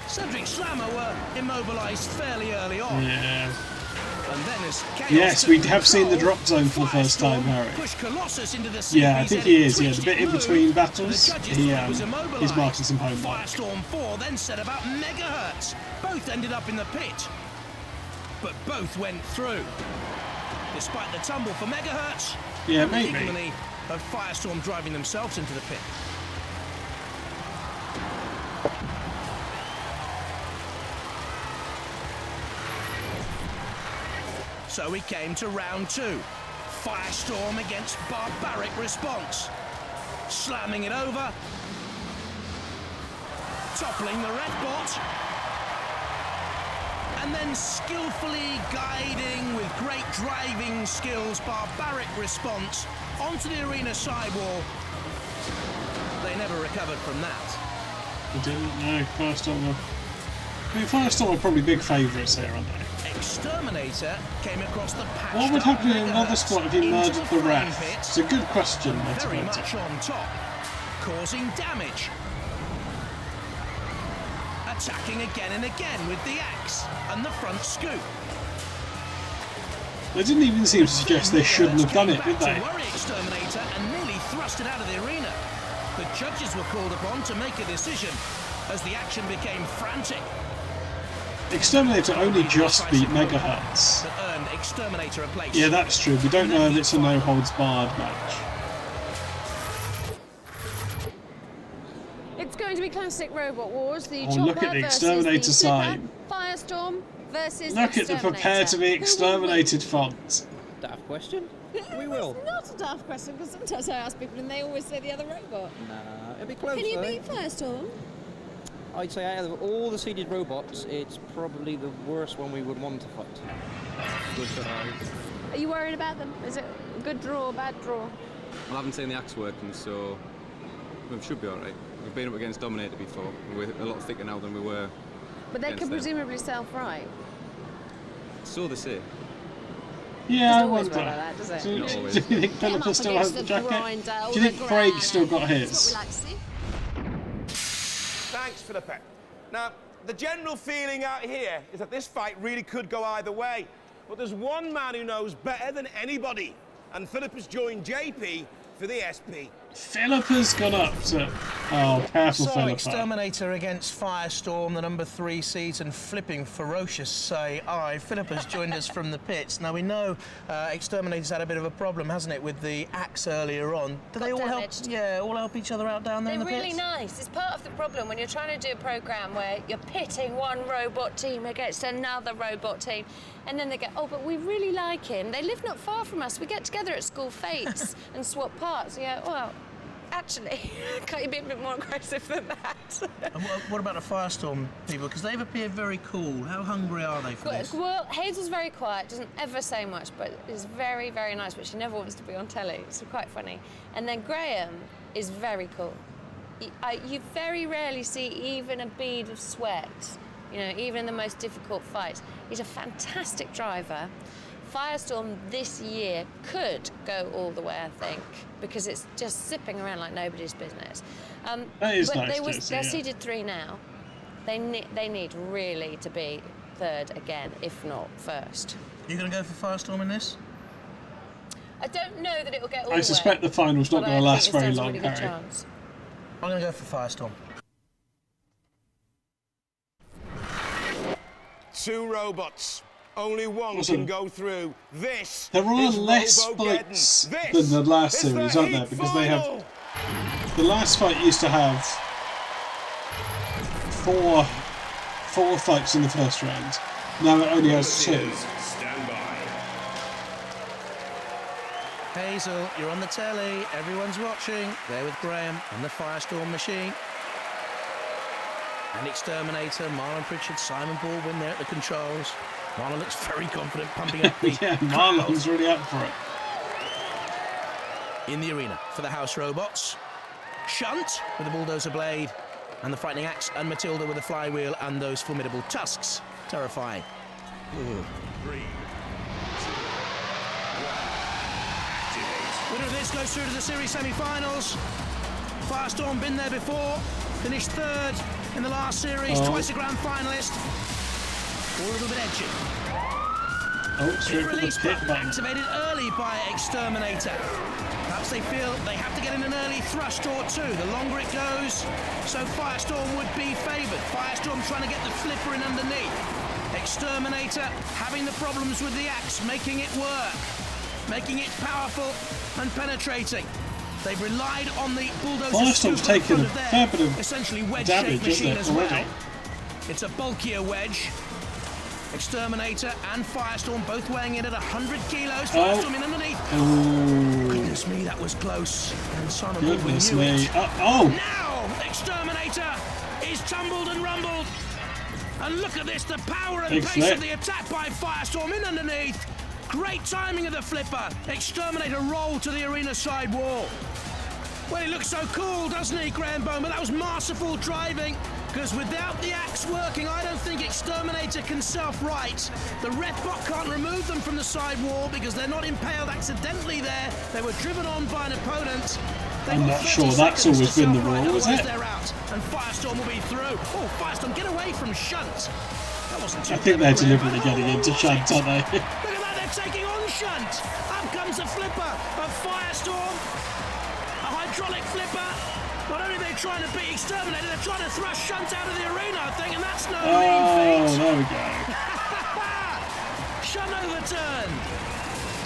Cedric Slammer were immobilised fairly early on. Yeah. And then as Yes, we have seen the drop zone for the first time, Harry. Yeah, I think he is. Yeah, the bit in between battles, he's marking some homework. Firestorm 4 then set about Megahertz. Both ended up in the pit, but both went through. Despite the tumble for Megahertz, yeah, maybe. The ignominy of Firestorm driving themselves into the pit. So we came to round 2. Firestorm against Barbaric Response. Slamming it over. Toppling the red bot. And then skillfully guiding with great driving skills Barbaric Response onto the arena sidewall. They never recovered from that. They didn't, no. Firestorm are probably big favourites here, aren't they? Exterminator came across the patch. What would happen in another spot if he murdered the ref? It's a good question. Very much on top, causing damage. Attacking again and again with the axe and the front scoop. They didn't even seem to suggest they shouldn't have done it, did they? Worry Exterminator and nearly thrust it out of the arena. The judges were called upon to make a decision as the action became frantic. Exterminator only just beat Megahertz. That earned Exterminator a place. Yeah, that's true. We don't know if it's a no-holds-barred match. It's going to be classic Robot Wars. The look at the Exterminator sign. Firestorm versus Look at the prepare to be exterminated font. Daft question? We will. It's not a daft question because sometimes I ask people and they always say the other robot. Nah, it'll be close. Can you beat Firestorm? I'd say out of all the seeded robots, it's probably the worst one we would want to fight. Good try. Are you worried about them? Is it a good draw, bad draw? Well, I haven't seen the axe working, so we should be alright. We've been up against Dominator before. We're a lot thicker now than we were. But they can presumably self-right. So they say. Yeah, I always wonder. like that, does it? Do you think Philippa still has the jacket? Do you think Craig's still got his? Thanks, Philippa. Now, the general feeling out here is that this fight really could go either way. But there's one man who knows better than anybody. And Philip has joined JP for the SP. Philippa's gone up to... Oh, careful, So, Philippa. Exterminator against Firestorm, the number 3 seed, and flipping ferocious say aye. Philippa's joined us from the pits. Now, we know Exterminator's had a bit of a problem, hasn't it, with the axe earlier on. Do they all damaged. help? Yeah, all help each other out down there in the They're really pits? nice. It's part of the problem when you're trying to do a programme where you're pitting one robot team against another robot team, and then they go, oh, but we really like him. They live not far from us. We get together at school fetes and swap parts. You go, well, actually, can't you be a bit more aggressive than that? And what about the Firestorm people? Because they've appeared very cool. How hungry are they for this? Well, Hazel's very quiet, doesn't ever say much, but is very, very nice, but she never wants to be on telly. It's quite funny. And then Graham is very cool. You very rarely see even a bead of sweat, you know, even in the most difficult fights. He's a fantastic driver. Firestorm this year could go all the way, I think, because it's just zipping around like nobody's business. That is but nice they're seeded 3 now. They need really to be 3rd again, if not 1st. You going to go for Firestorm in this? I don't know that it will get all the I way. suspect the final's not but going to I last think it very stands a long, really good Harry. chance. I'm going to go for Firestorm. 2 robots. Only one Listen, can go through. This There are is less Robogeddon. fights This than the last is series, the aren't there? heat Because final. they have... The last fight used to have 4 fights in the first round. Now it only has 2. Stand by. Hazel, you're on the telly. Everyone's watching. There with Graham and the Firestorm machine. And Exterminator, Marlon Pritchard, Simon Baldwin there at the controls. Marlon looks very confident, pumping up the Yeah, Marlon's really up for it. In the arena for the house robots. Shunt with the bulldozer blade, and the frightening axe, and Matilda with the flywheel and those formidable tusks. Terrifying. Ooh. 3, 2, 1, activate. Winner of this goes through to the series semi-finals. Firestorm been there before, finished 3rd in the last series, twice a grand finalist. All a little bit edgy. Oh, straight for the Release pit button button. activated early by Exterminator. Perhaps they feel they have to get in an early thrust or 2. The longer it goes, so Firestorm would be favoured. Firestorm trying to get the flipper in underneath. Exterminator having the problems with the axe, making it work, making it powerful and penetrating. They've relied on the bulldozer. Firestorm's taken a fair bit of essentially wedge-shaped damage, machine isn't it, as well. already? It's a bulkier wedge. Exterminator and Firestorm both weighing in at 100 kilos. Firestorm in underneath. Oh. Goodness me, that was close. And Simon Baldwin Goodness knew me. it. Oh! Now, Exterminator is tumbled and rumbled. And look at this, the power and Big pace flip. of the attack by Firestorm in underneath. Great timing of the flipper. Exterminator rolled to the arena side wall. Well, he looks so cool, doesn't he, Graham Bowman? That was masterful driving, because without the axe working, I don't think Exterminator can self-right. The ref bot can't remove them from the side wall because they're not impaled accidentally there. They were driven on by an opponent. I'm not sure that's always been the rule, is it? They're out, and Firestorm will be through. Oh, Firestorm, get away from Shunt. That wasn't too I think clever, they're Graham. deliberately getting into Shunt, aren't they? Look at that, they're taking on Shunt. Up comes the flipper of Firestorm. A hydraulic flipper. Not only are they trying to beat Exterminator, they're trying to thrust Shunt out of the arena, I think, and that's no mean Oh, feat. there we go. Shunt overturned.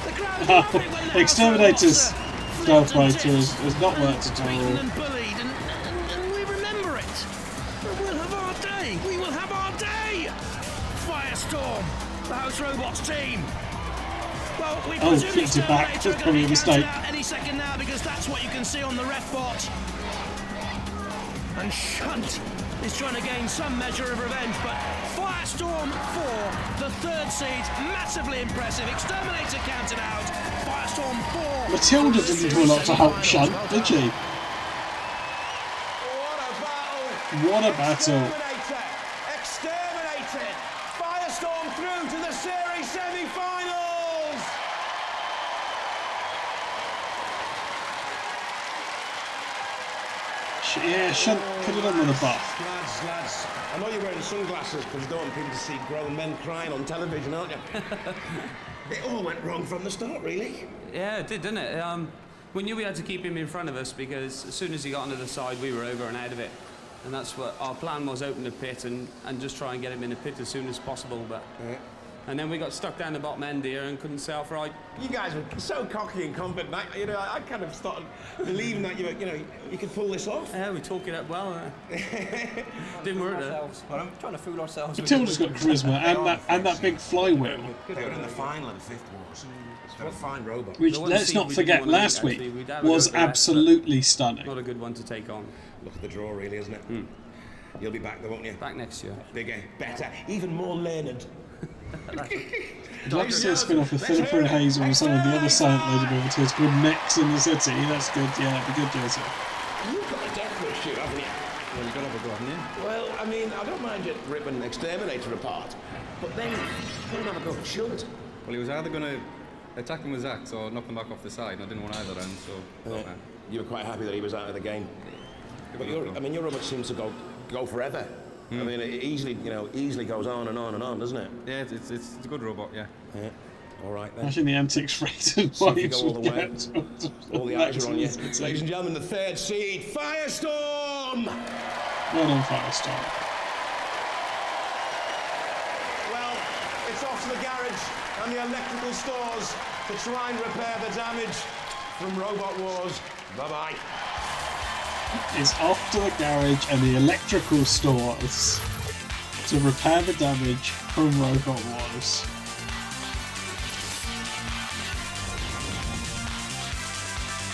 The crowd love it when the Exterminator's house stealth fighter has not worked at beaten all. and bullied, and we remember it. But we'll have our day. We will have our day. Firestorm, the House Robots team. Well, we Oh, presume kicked it back. Exterminator That's are probably going a to be counted mistake. out any second now, because that's what you can see on the ref bot. And Shunt is trying to gain some measure of revenge, but Firestorm for the 3rd seed, massively impressive. Exterminator counted out. Firestorm 4. Matilda didn't do a lot to help Shunt, did she? What a battle. Exterminated. Firestorm through to the series semi-finals. Yeah, Shunt could have done with a buff. Lads, I know you're wearing sunglasses because you don't want people to see grown men crying on television, aren't you? It all went wrong from the start, really. Yeah, it did, didn't it? We knew we had to keep him in front of us because as soon as he got onto the side, we were over and out of it. And that's what our plan was, open the pit and just try and get him in the pit as soon as possible. But and then we got stuck down the bottom end here and couldn't self right. You guys were so cocky and confident. I kind of started believing that you could pull this off. Yeah, we talk it up well. Didn't work though. Well, I'm trying to fool ourselves. Matilda's got charisma and that big flywheel. They were in the final of the 5th Wars. It's got a fine robot. Which, let's not forget, last week was absolutely stunning. Not a good one to take on. Look at the draw, really, isn't it? You'll be back, though, won't you? Back next year. Bigger, better, even more learned. I'd like to see a spin-off with Philippa and Hazel and some of the other silent lady movies called Next in the City. That's good, yeah, it'd be good, Joseph. You've got a death wish, you, haven't you? Well, you've got to have a go, haven't you? Well, I mean, I don't mind you ripping Exterminator apart, but then don't have a go at Schultz. Well, he was either going to attack him with Zax or knock him back off the side, and I didn't want either end, so... You were quite happy that he was out of the game. But your robot seems to go forever. I mean, it easily goes on and on and on, doesn't it? Yeah, it's a good robot, yeah. All right, then. Imagine the antics rate and So if you go all the would way, get. all the eyes are on you. Ladies and gentlemen, the 3rd seed, Firestorm! Well done, Firestorm. Well, it's off to the garage and the electrical stores to try and repair the damage from Robot Wars. Bye-bye. Is off to the garage and the electrical stores to repair the damage from Robot Wars.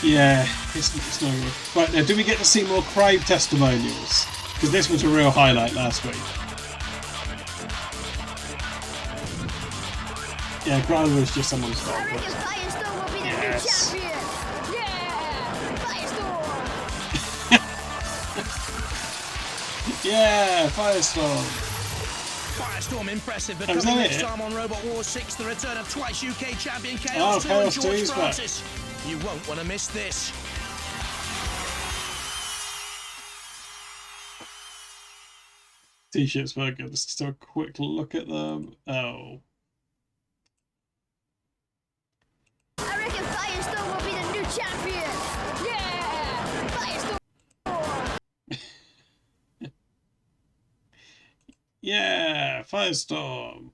Yeah, it's no good. Right, now, do we get to see more Crave testimonials? Because this was a real highlight last week. Yeah, Crave was just someone's dog. Yes. Yeah, Firestorm. Firestorm impressive, becoming next time on Robot Wars 6, the return of twice UK champion Chaos 2 and George Francis. You won't want to miss this. T-shirts were good. Let's just have a quick look at them. Oh. I reckon Firestorm will be the new champion. Yeah! Firestorm! Yeah, Firestorm.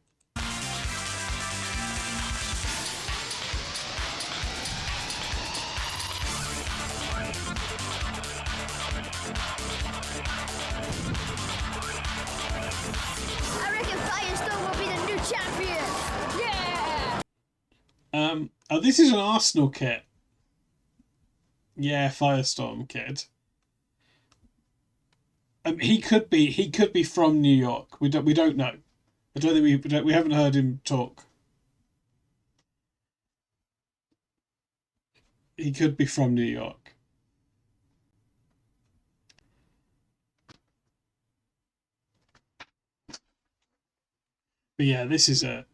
I reckon Firestorm will be the new champion. Yeah! Oh, this is an Arsenal kit. Yeah, Firestorm kid. He could be from New York. We don't know. I don't think we haven't heard him talk. He could be from New York. But yeah, this is an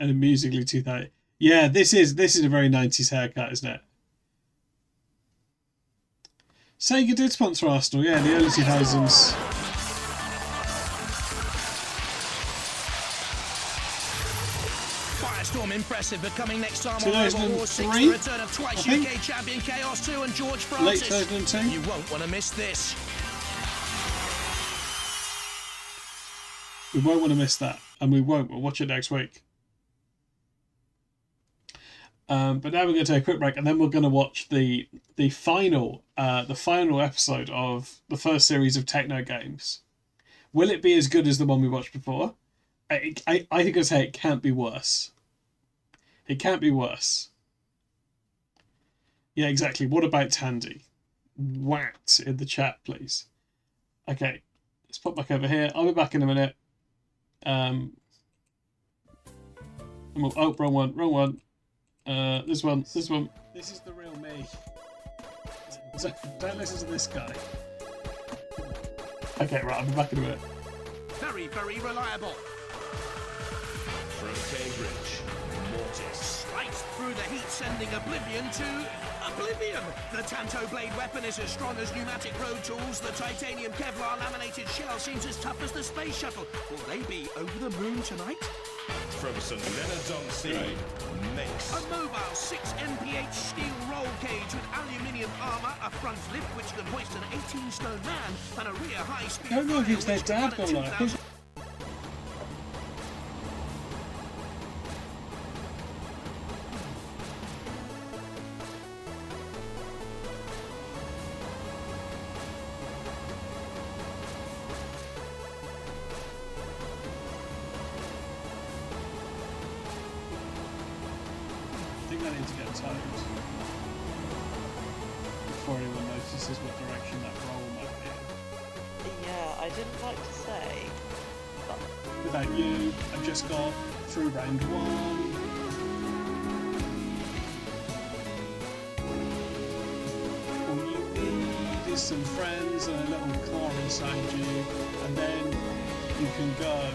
amusingly 2000. Yeah, this is a very 90s haircut, isn't it? Sega did sponsor Arsenal, yeah, in the early 2000s. Firestorm impressive, becoming next time on 2003, Robot Wars 6, the return of twice UK champion Chaos 2 and George Francis. Late 2002. You won't want to miss this. We won't want to miss that, and we won't. We'll watch it next week. But now we're going to take a quick break, and then we're going to watch the final episode of the first series of Techno Games. Will it be as good as the one we watched before? I think I'd say it can't be worse. It can't be worse. Yeah, exactly. What about Tandy? Whacked in the chat, please. Okay, let's pop back over here. I'll be back in a minute. Oh, wrong one. This one. This is the real me. Don't listen to this guy. Okay, right, I'll be back in a minute. Very, very reliable. From Cambridge, Mortis sliced through the heat, sending Oblivion to oblivion. The Tanto blade weapon is as strong as pneumatic road tools. The titanium Kevlar laminated shell seems as tough as the space shuttle. Will they be over the moon tonight? From St. Leonard's-on-Sea, Mace. A mobile 6 mph steel roll cage a front flip which can hoist an 18-stone man and a rear high-speed I don't know if it's their flyer dad which or can not. run at I think I need to get towed before anyone notices what direction that roll might be in. Yeah, I didn't like to say, but Without you, I've just got through round 1. All you need is some friends and a little car inside you, and then you can go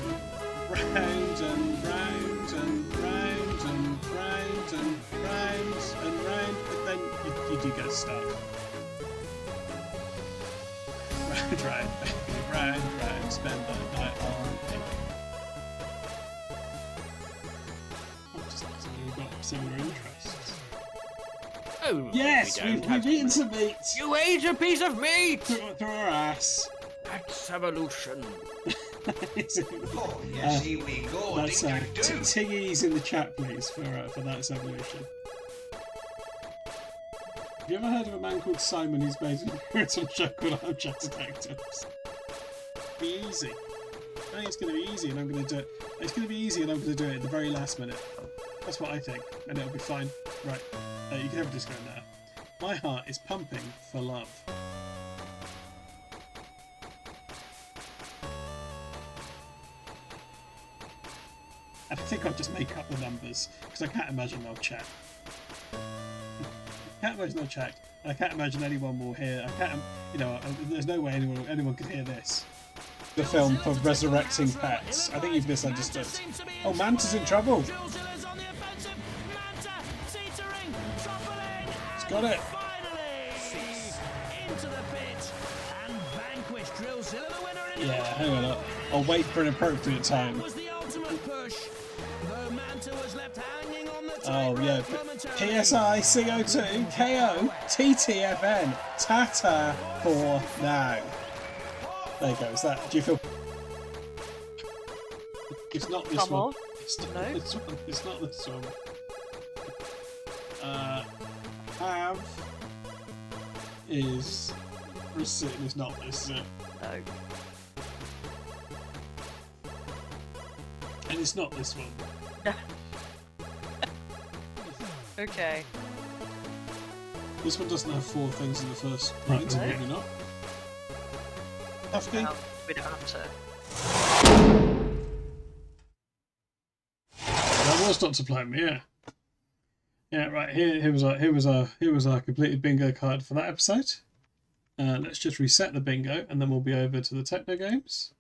round and round and round and round and round and round, but then you do get stuck. Round, round, round, round, spend the night on me. I'm just asking you've got similar interests. Oh, Yes, we've eaten some meat! You ate a piece of meat! Through our ass. That's evolution. Oh, yes, here we go. That's Ding-dong-doo. Tiggy's in the chat, please, for That's Evolution. Have you ever heard of a man called Simon who's made an appearance on a show called I'm Chat Detectives? Be easy. I think it's going to be easy and I'm going to do it. It's going to be easy and I'm going to do it at the very last minute. That's what I think, and it'll be fine. Right, you can have a disco now. My heart is pumping for love. And I think I'll just make up the numbers, because I can't imagine they'll check. I can't imagine they'll check, and I can't imagine anyone will hear. I can't, there's no way anyone could hear this. The film for resurrecting pets. I think you've misunderstood. Oh, Manta's in trouble. He's got it. Yeah, hang on. I'll wait for an appropriate time. Oh yeah, PSI, CO2, KO, TTFN, Tata for now. There you go, is that, do you feel... It's not this one. It's not this one. It's not this one. Have is receipt. It's not this, is it? no. And it's not this one. Okay. This one doesn't have 4 things in the first line, so maybe not. Hefty? Well, we don't have to. That was Dr. Plum, yeah. Yeah, right, here was our completed bingo card for that episode. Let's just reset the bingo and then we'll be over to the Techno Games.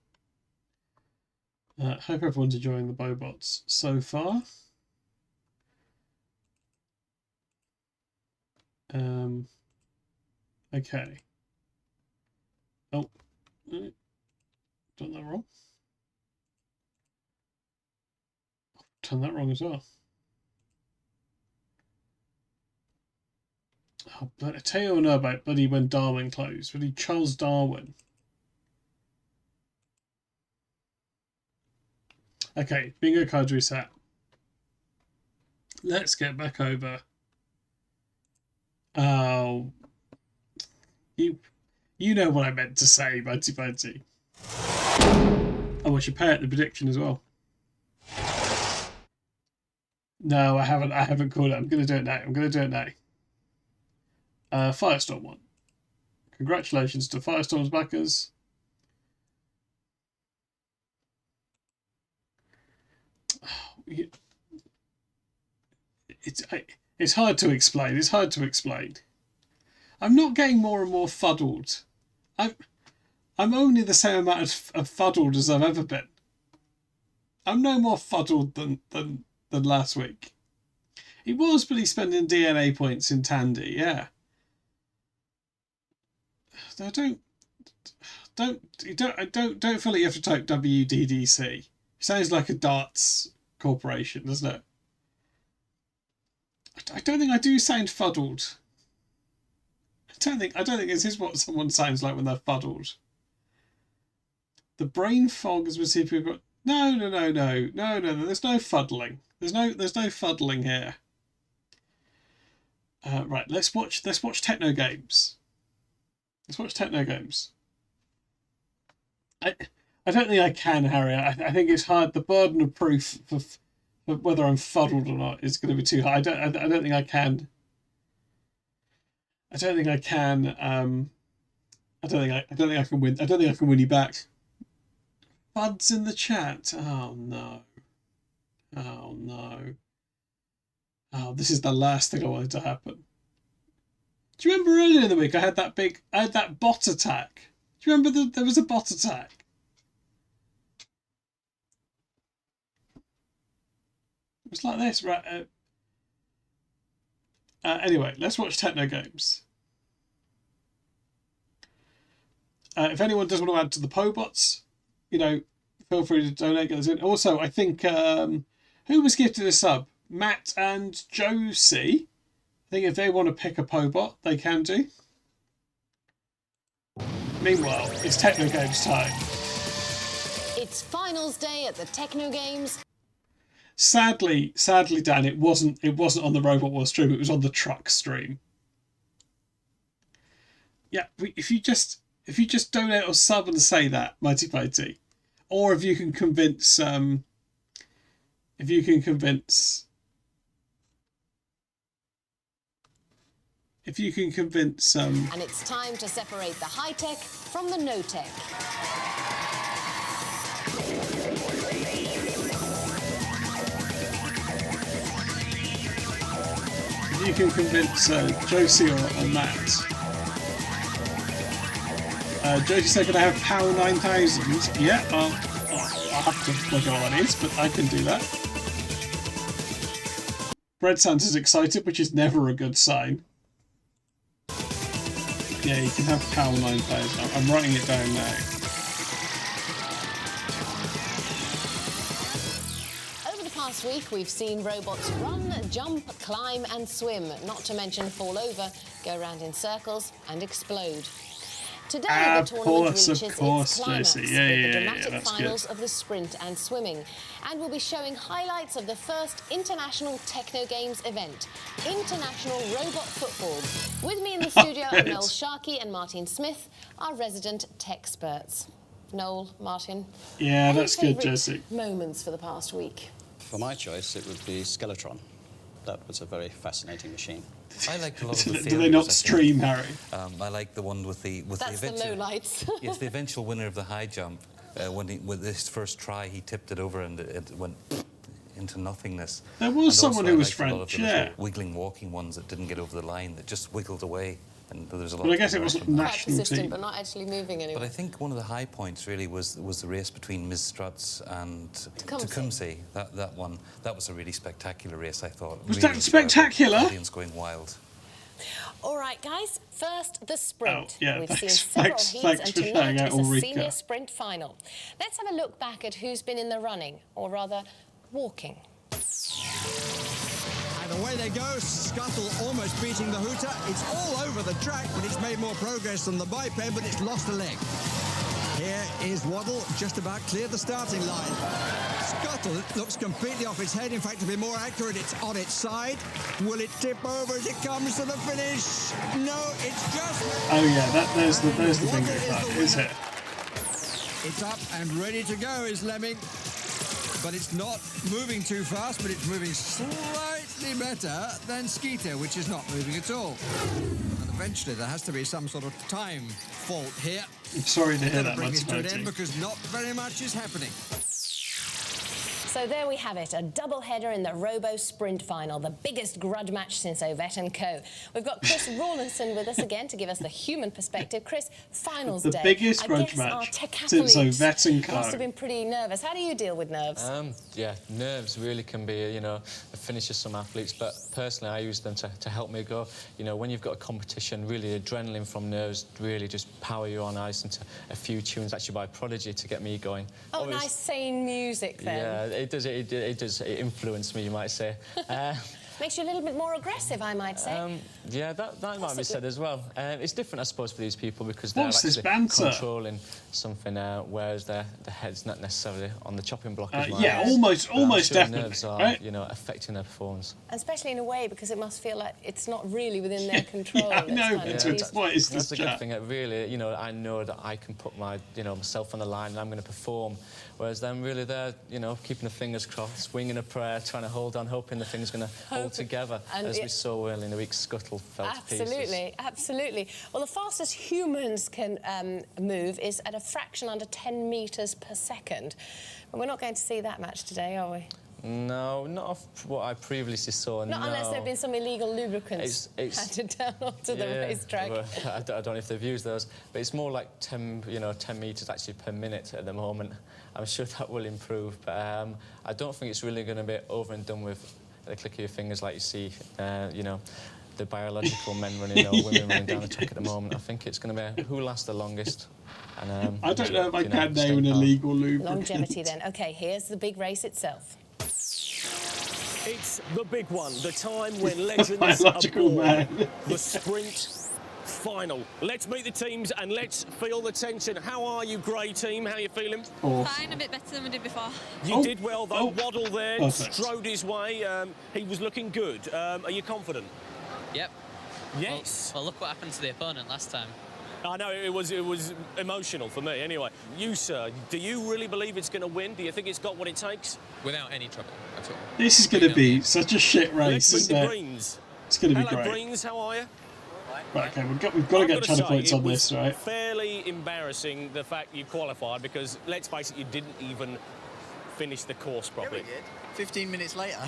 Hope everyone's enjoying the Bobots so far. Okay. Oh, done that wrong. Done that wrong as well. Oh, but I tell you know about bloody when Darwin closed. Bloody Charles Darwin. Okay, bingo cards reset. Let's get back over. Oh, you know what I meant to say, Bunty Bunty. Oh, I should pay out the prediction as well. No, I haven't called it. I'm going to do it now. Firestorm won. Congratulations to Firestorm's backers. It's hard to explain. I'm not getting more and more fuddled. I'm only the same amount of fuddled as I've ever been. I'm no more fuddled than last week. He was really spending DNA points in Tandy, yeah. I don't feel like you have to type WDDC. It sounds like a darts corporation, doesn't it? I don't think I do sound fuddled. I don't think this is what someone sounds like when they're fuddled. The brain fog is with people who've got no. There's no fuddling. There's no fuddling here. Right, let's watch Techno Games. Let's watch Techno Games. I don't think I can, Harry. I think it's hard. The burden of proof for whether I'm fuddled or not is going to be too high. I don't think I can. I don't think I can. I don't think I can win. I don't think I can win you back. Fuds in the chat. Oh no. Oh no. Oh, this is the last thing I wanted to happen. Do you remember earlier in the week I had that bot attack? Do you remember there was a bot attack? It was like this, right? Anyway, let's watch Techno Games. If anyone does want to add to the Pobots, feel free to donate, get this in. Also, I think, who was gifted a sub? Matt and Josie. I think if they want to pick a Pobot, they can do. Meanwhile, it's Techno Games time. It's finals day at the Techno Games. Sadly, Dan, it wasn't on the Robot Wars stream. It was on the truck stream. Yeah, if you just donate or sub and say that, Mighty Mighty, or if you can convince and it's time to separate the high tech from the no tech. If you can convince Josie or Matt. Josie said, "Can I have PAL 9000?" Yeah, I'll have to look at what that is, but I can do that. Bread Santa's excited, which is never a good sign. Yeah, you can have PAL 9000. I'm writing it down now. Over the past week, we've seen robots run, jump, climb and swim, not to mention fall over, go around in circles and explode. Today, the tournament reaches its climax with the dramatic finals of the sprint and swimming. And we'll be showing highlights of the first international Techno Games event, International Robot Football. With me in the studio are Noel Sharkey and Martin Smith, our resident tech-experts. Noel, Martin. Yeah, that's good, Josie. Moments for the past week? For my choice, it would be 𝔸𝕠𝕬𝕠𝕠. That was a very fascinating machine. I like a lot of the Do they not stream, Harry? I like the one with the That's the low lights. Yes, the eventual winner of the high jump. With this first try, he tipped it over and it went into nothingness. There was someone who was French, yeah. Wiggling, walking ones that didn't get over the line, that just wiggled away. And there was a lot. But I guess it wasn't national persistent, team. but not actually moving anywhere. But I think one of the high points really was the race between Ms. Struts and Tecumseh. That one, that was a really spectacular race, I thought. Was really that spectacular? Audience going wild. All right, guys. First, the sprint. Oh, yeah, We've seen several heats, and tonight is the senior sprint final. Let's have a look back at who's been in the running, or rather, walking. And away they go, Scuttle almost beating the Hooter. It's all over the track, but it's made more progress than the biped, but it's lost a leg. Here is Waddle, just about cleared the starting line. Scuttle looks completely off its head. In fact, to be more accurate, it's on its side. Will it tip over as it comes to the finish? No, it's just... Oh yeah, there's the bingo card, is it? It's up and ready to go is Lemming. But it's not moving too fast, but it's moving slightly better than Skeeter, which is not moving at all. And eventually there has to be some sort of time fault here. I'm sorry to hear that, bring this to an end because not very much is happening. So there we have it, a double-header in the Robo Sprint Final, the biggest grudge match since Ovett & Co. We've got Chris Rawlinson with us again to give us the human perspective. Chris, finals day. The biggest grudge match since Ovett & Co. Must have been pretty nervous. How do you deal with nerves? Yeah, nerves really can be, a finish of some athletes, but personally I use them to help me go. When you've got a competition, really adrenaline from nerves really just power you on. I listen to a few tunes actually by Prodigy to get me going. Oh, nice sane music then. Yeah, it does influence me, you might say. Makes you a little bit more aggressive, I might say. Yeah, that might be said as well. It's different, I suppose, for these people because they're What's this actually banter? controlling something, whereas their head's not necessarily on the chopping block as well. Yeah, almost definitely. Nerves are, right? you know, affecting their performance. Especially in a way because it must feel like it's not really within their control. Yeah, I know. What is That's this a good chat? thing. Really, you know, I know that I can put my, you know, myself on the line and I'm going to perform. Whereas them, really, they're, you know, keeping the fingers crossed, winging a prayer, trying to hold on, hoping the thing's going to hold together, And as we saw early in the week. Scuttle fell to pieces. Absolutely, absolutely. Well, the fastest humans can move is at a fraction under 10 metres per second. But we're not going to see that much today, are we? No, not off what I previously saw. Not unless there have been some illegal lubricants handed down onto the racetrack. Well, I don't know if they've used those, but it's more like 10 metres actually per minute at the moment. I'm sure that will improve, but I don't think it's really going to be over and done with the click of your fingers like you see, you know, the biological men running or women running down the track at the moment. I think it's going to be who lasts the longest. And, I don't know if I can name an illegal lubricant. Longevity, then. OK, here's the big race itself. It's the big one, the time when legends Biological are born. man. The sprint final. Let's meet the teams and let's feel the tension. How are you, Grey team? How are you feeling? Fine, a bit better than we did before. You did well, though. Waddle there Perfect. strode his way. He was looking good. Are you confident? Yep. Yes. Well, look what happened to the opponent last time. I know, it was emotional for me. Anyway, you, sir, do you really believe it's going to win? Do you think it's got what it takes? Without any trouble at all. This is going to be such a shit race, Let's meet isn't the it? Greens. It's going to be Hello, great. Greens, how are you? Right, okay, we've got to get channel points on this, right? Fairly embarrassing the fact you qualified because, let's face it, you didn't even finish the course properly. Yeah, we did. 15 minutes later.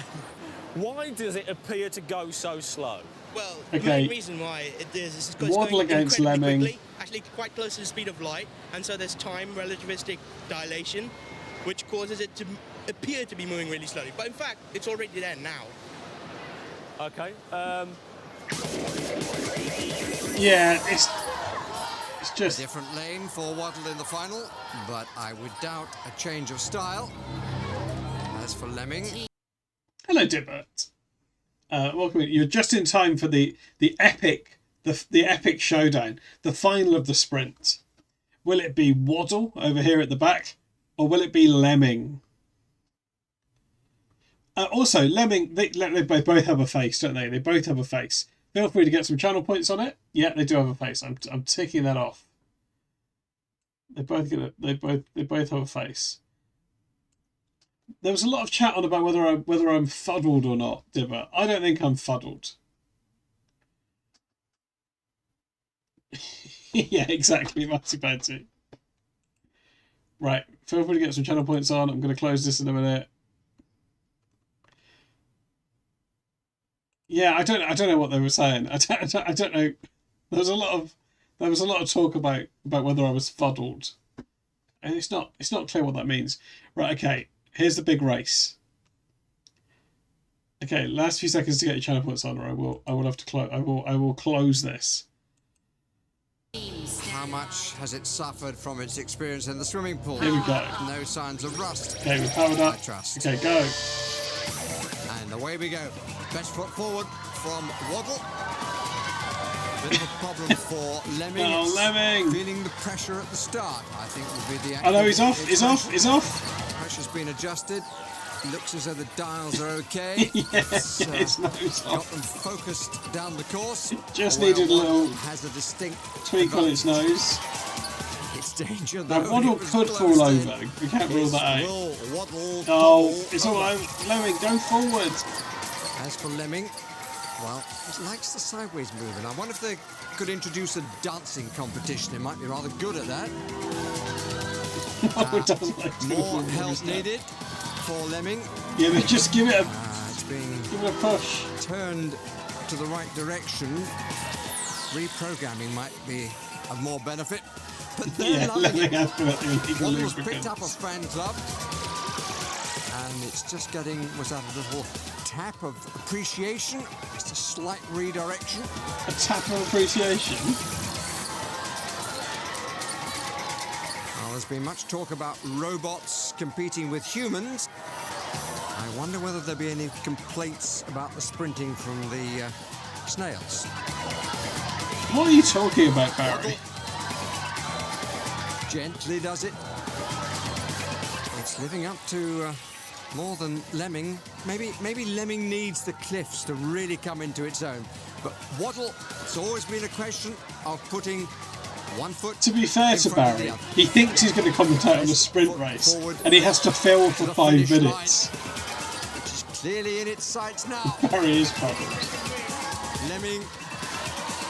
Why does it appear to go so slow? Well, Okay. the main reason why it's Waddle going against incredibly Lemming. quickly, actually quite close to the speed of light, and so there's time relativistic dilation, which causes it to appear to be moving really slowly. But in fact, it's already there now. Okay. Yeah, it's just... Different lane for Waddle in the final, but I would doubt a change of style. As for Lemming... Hello, Dibbert. Welcome in. You're just in time for the epic showdown, the final of the sprint. Will it be Waddle over here at the back, or will it be Lemming? Also, Lemming, they both have a face, don't they? They both have a face. Feel free to get some channel points on it. Yeah, they do have a face. I'm ticking that off. They both have a face. There was a lot of chat on about whether I'm fuddled or not, Dibber. I don't think I'm fuddled. Yeah, exactly, Matty Benty. Right, feel free to get some channel points on. I'm going to close this in a minute. Yeah, I don't know what they were saying. I don't know. There was a lot of talk about whether I was fuddled, and it's not clear what that means. Right, okay. Here's the big race. Okay, last few seconds to get your channel points on, or I will have to close. I will close this. How much has it suffered from its experience in the swimming pool? Here we go. No signs of rust. Okay, we're powered up. I trust. Okay, go. And away we go. Best foot forward from Waddle. Bit of a problem for Lemming. Oh, Lemming! Feeling the pressure at the start, I think, will be the... Oh no, he's off. He's off. He's off. Pressure's been adjusted. Looks as though the dials are okay. It's got them focused down the course. Just needed a little has a distinct tweak on its nose. It's danger Now, though. Waddle could fall over. We can't rule that out. Oh, it's all over. Lemming, go forward. As for Lemming, well, it likes the sideways movement. I wonder if they could introduce a dancing competition. It might be rather good at that. No, it doesn't like to More move, help is that? needed for Lemming. Yeah, but just give it a It's being give it a push. Turned to the right direction. Reprogramming might be of more benefit. But they're Yeah, loving Lemming it. has got the illegal One was picked lubricants. up a fan club, and it's just was that a little tap of appreciation, just a slight redirection. A tap of appreciation. Well, there's been much talk about robots competing with humans. I wonder whether there'll be any complaints about the sprinting from the snails. What are you talking about, Barry? Gently does it. It's living up to more than Lemming. Maybe Lemming needs the cliffs to really come into its own. But Waddle, it's always been a question of putting one foot. To be fair to Barry, he thinks he's going to commentate on a sprint race, and he has to fill for 5 minutes. Which is clearly in its sights now. Barry is troubled. Lemming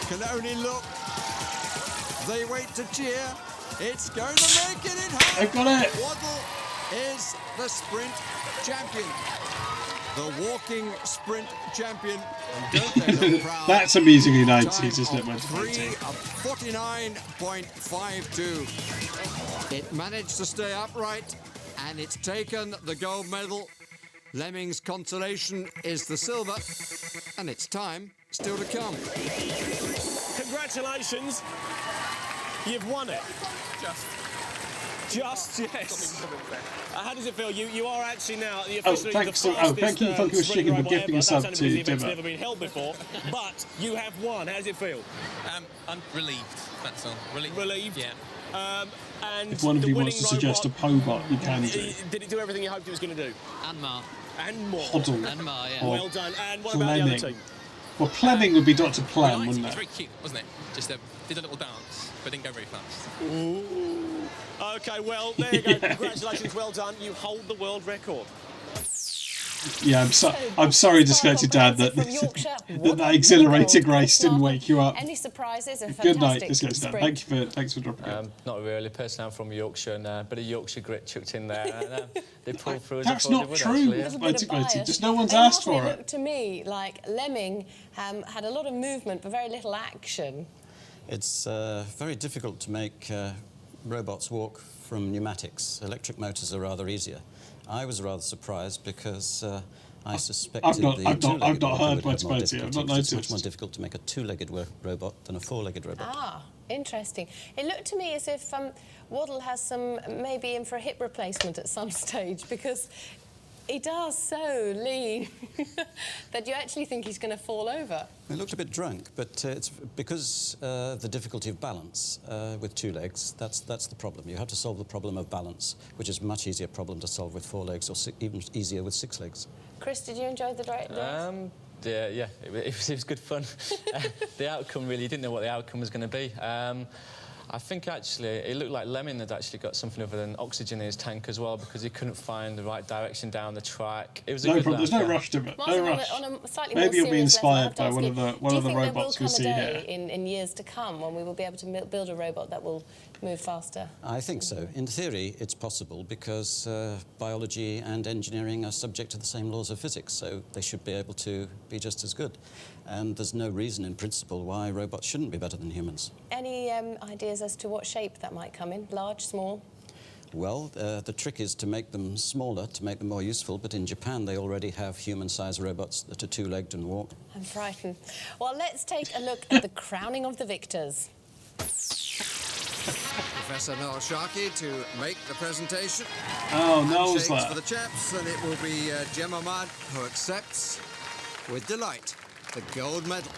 can only look. They wait to cheer. It's going to make it in home. I've got it. Waddle is the sprint champion. The walking sprint champion. And don't they look proud? That's amusingly 90s, isn't it? 49.52. It managed to stay upright, and it's taken the gold medal. Lemming's consolation is the silver, and it's time still to come. Congratulations. You've won it. Just, yes. How does it feel? You are actually now the officially the fastest thank you, Funky was Chicken, for gifting us up to It's Dimmer. never been held before, but you have won. How does it feel? I'm relieved, that's all. Relieved? Yeah. And If one of the you winning wants to suggest a Pobot, you can do. Did it do everything you hoped it was going to do? And more. And more. Hoddle. And more, yeah. Well done. And what about the other team? Well, Plemming would be Dr. Plem, It was wouldn't it? very cute, wasn't it? Just did a little dance, but didn't go very fast. Ooh. Okay, well, there you go. Congratulations, well done. You hold the world record. Yeah, I'm sorry, Discounted Dad, that exhilarating race didn't wake you up. Any surprises? A Good night, fantastic Discounted Dad. sprint. Thanks for dropping in. Not really. Personally, I'm from Yorkshire, and a bit of Yorkshire grit chucked in there. And, they pulled through as I That's thought they not would, true, actually. Just no one's asked for It it. looked to me like Lemming had a lot of movement but very little action. It's very difficult to make robots walk from pneumatics. Electric motors are rather easier. I was rather surprised because I suspected I've not two-legged heard robot what's would have more about it. I've difficulty, not because it's noticed. much more difficult to make a two-legged robot than a four-legged robot. Ah, interesting. It looked to me as if Waddle has some, maybe in for a hip replacement at some stage, because he does so lean that you actually think he's going to fall over. He looked a bit drunk, but it's because the difficulty of balance with two legs, that's the problem. You have to solve the problem of balance, which is a much easier problem to solve with 4 legs, or even easier with 6 legs. Chris, did you enjoy the race? Yeah, it was good fun. The outcome, really, you didn't know what the outcome was going to be. I think, actually, it looked like Lemming had actually got something other than oxygen in his tank as well, because he couldn't find the right direction down the track. It was a No good problem. There's lap, no yeah. rush to it. Martin, No rush. on a slightly Maybe more you'll be serious level, I inspired have to by ask one you, of the do you think robots we see there will here. come a day in years to come when we will be able to build a robot that will move faster? I think so. In theory, it's possible because biology and engineering are subject to the same laws of physics, so they should be able to be just as good. And there's no reason, in principle, why robots shouldn't be better than humans. Any ideas as to what shape that might come in? Large, small? Well, the trick is to make them smaller, to make them more useful, but in Japan they already have human-sized robots that are two-legged and walk. I'm frightened. Well, let's take a look at the crowning of the victors. Professor Noel Sharkey to make the presentation. Oh, Noel's Handshakes there. for the chaps, and it will be Gemma Mudd who accepts with delight the gold medal.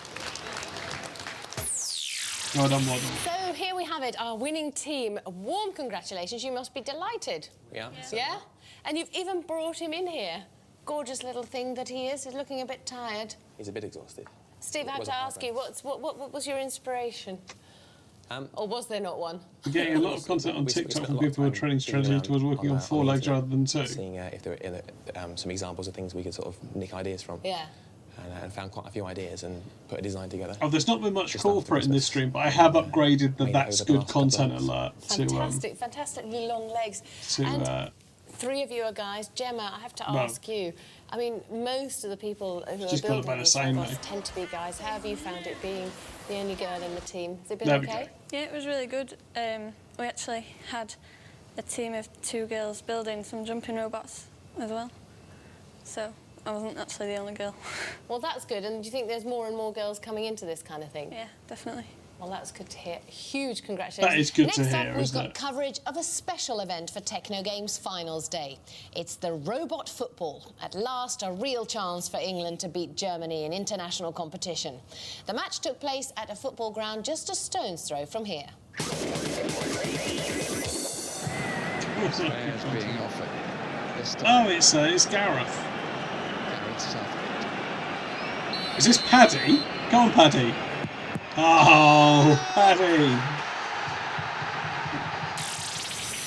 Well done, Waddle. So here we have it, our winning team. A warm congratulations. You must be delighted. Yeah. Yeah? And you've even brought him in here. Gorgeous little thing that he is. He's looking a bit tired. He's a bit exhausted. Steve, I have to ask you, what was your inspiration? Or was there not one? We're getting a lot of content on TikTok from people who are training strategy towards working on 4 legs rather than 2. Seeing if there are some examples of things we could sort of nick ideas from. Yeah. And found quite a few ideas and put a design together. Oh, there's not been much call for it in this stream, but I have upgraded the That's Good content alert to... Fantastically long legs. to 3 of you are guys. Gemma, I have to Well, ask you. I mean, most of the people who are she's got building about the these same, robots though. tend to be guys. How have you found it being the only girl in the team? Has it been There we okay? Yeah, it was really good. We actually had a team of 2 girls building some jumping robots as well. So I wasn't actually the only girl. Well, that's good. And do you think there's more and more girls coming into this kind of thing? Yeah, definitely. Well, that's good to hear. Huge congratulations. That is good Next to hear, up, we've isn't got it? coverage of a special event for Techno Games Finals Day. It's the robot football. At last, a real chance for England to beat Germany in international competition. The match took place at a football ground just a stone's throw from here. being offered. Oh, it's Gareth. Is this Paddy? Go on, Paddy. Oh, Paddy.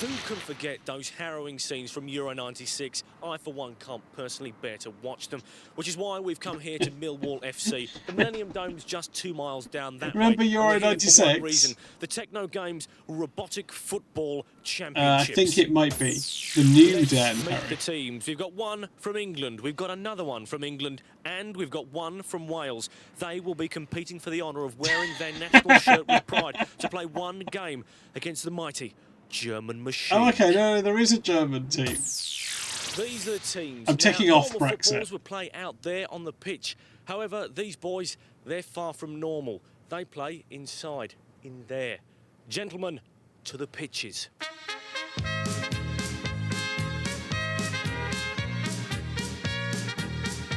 Who can forget those harrowing scenes from Euro 96? I, for one, can't personally bear to watch them, which is why we've come here to Millwall FC. The Millennium Dome's just 2 miles down that way. Remember Euro And we're here for one 96? reason, the Techno Games Robotic Football I Championships. think it might be the new Dan. Meet the teams. We've got one from England, we've got another one from England, and we've got one from Wales. They will be competing for the honour of wearing their national shirt with pride to play one game against the mighty German machine. Oh, okay. No, there is a German team. These are the teams. I'm ticking off normal Brexit. Footballers would play out there on the pitch. However, these boys, they're far from normal. They play inside, in there. Gentlemen, to the pitches.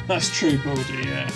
That's true, Baldy, yeah.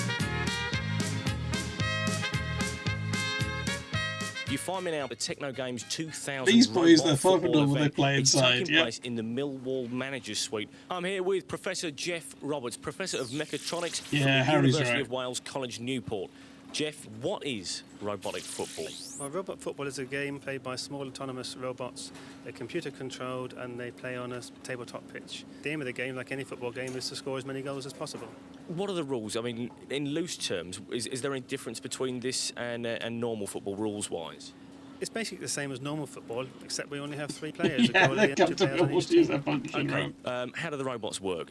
You find me now at the Techno Games 2000. These boys, they're Robot far from Football normal, they event. play It's inside, taking yeah. place in the Millwall Managers Suite. I'm here with Professor Jeff Roberts, Professor of Mechatronics from Yeah, the Harry's University right. of Wales College, Newport. Jeff, what is robotic football? Well, robot football is a game played by small autonomous robots. They're computer controlled and they play on a tabletop pitch. The aim of the game, like any football game, is to score as many goals as possible. What are the rules? I mean, in loose terms, is there any difference between this and normal football rules-wise? It's basically the same as normal football, except we only have 3 players. Yeah, a goalie they're and 2 players on comfortable each to use team. their function, Okay. How do the robots work?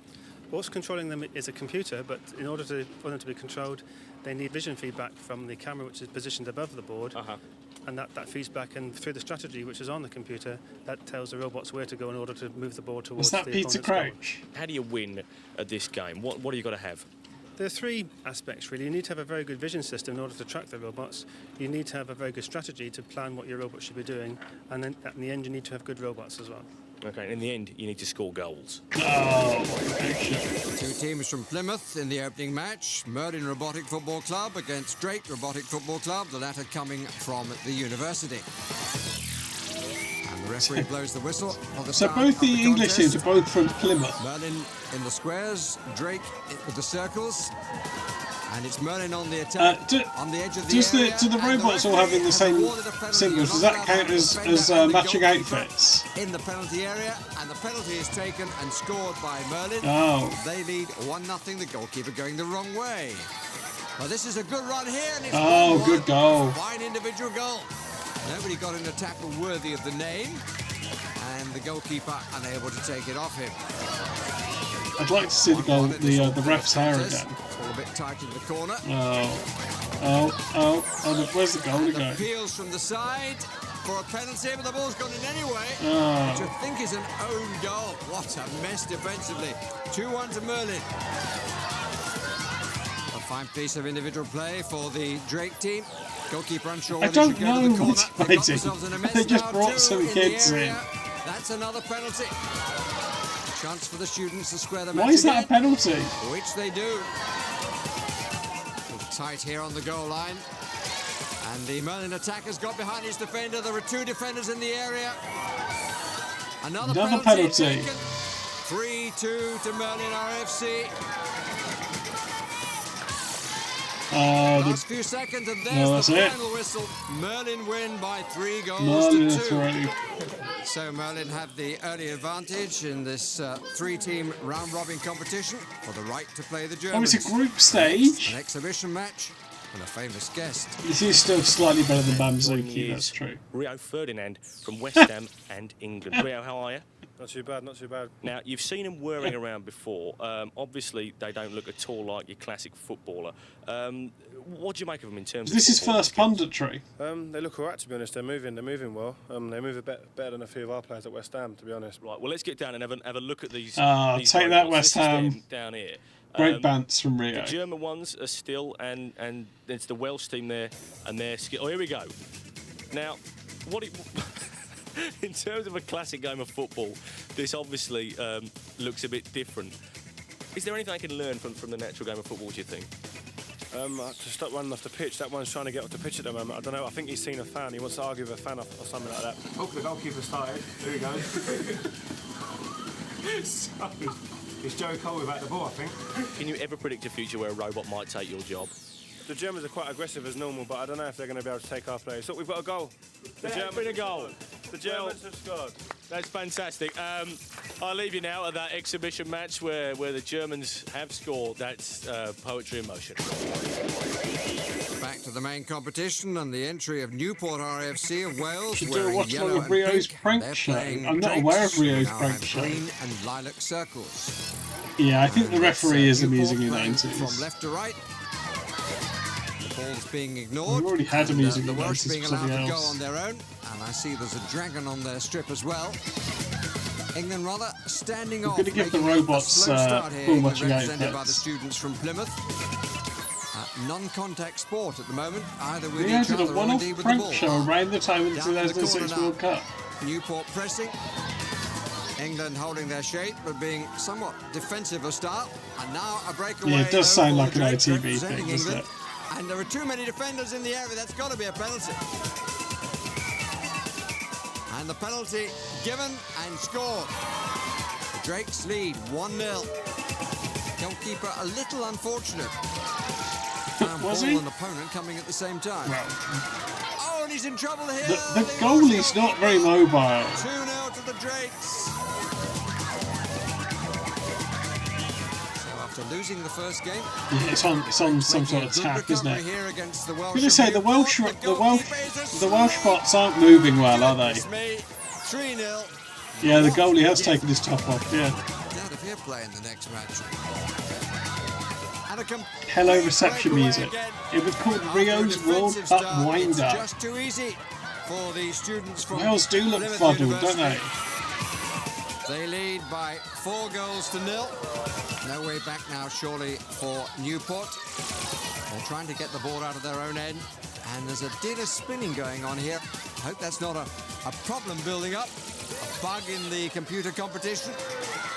What's controlling them is a computer, but in order for them to be controlled, they need vision feedback from the camera, which is positioned above the board, and that feeds back, and through the strategy which is on the computer, that tells the robots where to go in order to move the board towards the opponent's goal. How do you win at this game? What do you got to have? There are 3 aspects, really. You need to have a very good vision system in order to track the robots. You need to have a very good strategy to plan what your robot should be doing. And then, in the end, you need to have good robots as well. Okay, in the end, you need to score goals. Oh, 2 teams from Plymouth in the opening match. Merlin Robotic Football Club against Drake Robotic Football Club, the latter coming from the university. And the referee blows the whistle for the So start both of the English contest. teams are both from Plymouth. Merlin in the squares, Drake with the circles, and it's Merlin on the attack, on the edge of the area. Do the robots all having the same symbols? Does that count as matching outfits? In the penalty area, and the penalty is taken and scored by Merlin. Oh. They lead 1-0, the goalkeeper going the wrong way. Well, this is a good run here, and it's Oh, 1-1. good goal. Fine individual goal. Nobody got an tackle worthy of the name, and the goalkeeper unable to take it off him. I'd like to see the goal, the ref's hair again. All a bit tight in the corner. Where's the goal to go? Appeals from the side for a penalty, but the ball's gone in anyway. Oh. Which I think is an own goal. What a mess defensively. 2-1 to Merlin. A fine piece of individual play for the Drake team. Goalkeeper unsure I whether don't he should go to know the corner. what's They got fighting. themselves in a mess They just now, brought 2 some in the kids in. area. That's another penalty. Chance for the students to square the match Why is that a again, penalty? which they do. Tight here on the goal line. And the Merlin attackers got behind his defender. There were 2 defenders in the area. Another penalty. Taken. 3-2 to Merlin RFC. Last few seconds, and there's the final whistle. Merlin win by 3 goals Merlin to 2. 3. So Merlin have the early advantage in this 3-team round-robin competition for the right to play the Germans. Oh, it's a group stage. An exhibition match and a famous guest. This is still slightly better than Bamzuki, that's true. Rio Ferdinand from West Ham and England. Rio, how are you? Not too bad, not too bad. Now, you've seen them whirring around before. Obviously, they don't look at all like your classic footballer. What do you make of them in terms This of is first punditry. They look all right, to be honest. They're moving well. They move a bit better than a few of our players at West Ham, to be honest. Right, well, let's get down and have a look at these. Oh, these take that, robots. West This is Ham. them down here. Great bants from Rio. The German ones are still, and it's the Welsh team there, and their skill. Oh, here we go. Now, in terms of a classic game of football, this obviously looks a bit different. Is there anything I can learn from the natural game of football, do you think? To stop running off the pitch. That one's trying to get off the pitch at the moment. I don't know. I think he's seen a fan. He wants to argue with a fan or something like that. Oh, the goalkeeper started. There he goes. So, it's 𝔸𝔏𝕠𝕠𝕕 without the ball, I think. Can you ever predict a future where a robot might take your job? The Germans are quite aggressive as normal, but I don't know if they're going to be able to take our players. Look, we've got a goal. The Germans a goal. The Germans have scored. That's fantastic. I'll leave you now at that exhibition match where the Germans have scored. That's poetry in motion. Back to the main competition and the entry of Newport RFC of Wales. Should do a watch along of Rio's prank show. I'm not aware of Rio's prank show. Green and lilac circles. Yeah, I think the referee is amusing in the 90s. From left to right. The ball's being ignored. We've already had amusing in the the Welsh 90s being for allowed something to go else. on their own. And I see there's a dragon on their strip as well. England rather standing off. We're going to give the robots full watching out represented by the effects. students from Plymouth. Non-contact sport at the moment, either with Rio each did other a or one-off indeed with the prank ball. show around the time of the Down in the 2006 corner World now. Cup. Newport pressing. England holding their shape, but being somewhat defensive a start. And now a breakaway. Yeah, it does though, sound for like the an Drake ITV representing thing, doesn't England. And there are too many defenders in the area. That's got to be a penalty. And the penalty given and scored. The Drakes lead 1-0. Goalkeeper a little unfortunate. And Was ball he? and opponent coming at the same time. Well, Oh, and he's in trouble here. the goalie's not very mobile. 2-0 to the Drakes. So after losing the first game, Yeah, it's on some sort of good tack, isn't recovery it? here against the Welsh. I'm going to say the Welsh goalkeeper bots aren't moving well, are they? 3-0. Yeah, the goalie has taken his top off. Yeah. Out of here playing the next match. And a Hello reception music. It was called Rio's World Cup Wind Up. Just too easy for the students from Wales do look Plymouth fuddled, University. don't they? They lead by 4-0. No way back now, surely, for Newport. They're trying to get the ball out of their own end. And there's a deal of spinning going on here. I hope that's not a problem building up. A bug in the computer competition.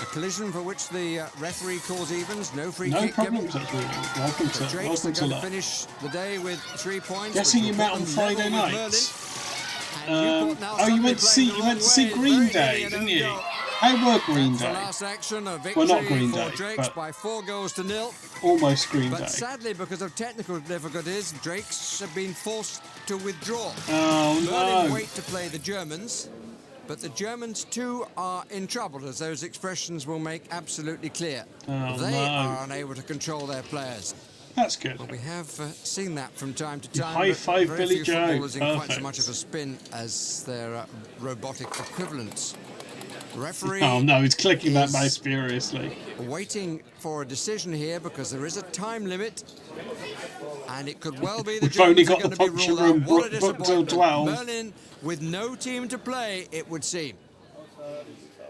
A collision for which the referee calls evens. No free No kick given. problems at all. Welcome The to Drakes are welcome to going to luck. finish the day with 3 points. Guessing which you will met put on them Friday level with night. Merlin. And Newport now Oh, you suddenly went to see playing the wrong way. Green Very Day, nearly didn't an you? own goal. How were Green That's the Day? last action, a victory Well, not Green for Day, Drakes but by 4-0. almost Green But Day. sadly, because of technical difficulties, Drakes have been forced to withdraw. Oh, Berlin no. wait to play the Germans, but the Germans too are in trouble, as those expressions will make absolutely clear. Oh, They no. are unable to control their players. That's good. Well, we have seen that from time to You time. high but five very Billy few Joe. footballers in quite so Perfect. much of a spin as their robotic equivalents. Referee. Oh no, he's clicking that mouse furiously. Waiting for a decision here because there is a time limit, and it could well be the We've only Germans are got the going to be function ruled out. room What a booked till disappointment. 12. Berlin with no team to play, it would seem.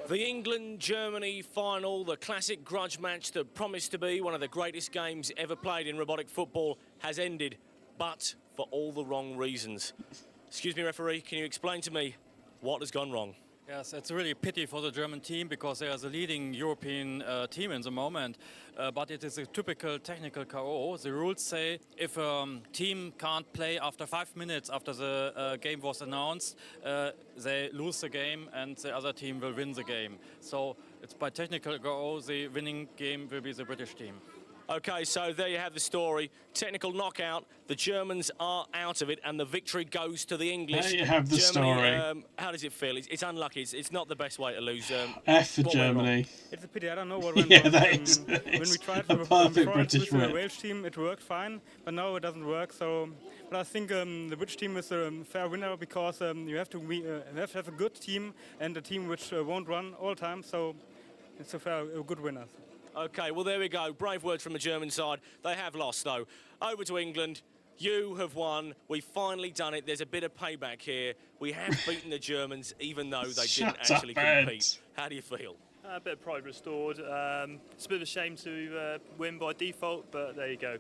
The England-Germany final, the classic grudge match that promised to be one of the greatest games ever played in robotic football, has ended, but for all the wrong reasons. Excuse me, referee, can you explain to me what has gone wrong? Yes, it's really a pity for the German team because they are the leading European team in the moment. But it is a typical technical KO. The rules say if a team can't play after 5 minutes after the game was announced, they lose the game and the other team will win the game. So it's by technical KO, the winning game will be the British team. Okay, so there you have the story. Technical knockout. The Germans are out of it, and the victory goes to the English. There you have the Germany, story. How does it feel? It's unlucky. It's not the best way to lose. F for what went wrong? Germany. It's a pity. I don't know what went Yeah, wrong. that is When we tried a with perfect British with the win. Welsh team, it worked fine, but now it doesn't work. So, but I think the British team is a fair winner because you have to have a good team and a team which won't run all the time. So, it's a good winner. Okay, well, there we go. Brave words from the German side. They have lost, though. Over to England. You have won. We've finally done it. There's a bit of payback here. We have beaten the Germans, even though they didn't Shut actually up, Ed. compete. How do you feel? A bit of pride restored. It's a bit of a shame to win by default, but there you go.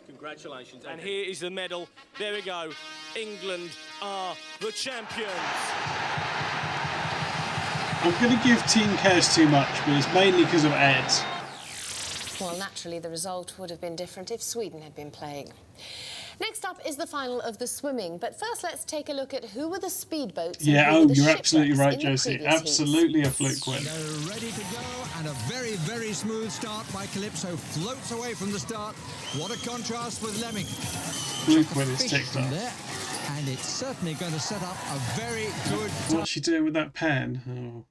Congratulations. And here is the medal. There we go. England are the champions. I'm going to give Team Cares too much, but it's mainly because of Ed. Well, naturally, the result would have been different if Sweden had been playing. Next up is the final of the swimming, but first let's take a look at who were the speedboats. Yeah, and who were the you're absolutely right, shipwrecks in the Josie. previous Absolutely heats. a fluke win. They're ready to go, and a very, very smooth start by 𝔸𝕠𝕠𝕕 floats away from the start. What a contrast with 𝔸𝕠𝕠𝕕. Fluke win is ticked off. There, and it's certainly going to set up a very good... What's she doing with that pen? Oh.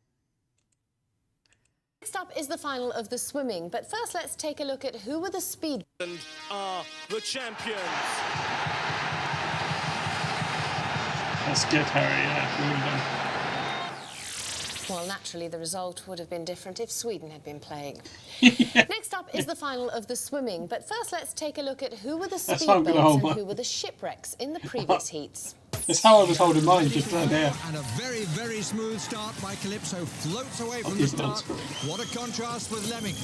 Next up is the final of the swimming, but first let's take a look at who were the speed. And are the champions. That's good, Harry. Yeah, Well, naturally, the result would have been different if Sweden had been playing. Next up is the final of the swimming, but first let's take a look at who were the That's how I'm gonna speedboats hold and mine. who were the shipwrecks in the previous heats. That's how I was holding mine just down there. And a very, very smooth start by 𝔸𝕠𝕠𝕕 floats away from the start. What a contrast with 𝔸𝕠𝕠𝕕.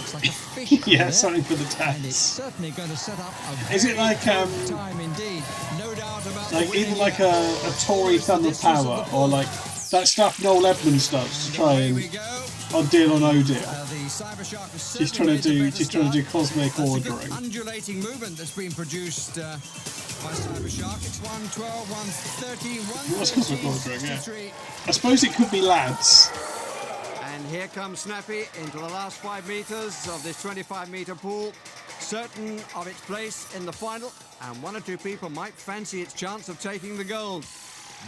It's like a fish. Yeah, something for the tax. And it's certainly going to set up a Is it like time indeed. No doubt about like the either like a Tory Thunder Power or like that stuff Noel Edmonds does to try and deal on Odile. She's trying to do cosmic ordering. Undulating movement that's been produced by Cybershark. It's 112, 130, What's cosmic ordering? Yeah. I suppose it could be lads. And here comes Snappy into the last 5 metres of this 25-metre pool, certain of its place in the final, and 1 or 2 people might fancy its chance of taking the gold.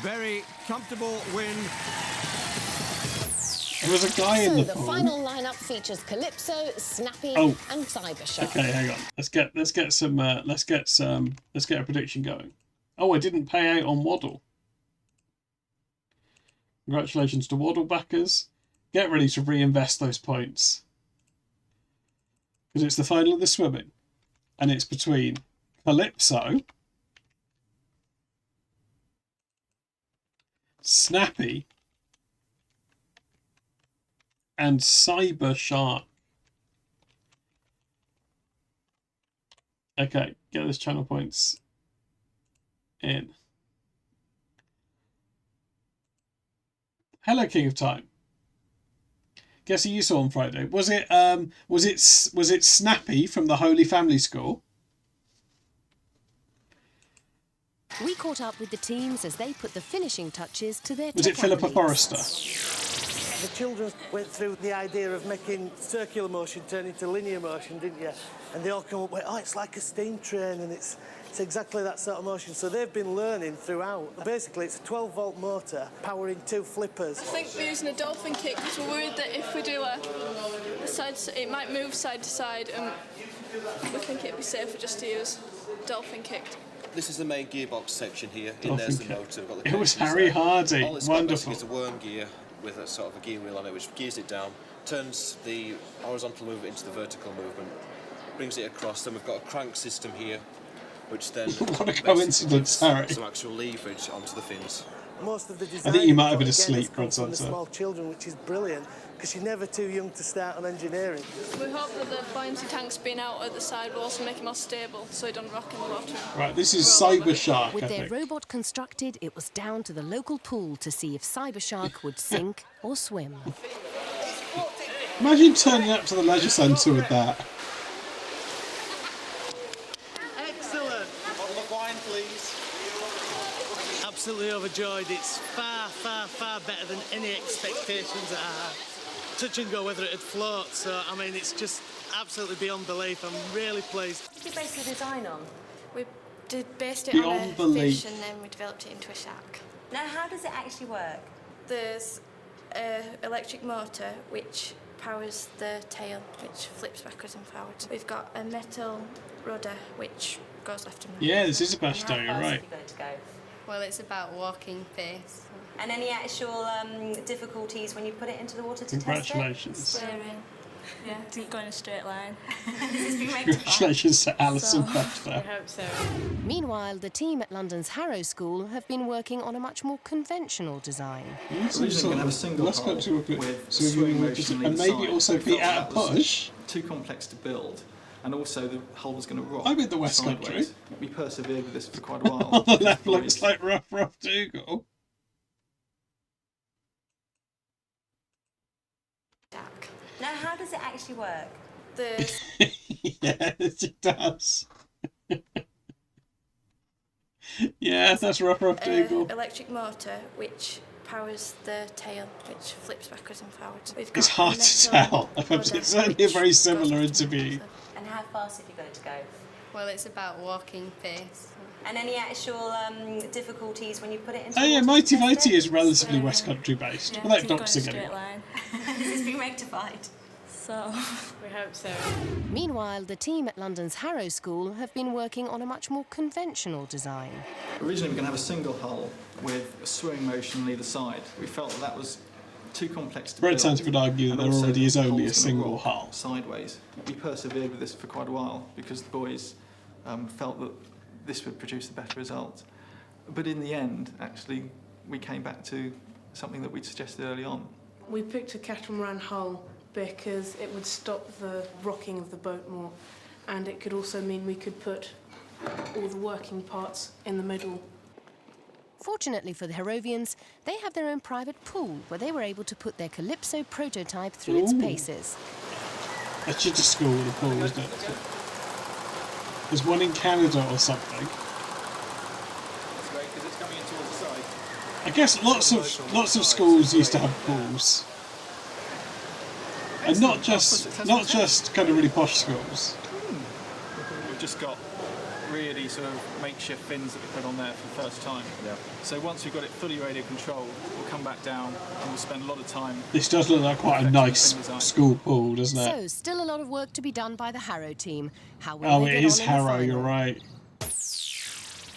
Very comfortable win. There was a guy in the So the pool. final lineup features 𝔸𝕠𝕠𝕗, Snappy, Oh. and Cybershark. Okay, hang on. Let's get a prediction going. Oh, I didn't pay out on Waddle. Congratulations to Waddle backers. Get ready to reinvest those points. Because it's the final of the swimming. And it's between 𝔸𝕠𝕠𝕗, Snappy, and Cybershark. Okay, get those channel points in. Hello, King of Time. Guess who you saw on Friday? Was it Snappy from the Holy Family School? We caught up with the teams as they put the finishing touches to their Was it tech Philippa athletes. Forrester? The children went through the idea of making circular motion turn into linear motion, didn't you? And they all come up with, oh, it's like a steam train, and it's exactly that sort of motion. So they've been learning throughout. Basically, it's a 12-volt motor powering 2 flippers. I think we're using a dolphin kick because we're worried that if we do a side, it might move side to side, and we think it'd be safer just to use dolphin kick. This is the main gearbox section here. Dolphin There's the kick. motor. We've got the It was cases Harry there. Hardy. All it's got Wonderful. basically is a worm gear with a sort of a gear wheel on it, which gears it down, turns the horizontal movement into the vertical movement, brings it across. Then we've got a crank system here, which then What a coincidence, Harry. some actual leverage onto the fins. Most of the design I think you might have been again, asleep, has come from the Godson, small children, which is brilliant, because you're never too young to start on engineering. We hope that the buoyancy tanks being out at the side will also make it more stable, so it doesn't rock in the water. Right, this is Cybershark, With I their think. robot constructed, it was down to the local pool to see if Cybershark would sink or swim. Imagine turning up to the leisure centre with that. Excellent! Bottle of wine, please. Absolutely overjoyed. It's far, far, far better than any expectations that I had. Touch and go whether it'd float, so I mean, it's just absolutely beyond belief. I'm really pleased. What did you base the design on? We based it Beyond on a belief. fish and then we developed it into a shark. Now, how does it actually work? There's an electric motor which powers the tail, which flips backwards and forwards. We've got a metal rudder which goes left and right. Yeah, this is a Bashto, you're right. Well, it's about walking pace. And any actual difficulties when you put it into the water to test it? Congratulations. Steering. Yeah, didn't go in a straight line. Congratulations to Alison Foster. I hope so. Meanwhile, the team at London's Harrow School have been working on a much more conventional design. Originally we're going to have a single hull with swing motion and maybe also be at a push. Too complex to build, and also the hull was going to rock. I'm in the West sideways. Country. We persevered with this for quite a while. On the left looks like rough Dougal. Now, how does it actually work? Yes, it does. Yeah, that's rough Dougal. Electric motor which powers the tail, which flips backwards and forwards. It's hard to tell. It's certainly a very similar interview. And how fast have you got it to go? Well, it's about walking pace. And any actual difficulties when you put it into Oh yeah, water Mighty to test Mighty it? is relatively West Country based, Yeah, without didn't go in a doxing straight anyone. line. This has been rectified. So, we hope so. Meanwhile, the team at London's Harrow School have been working on a much more conventional design. Originally we're going to have a single hull with a swing motion on either side. We felt that was too complex to Brett build. Sands would argue that and there also already is the only a hull's gonna single rock hull. sideways. We persevered with this for quite a while because the boys felt that this would produce a better result. But in the end, actually, we came back to something that we'd suggested early on. We picked a catamaran hull because it would stop the rocking of the boat more, and it could also mean we could put all the working parts in the middle. Fortunately for the Harrovians, they have their own private pool where they were able to put their 𝔸𝕠𝕕 prototype through its paces. That's just a school with a pool, isn't it? There's one in Canada or something. That's great because it's coming in towards the side. I guess lots of schools used to have pools, and not just kind of really posh schools. We've just got really sort of makeshift fins that we put on there for the first time. Yeah. So once we've got it fully radio controlled, we'll come back down and we'll spend a lot of time. This does look like quite a nice school pool, doesn't it? So, still a lot of work to be done by the Harrow team. How will Oh, they it get is on in the Harrow, final? you're right.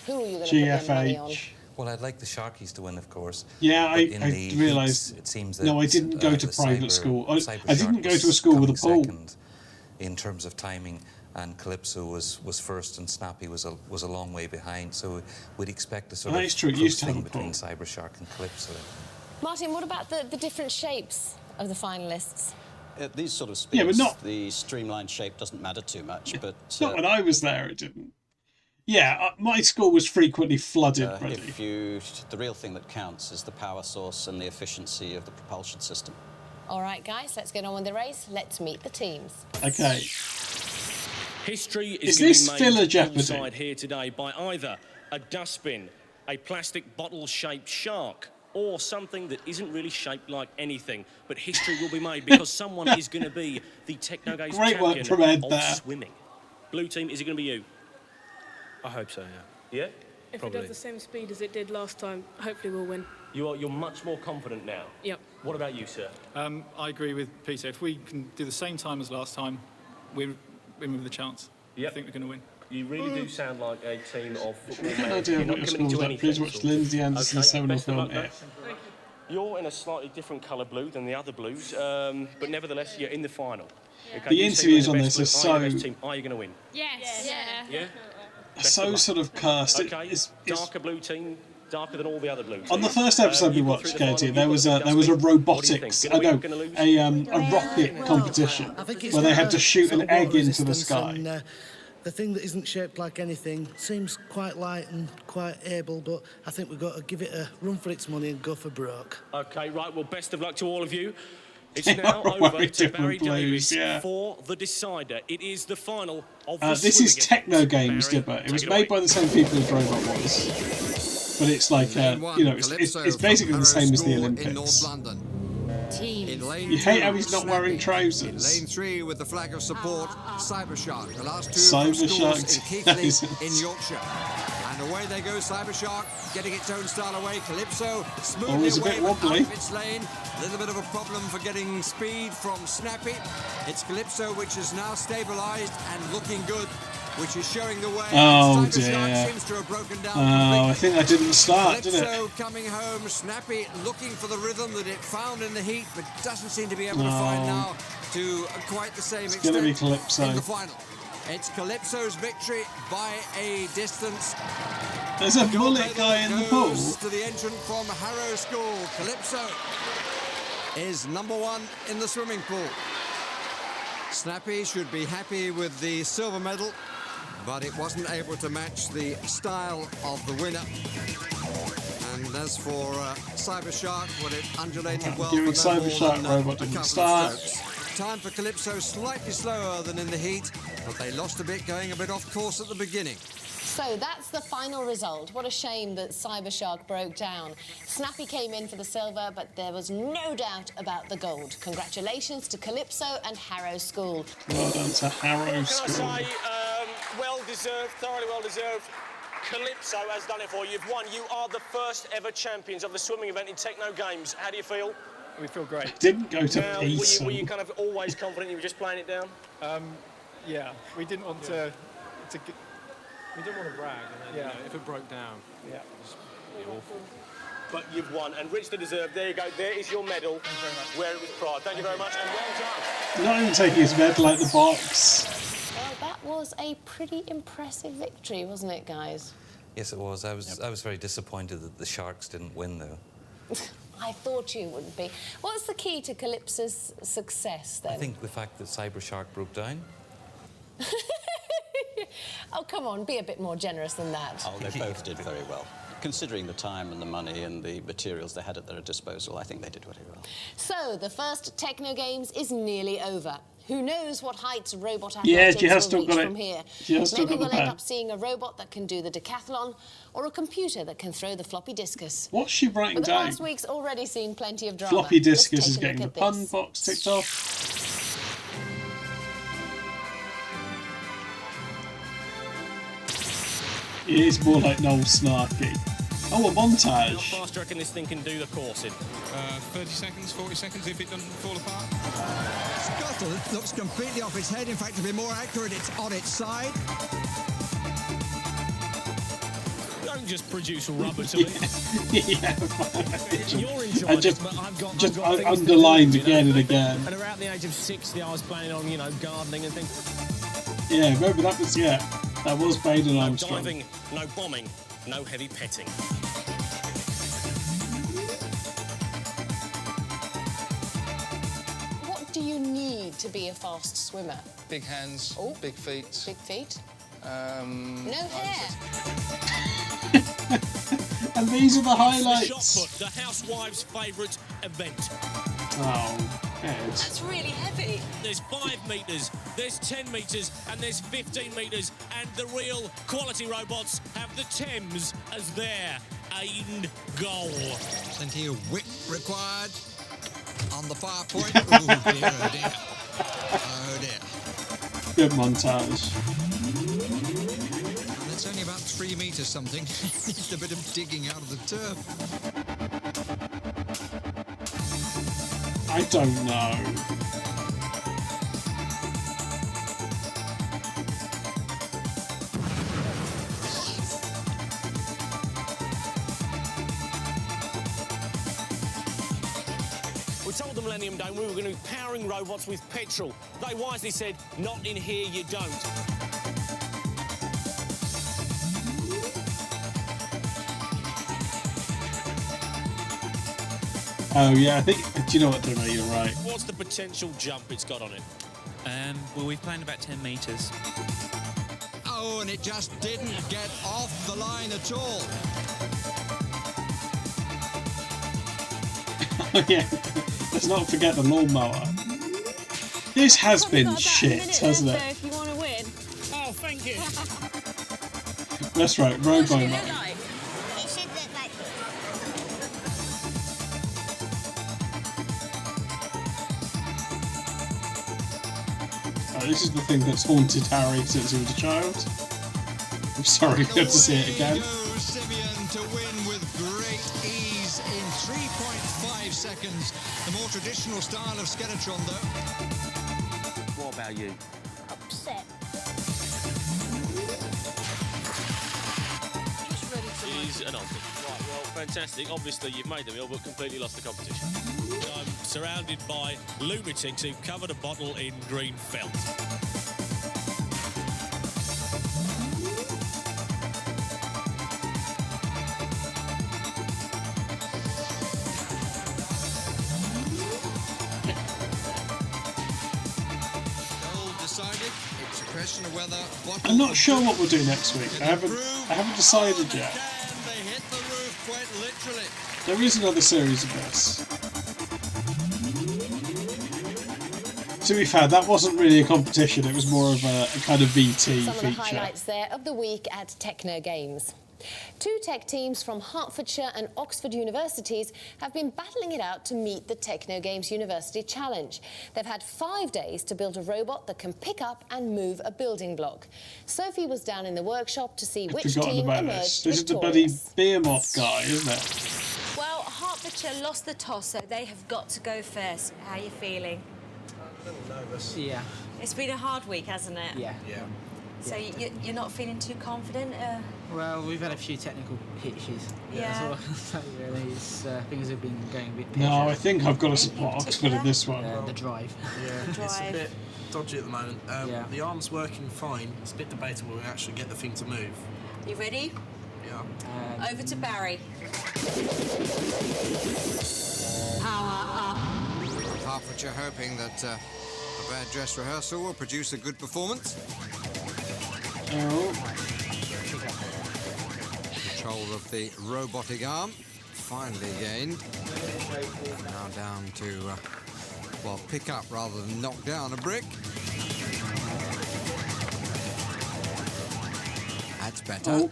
Who are you going to put your money on? GFH. Well, I'd like the Sharkies to win, of course. Yeah, But in I the realised. heats, it seems that No, I didn't go to the private school. I Cyber didn't Shark go to a was school with a coming pool. second in terms of timing, and 𝔸𝕠𝕕 was first, and Snappy was a long way behind. So we'd expect a sort Oh, of it's true, it used to thing have a between pool. Cyber Shark and 𝔸𝕠𝕕. Martin, what about the different shapes of the finalists? At these sort of speeds, Yeah, but not- the streamlined shape doesn't matter too much, but... Not when I was there, it didn't. Yeah, my school was frequently flooded, Freddie. The real thing that counts is the power source and the efficiency of the propulsion system. All right, guys, let's get on with the race. Let's meet the teams. Okay. History Is is going this to be still a made Jeopardy? inside here today by either a dustbin, a plastic bottle-shaped shark, or something that isn't really shaped like anything. But history will be made because someone is going to be the Techno Games Great work champion from Ed of there. swimming. Blue team, is it going to be you? I hope so, yeah. Yeah? If Probably. it does the same speed as it did last time, hopefully we'll win. You're much more confident now. Yep. What about you, sir? I agree with Peter. If we can do the same time as last time, we're in with a chance. Yep. I think we're going to win. You really do sound like a team of football Get an men. idea You're of not what your committing school's to like. anything. Please watch Lindsay Anderson's seminal best of film, luck, mate. You're in a slightly different colour blue than the other blues, but nevertheless, you're in the final. Okay, The you say interviews you're on the this best are blue. Are you the so- best team? Are you going to win? Yes. Yeah. Yeah? So sort of cursed. Okay, darker blue team, darker than all the other blues. On the first episode we You've got watched, through the Katie, final, there you've was got a the dustbin. robotics. What do I you think? know, Gonna lose? a rocket competition I think it's where they got had to a shoot sort an of egg water into the resistance sky. and, the thing that isn't shaped like anything seems quite light and quite able, but I think we've got to give it a run for its money and go for broke. Okay, right, well, best of luck to all of you. It's They now are over very to Barry different blues, Davis yeah. for the decider. It is the final of the This is swimming Techno event. Games, Barry, Dipper. It take was it made away. by the same people as Robot was. But it's like, it's basically the same as the Olympics. You hate how he's not wearing In trousers. lane 3 with the flag of support, Cyber Shark. The last two Cyber from Shark schools in Keighley in Yorkshire. And away they go, Cyber Shark, getting its own style away. 𝔸𝕠𝕕 smoothly Always a away bit but wobbly. out of its lane. A little bit of a problem for getting speed from Snappy. It's 𝔸𝕠𝕕 which is now stabilised and looking good, which is showing the way. Oh Cyber Shark dear. seems to have broken down Oh, I think that didn't start, did it? 𝔸𝕠𝕕 coming home, Snappy looking for the rhythm that it found in the heat, but doesn't seem to be able to No. find now. to quite the same It's going to be extent Calypso. in the final. It's Calypso's victory by a distance. There's a bullet guy in the pool. To the entrant from Harrow School. Calypso is #1 in the swimming pool. Snappy should be happy with the silver medal, but it wasn't able to match the style of the winner. And as for Cybershark, well, it undulated well. Giving for no more Cybershark than, robot a didn't couple of start. strokes. Time for Calypso slightly slower than in the heat, but they lost a bit going a bit off course at the beginning. So that's the final result. What a shame that Cybershark broke down. Snappy came in for the silver, but there was no doubt about the gold. Congratulations to Calypso and Harrow School. Well done to Harrow What School. can I say? Well-deserved, thoroughly well-deserved. Calypso has done it for you. You've won. You are the first ever champions of the swimming event in Techno Games. How do you feel? We feel great. It didn't go to Now, peace. were you kind of always confident you were just playing it down? Yeah, we didn't want to We didn't want to brag, and then, you know, if it broke down, yeah, it'd be awful. But you've won, and richly deserved. There you go. There is your medal. Thank you very much. Where it was pride. Thank you very much, and well done. Not even taking his medal out the box. Well, that was a pretty impressive victory, wasn't it, guys? Yes, it was. I was very disappointed that the Sharks didn't win, though. I thought you would be. What's the key to Calypso's success, then? I think the fact that Cybershark broke down. Oh, come on, be a bit more generous than that. Oh, they both did very well. Considering the time and the money and the materials they had at their disposal, I think they did very well. So, the first Techno Games is nearly over. Who knows what heights robot Yeah, athletics she has will still reach got it. from here. She has still Maybe got the we'll end pen. up seeing a robot that can do the decathlon or a computer that can throw the floppy discus. What's she writing But the down? past week's already seen plenty of drama. Floppy Let's discus take is a getting the look at pun this. box ticked off. It is more like Noel Snarky. Oh, a How montage. fast do you reckon this thing can do the course in? 30 seconds, 40 seconds if it doesn't fall apart. Scuttle looks completely off its head. In fact, to be more accurate, it's on its side. Don't just produce rubber to me. Yeah, You're in I charge, just, but I've got just things to do, underlined you know. again and again. And around the age of 60, I was planning on, you know, gardening and things. Yeah, remember that was, that was Baden No Armstrong. diving, no bombing, no heavy petting. What do you need to be a fast swimmer? Big hands, big feet. Big feet? No hair. And these are the The highlights. shot put, the housewife's favourite event. Oh, Ed. That's really heavy. There's 5 metres, there's 10 metres, and there's 15 metres, and the real quality robots have the Thames as their end goal. Plenty of whip required on the far point. Oh dear, oh dear. Oh dear. Good montage. And it's only about 3 metres something. Needs a bit of digging out of the turf. I don't know. We told the Millennium Dome we were going to be powering robots with petrol. They wisely said, not in here you don't. Oh, yeah, I think... Do you know what, Demo? You're right. What's the potential jump it's got on it? Well, we've planned about 10 metres. Oh, and it just didn't get off the line at all. Oh, yeah. Let's not forget the lawnmower. This has been shit, hasn't it? If you want to win. Oh, thank you. That's right, Robo It Mode. should look like This is the thing that's haunted Harry since he was a child. I'm sorry, we have to see it again. Goes Simeon to win with great ease in 3.5 seconds. The more traditional style of Skeletron, though. What about you? upset. She's an ultimate. Right, well, fantastic. Obviously, you've made the meal, but completely lost the competition. I'm surrounded by lunatics who've covered a bottle in green felt. It's a question of whether I'm not sure what we'll do next week. I haven't decided yet. they hit the roof quite literally. There is another series of this. To be fair, that wasn't really a competition. It was more of a kind of VT Some feature. of the highlights there of the week at Techno Games. Two tech teams from Hertfordshire and Oxford universities have been battling it out to meet the Techno Games University Challenge. They've had 5 days to build a robot that can pick up and move a building block. Sophie was down in the workshop to see which team emerged This is the bloody victorious. Behemoth guy, isn't it? Well, Hertfordshire lost the toss, so they have got to go first. How are you feeling? A little nervous. Yeah. It's been a hard week, hasn't it? Yeah. So you're not feeling too confident? Well, we've had a few technical hitches. Yeah. That's all I can say, really. Things have been going a bit No, pear-shaped. I think I've got to support Oxford in this one. The drive. Yeah, it's a bit dodgy at the moment. The arm's working fine. It's a bit debatable we actually get the thing to move. You ready? Yeah. Over to Barry. Hertfordshire hoping that a bad dress rehearsal will produce a good performance. Control of the robotic arm finally gained. Now down to, well, pick up rather than knock down a brick. That's better.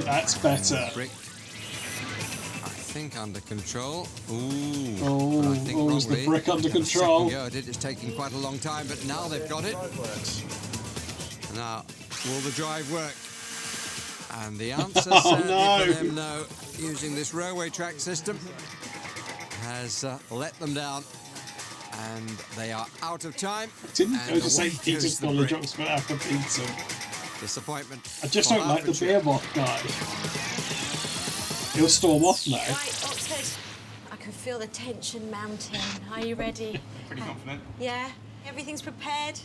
That's better. Brick, I think, under control. Is the brick under control? Go at it. It's taking quite a long time, but now they've got it. Now, will the drive work? And the answer certainly for them, no. Using this railway track system has let them down, and they are out of time. Didn't And go to St. away Peter's goes the College, brick. Oxford after pizza. Disappointment. I just for don't like the Hertfordshire. Behemoth guy. He'll storm off now. Right, Oxford. I can feel the tension mounting. Are you ready? Pretty confident. Yeah? Everything's prepared?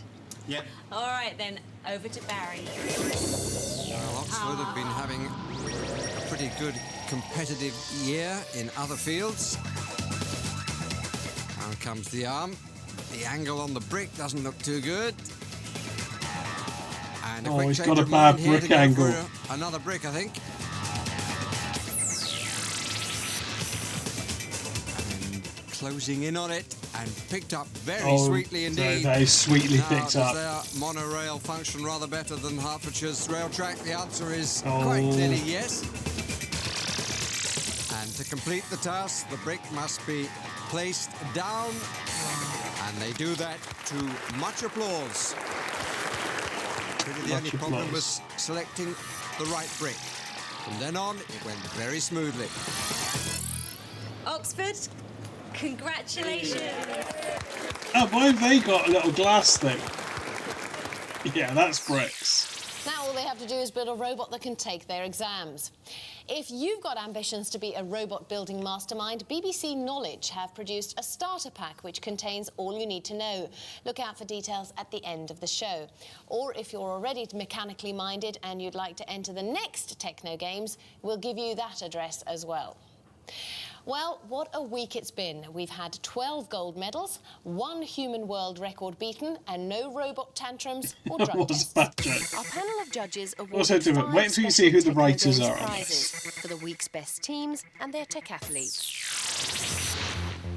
Yep. All right, then. Over to Barry. Well, Oxford have been having a pretty good competitive year in other fields. Now comes the arm. The angle on the brick doesn't look too good. And a quick He's change got a of mind bad here to brick go angle. for another brick, I think. And closing in on it and picked up very sweetly indeed. Very sweetly now, picked up. Does their monorail function rather better than Hertfordshire's rail track? The answer is quite clearly yes. And to complete the task, the brick must be placed down, and they do that to much applause. Really, the only problem was selecting the right brick. From then on, it went very smoothly. Oxford, congratulations. Oh, why have they got a little glass thing? Yeah, that's bricks. Now all they have to do is build a robot that can take their exams. If you've got ambitions to be a robot building mastermind, BBC Knowledge have produced a starter pack which contains all you need to know. Look out for details at the end of the show. Or if you're already mechanically minded and you'd like to enter the next Techno Games, we'll give you that address as well. Well, what a week it's been. We've had 12 gold medals, 1 human world record beaten, and no robot tantrums or drug tests. Our panel of judges What's that awarded doing? 5 Wait until you see who the special writers Techno are Games on prizes for the week's best teams and their tech athletes.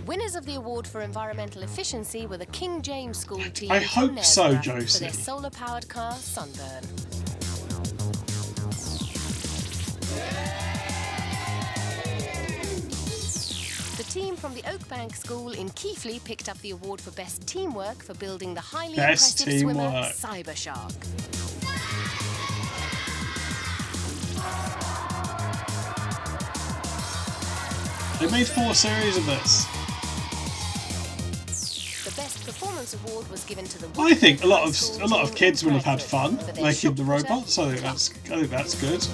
Winners of the award for environmental efficiency were the King James School team I from hope so, Knaresborough for Josie. their solar-powered car Sunburn. The team from the Oakbank School in Keighley picked up the award for best teamwork for building the highly Best impressive swimmer teamwork. Cybershark. They made 4 series of this. The best performance award was given to the I think a lot of kids will have had fun making the robots. I think that's good.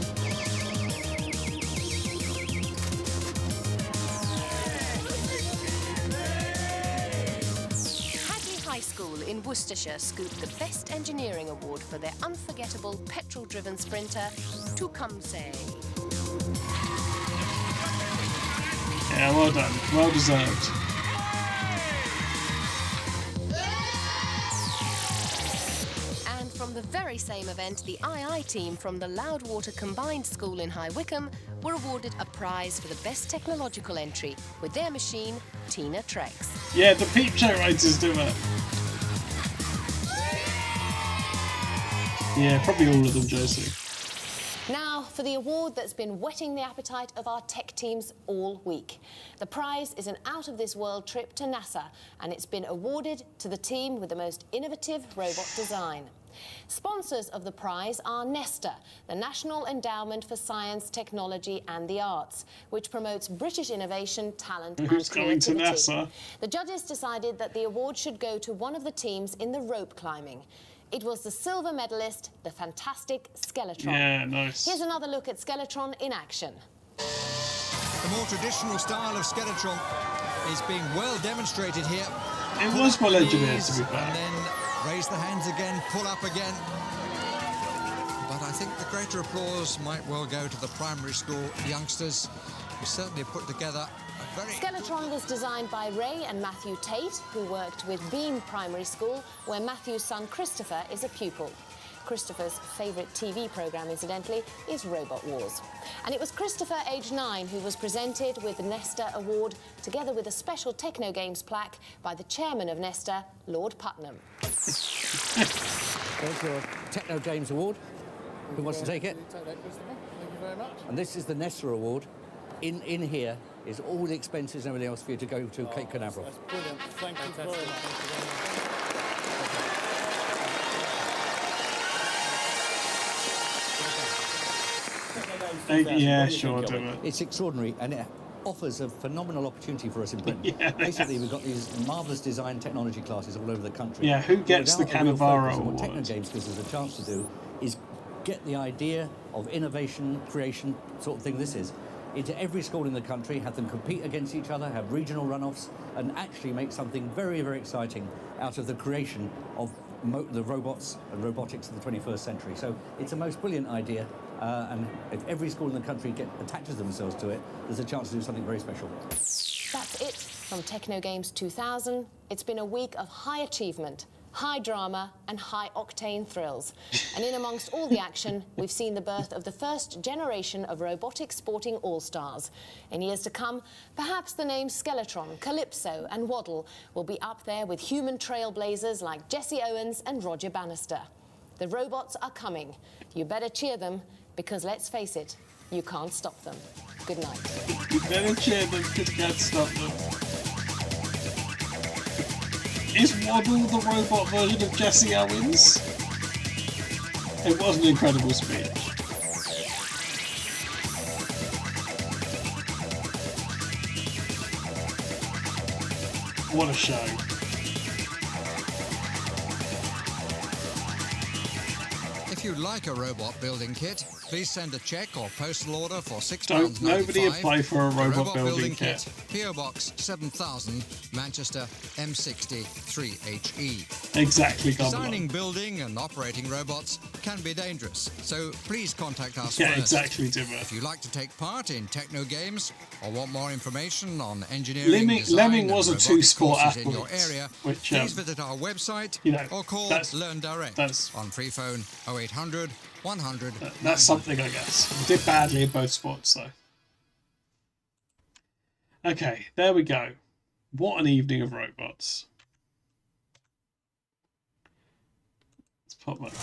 in Worcestershire scooped the Best Engineering Award for their unforgettable petrol-driven sprinter, 𝔸𝔸𝕠𝕠𝕕ℎ𝕗. Yeah, well done. Well deserved. And from the very same event, the II team from the Loudwater Combined School in High Wycombe were awarded a prize for the best technological entry with their machine, Tina Trex. Yeah, the Peep Show writers do it. Yeah, probably all of them, Josie. Now, for the award that's been whetting the appetite of our tech teams all week. The prize is an out-of-this-world trip to NASA, and it's been awarded to the team with the most innovative robot design. Sponsors of the prize are Nesta, the National Endowment for Science, Technology and the Arts, which promotes British innovation, talent and Who's going to creativity. NASA? The judges decided that the award should go to one of the teams in the rope climbing. It was the silver medalist, the fantastic 𝔸𝕠𝕠𝕕. Yeah, nice. Here's another look at 𝔸𝕠𝕠𝕕 in action. The more traditional style of 𝔸𝕠𝕠𝕕 is being well demonstrated here. It Pull was up well the engineered, knees to be fair. And then raise the hands again, pull up again. But I think the greater applause might well go to the primary school youngsters who certainly put together a very... 𝔸𝕠𝕠𝕕 was designed by Ray and Matthew Tate, who worked with Beam Primary School, where Matthew's son Christopher is a pupil. Christopher's favourite TV programme, incidentally, is Robot Wars. And it was Christopher, aged 9, who was presented with the Nesta Award, together with a special Techno Games plaque by the chairman of Nesta, Lord Putnam. There's your Techno Games Award. Who wants to take it? Thank you very much. And this is the Nesta Award. In here is all the expenses and everything else for you to go to Cape Canaveral. That's brilliant. Thank you very much. Yeah, sure, do it. It's extraordinary, and it offers a phenomenal opportunity for us in Britain. Yeah. Basically, we've got these marvellous design technology classes all over the country. Yeah, who gets the Without a real Cannavaro focus, and Award? What Techno Games gives us a chance to do is get the idea of innovation, creation, sort of thing this is, into every school in the country, have them compete against each other, have regional runoffs, and actually make something very, very exciting out of the creation of the robots and robotics of the 21st century. So it's a most brilliant idea, and if every school in the country attaches themselves to it, there's a chance to do something very special. That's it from Techno Games 2000. It's been a week of high achievement, high drama and high-octane thrills. And in amongst all the action, we've seen the birth of the first generation of robotic sporting all-stars. In years to come, perhaps the names 𝔸𝕠𝕠𝕕, 𝔸𝕠𝕠𝕕 and Waddle will be up there with human trailblazers like Jesse Owens and Roger Bannister. The robots are coming. You better cheer them, because let's face it, you can't stop them. Good night. You better cheer them, because you can't stop them. Is Waddle the robot version of Jesse Owens? It was an incredible speech. What a show. If you'd like a robot building kit, please send a cheque or postal order for £6.95. Don't nobody apply for a robot building kit. PO Box 7000, Manchester M60 3HE. Exactly, Goblin. Designing, building and operating robots can be dangerous, so please contact us Yeah, first. exactly, Dimmer. If you'd like to take part in Techno Games or want more information on engineering, design Lemming and was a robotic two-sport courses in athlete, your area, which, please visit our website or call Learn Direct on free phone 0800 100. That's something, I guess. We did badly in both sports, though. Okay, there we go. What an evening of robots. Let's pop that.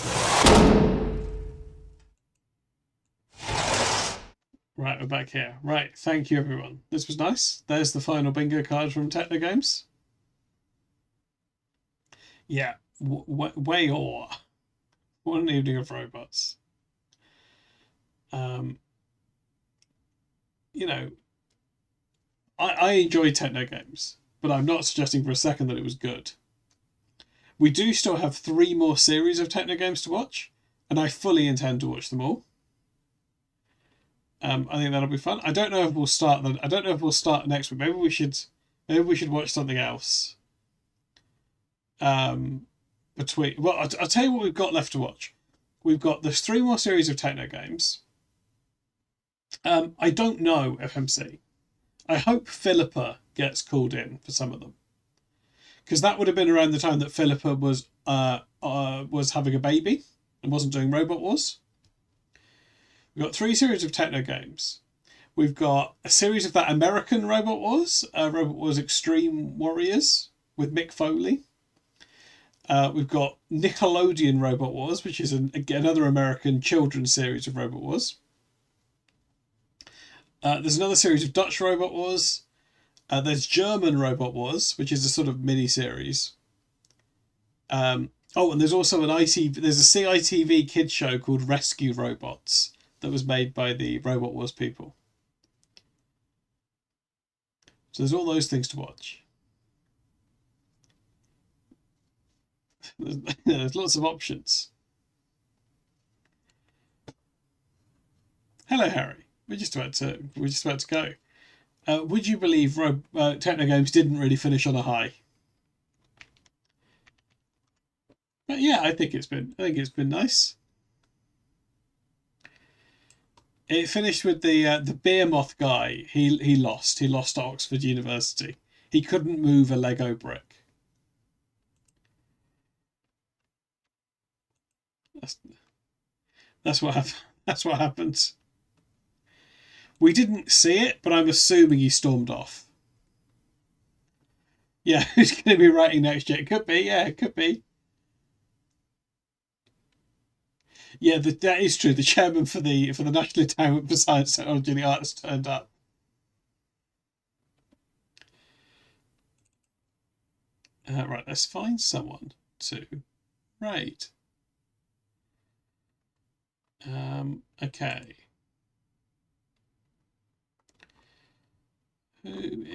Right, we're back here. Right, thank you, everyone. This was nice. There's the final bingo card from Techno Games. Yeah, way or. What an evening of robots. You know, I enjoy Techno Games, but I'm not suggesting for a second that it was good. We do still have 3 more series of Techno Games to watch, and I fully intend to watch them all. I think that'll be fun. I don't know if we'll start next week. Maybe we should watch something else. between... Well, I'll tell you what we've got left to watch. There's 3 more series of Techno Games. I don't know FMC. I hope Philippa gets called in for some of them, because that would have been around the time that Philippa was having a baby and wasn't doing Robot Wars. We've got 3 series of Techno Games. We've got a series of that American Robot Wars, Robot Wars Extreme Warriors with Mick Foley. We've got Nickelodeon Robot Wars, which is another American children's series of Robot Wars. There's another series of Dutch Robot Wars. There's German Robot Wars, which is a sort of mini-series. And there's also there's a CITV kids show called Rescue Robots that was made by the Robot Wars people. So there's all those things to watch. There's lots of options. Hello, Harry. We're just about to go. Would you believe Techno Games didn't really finish on a high? But yeah, I think it's been nice. It finished with the beer moth guy. He lost to Oxford University. He couldn't move a Lego brick. That's what happens. We didn't see it, but I'm assuming he stormed off. Yeah, who's going to be writing next year? It could be, yeah, it could be. Yeah, that is true. The chairman for the National Endowment for Science, Technology and the Arts turned up. Right, let's find someone to rate. Okay. Who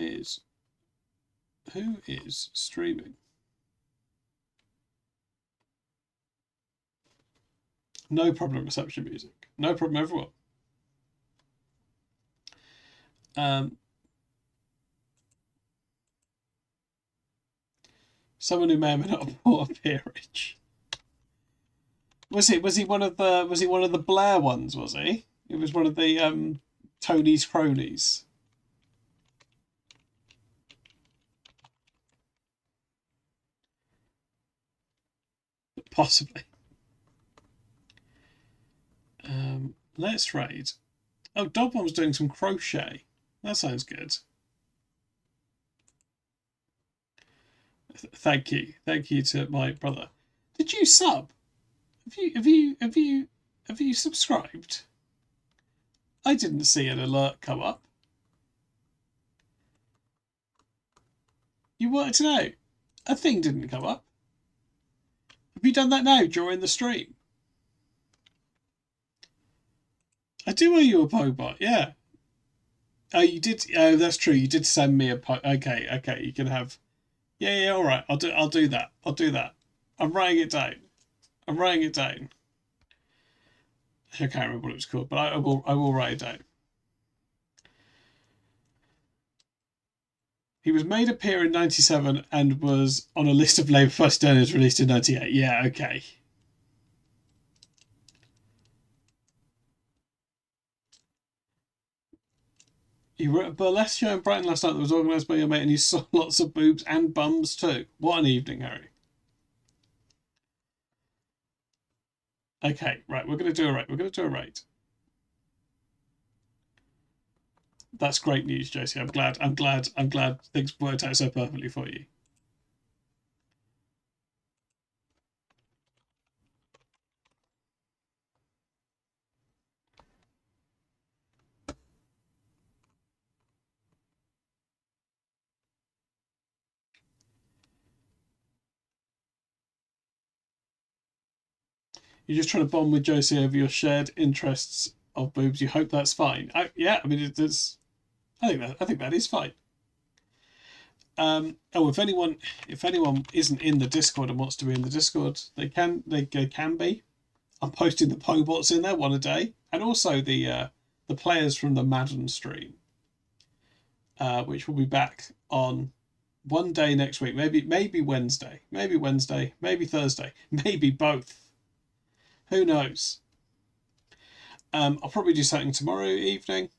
is streaming? No problem, reception music. No problem, everyone. Someone who may or may not have bought a peerage. Was he one of the Blair ones, was he? It was one of the Tony's cronies. Possibly. Let's raid. Oh, Dogbomb's doing some crochet. That sounds good. Thank you to my brother. Did you sub? Have you subscribed? I didn't see an alert come up. You wanted to know? A thing didn't come up. Have you done that now during the stream? I do owe you a Bobot, yeah. Oh, you did. Oh, that's true. You did send me a Okay. You can have. Yeah. All right. I'll do that. I'm writing it down. I can't remember what it was called, but I will write it down. He was made appear in 97 and was on a list of Labour First earners released in 98. Yeah, okay. You were at a burlesque show in Brighton last night that was organised by your mate and you saw lots of boobs and bums too. What an evening, Harry. Okay, right, we're going to do a rate. That's great news, Josie. I'm glad things worked out so perfectly for you. You're just trying to bond with Josie over your shared interests of boobs. You hope that's fine. Yeah, I mean, it's. I think that is fine. If anyone isn't in the Discord and wants to be in the Discord, they can be. I'm posting the Bobots in there one a day, and also the players from the Madden stream, which will be back on one day next week. Maybe Wednesday. Maybe Wednesday. Maybe Thursday. Maybe both. Who knows? I'll probably do something tomorrow evening.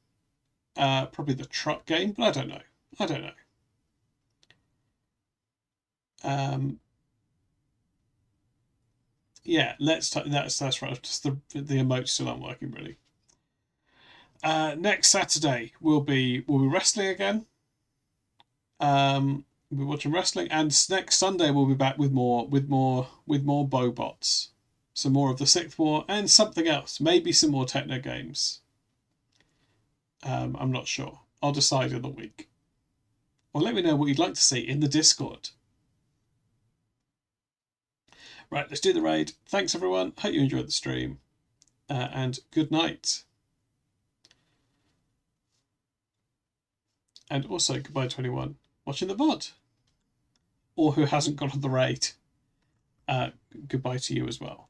Probably the truck game, but I don't know. Yeah, that's right. Just the emotes still aren't working really. Next Saturday we'll be wrestling again. We'll be watching wrestling, and next Sunday we'll be back with more Bobots, some more of the Sixth War, and something else. Maybe some more Techno Games. I'm not sure. I'll decide in the week. Or let me know what you'd like to see in the Discord. Right, let's do the raid. Thanks everyone. Hope you enjoyed the stream. And good night. And also goodbye to anyone watching the VOD. Or who hasn't got on the raid. Goodbye to you as well.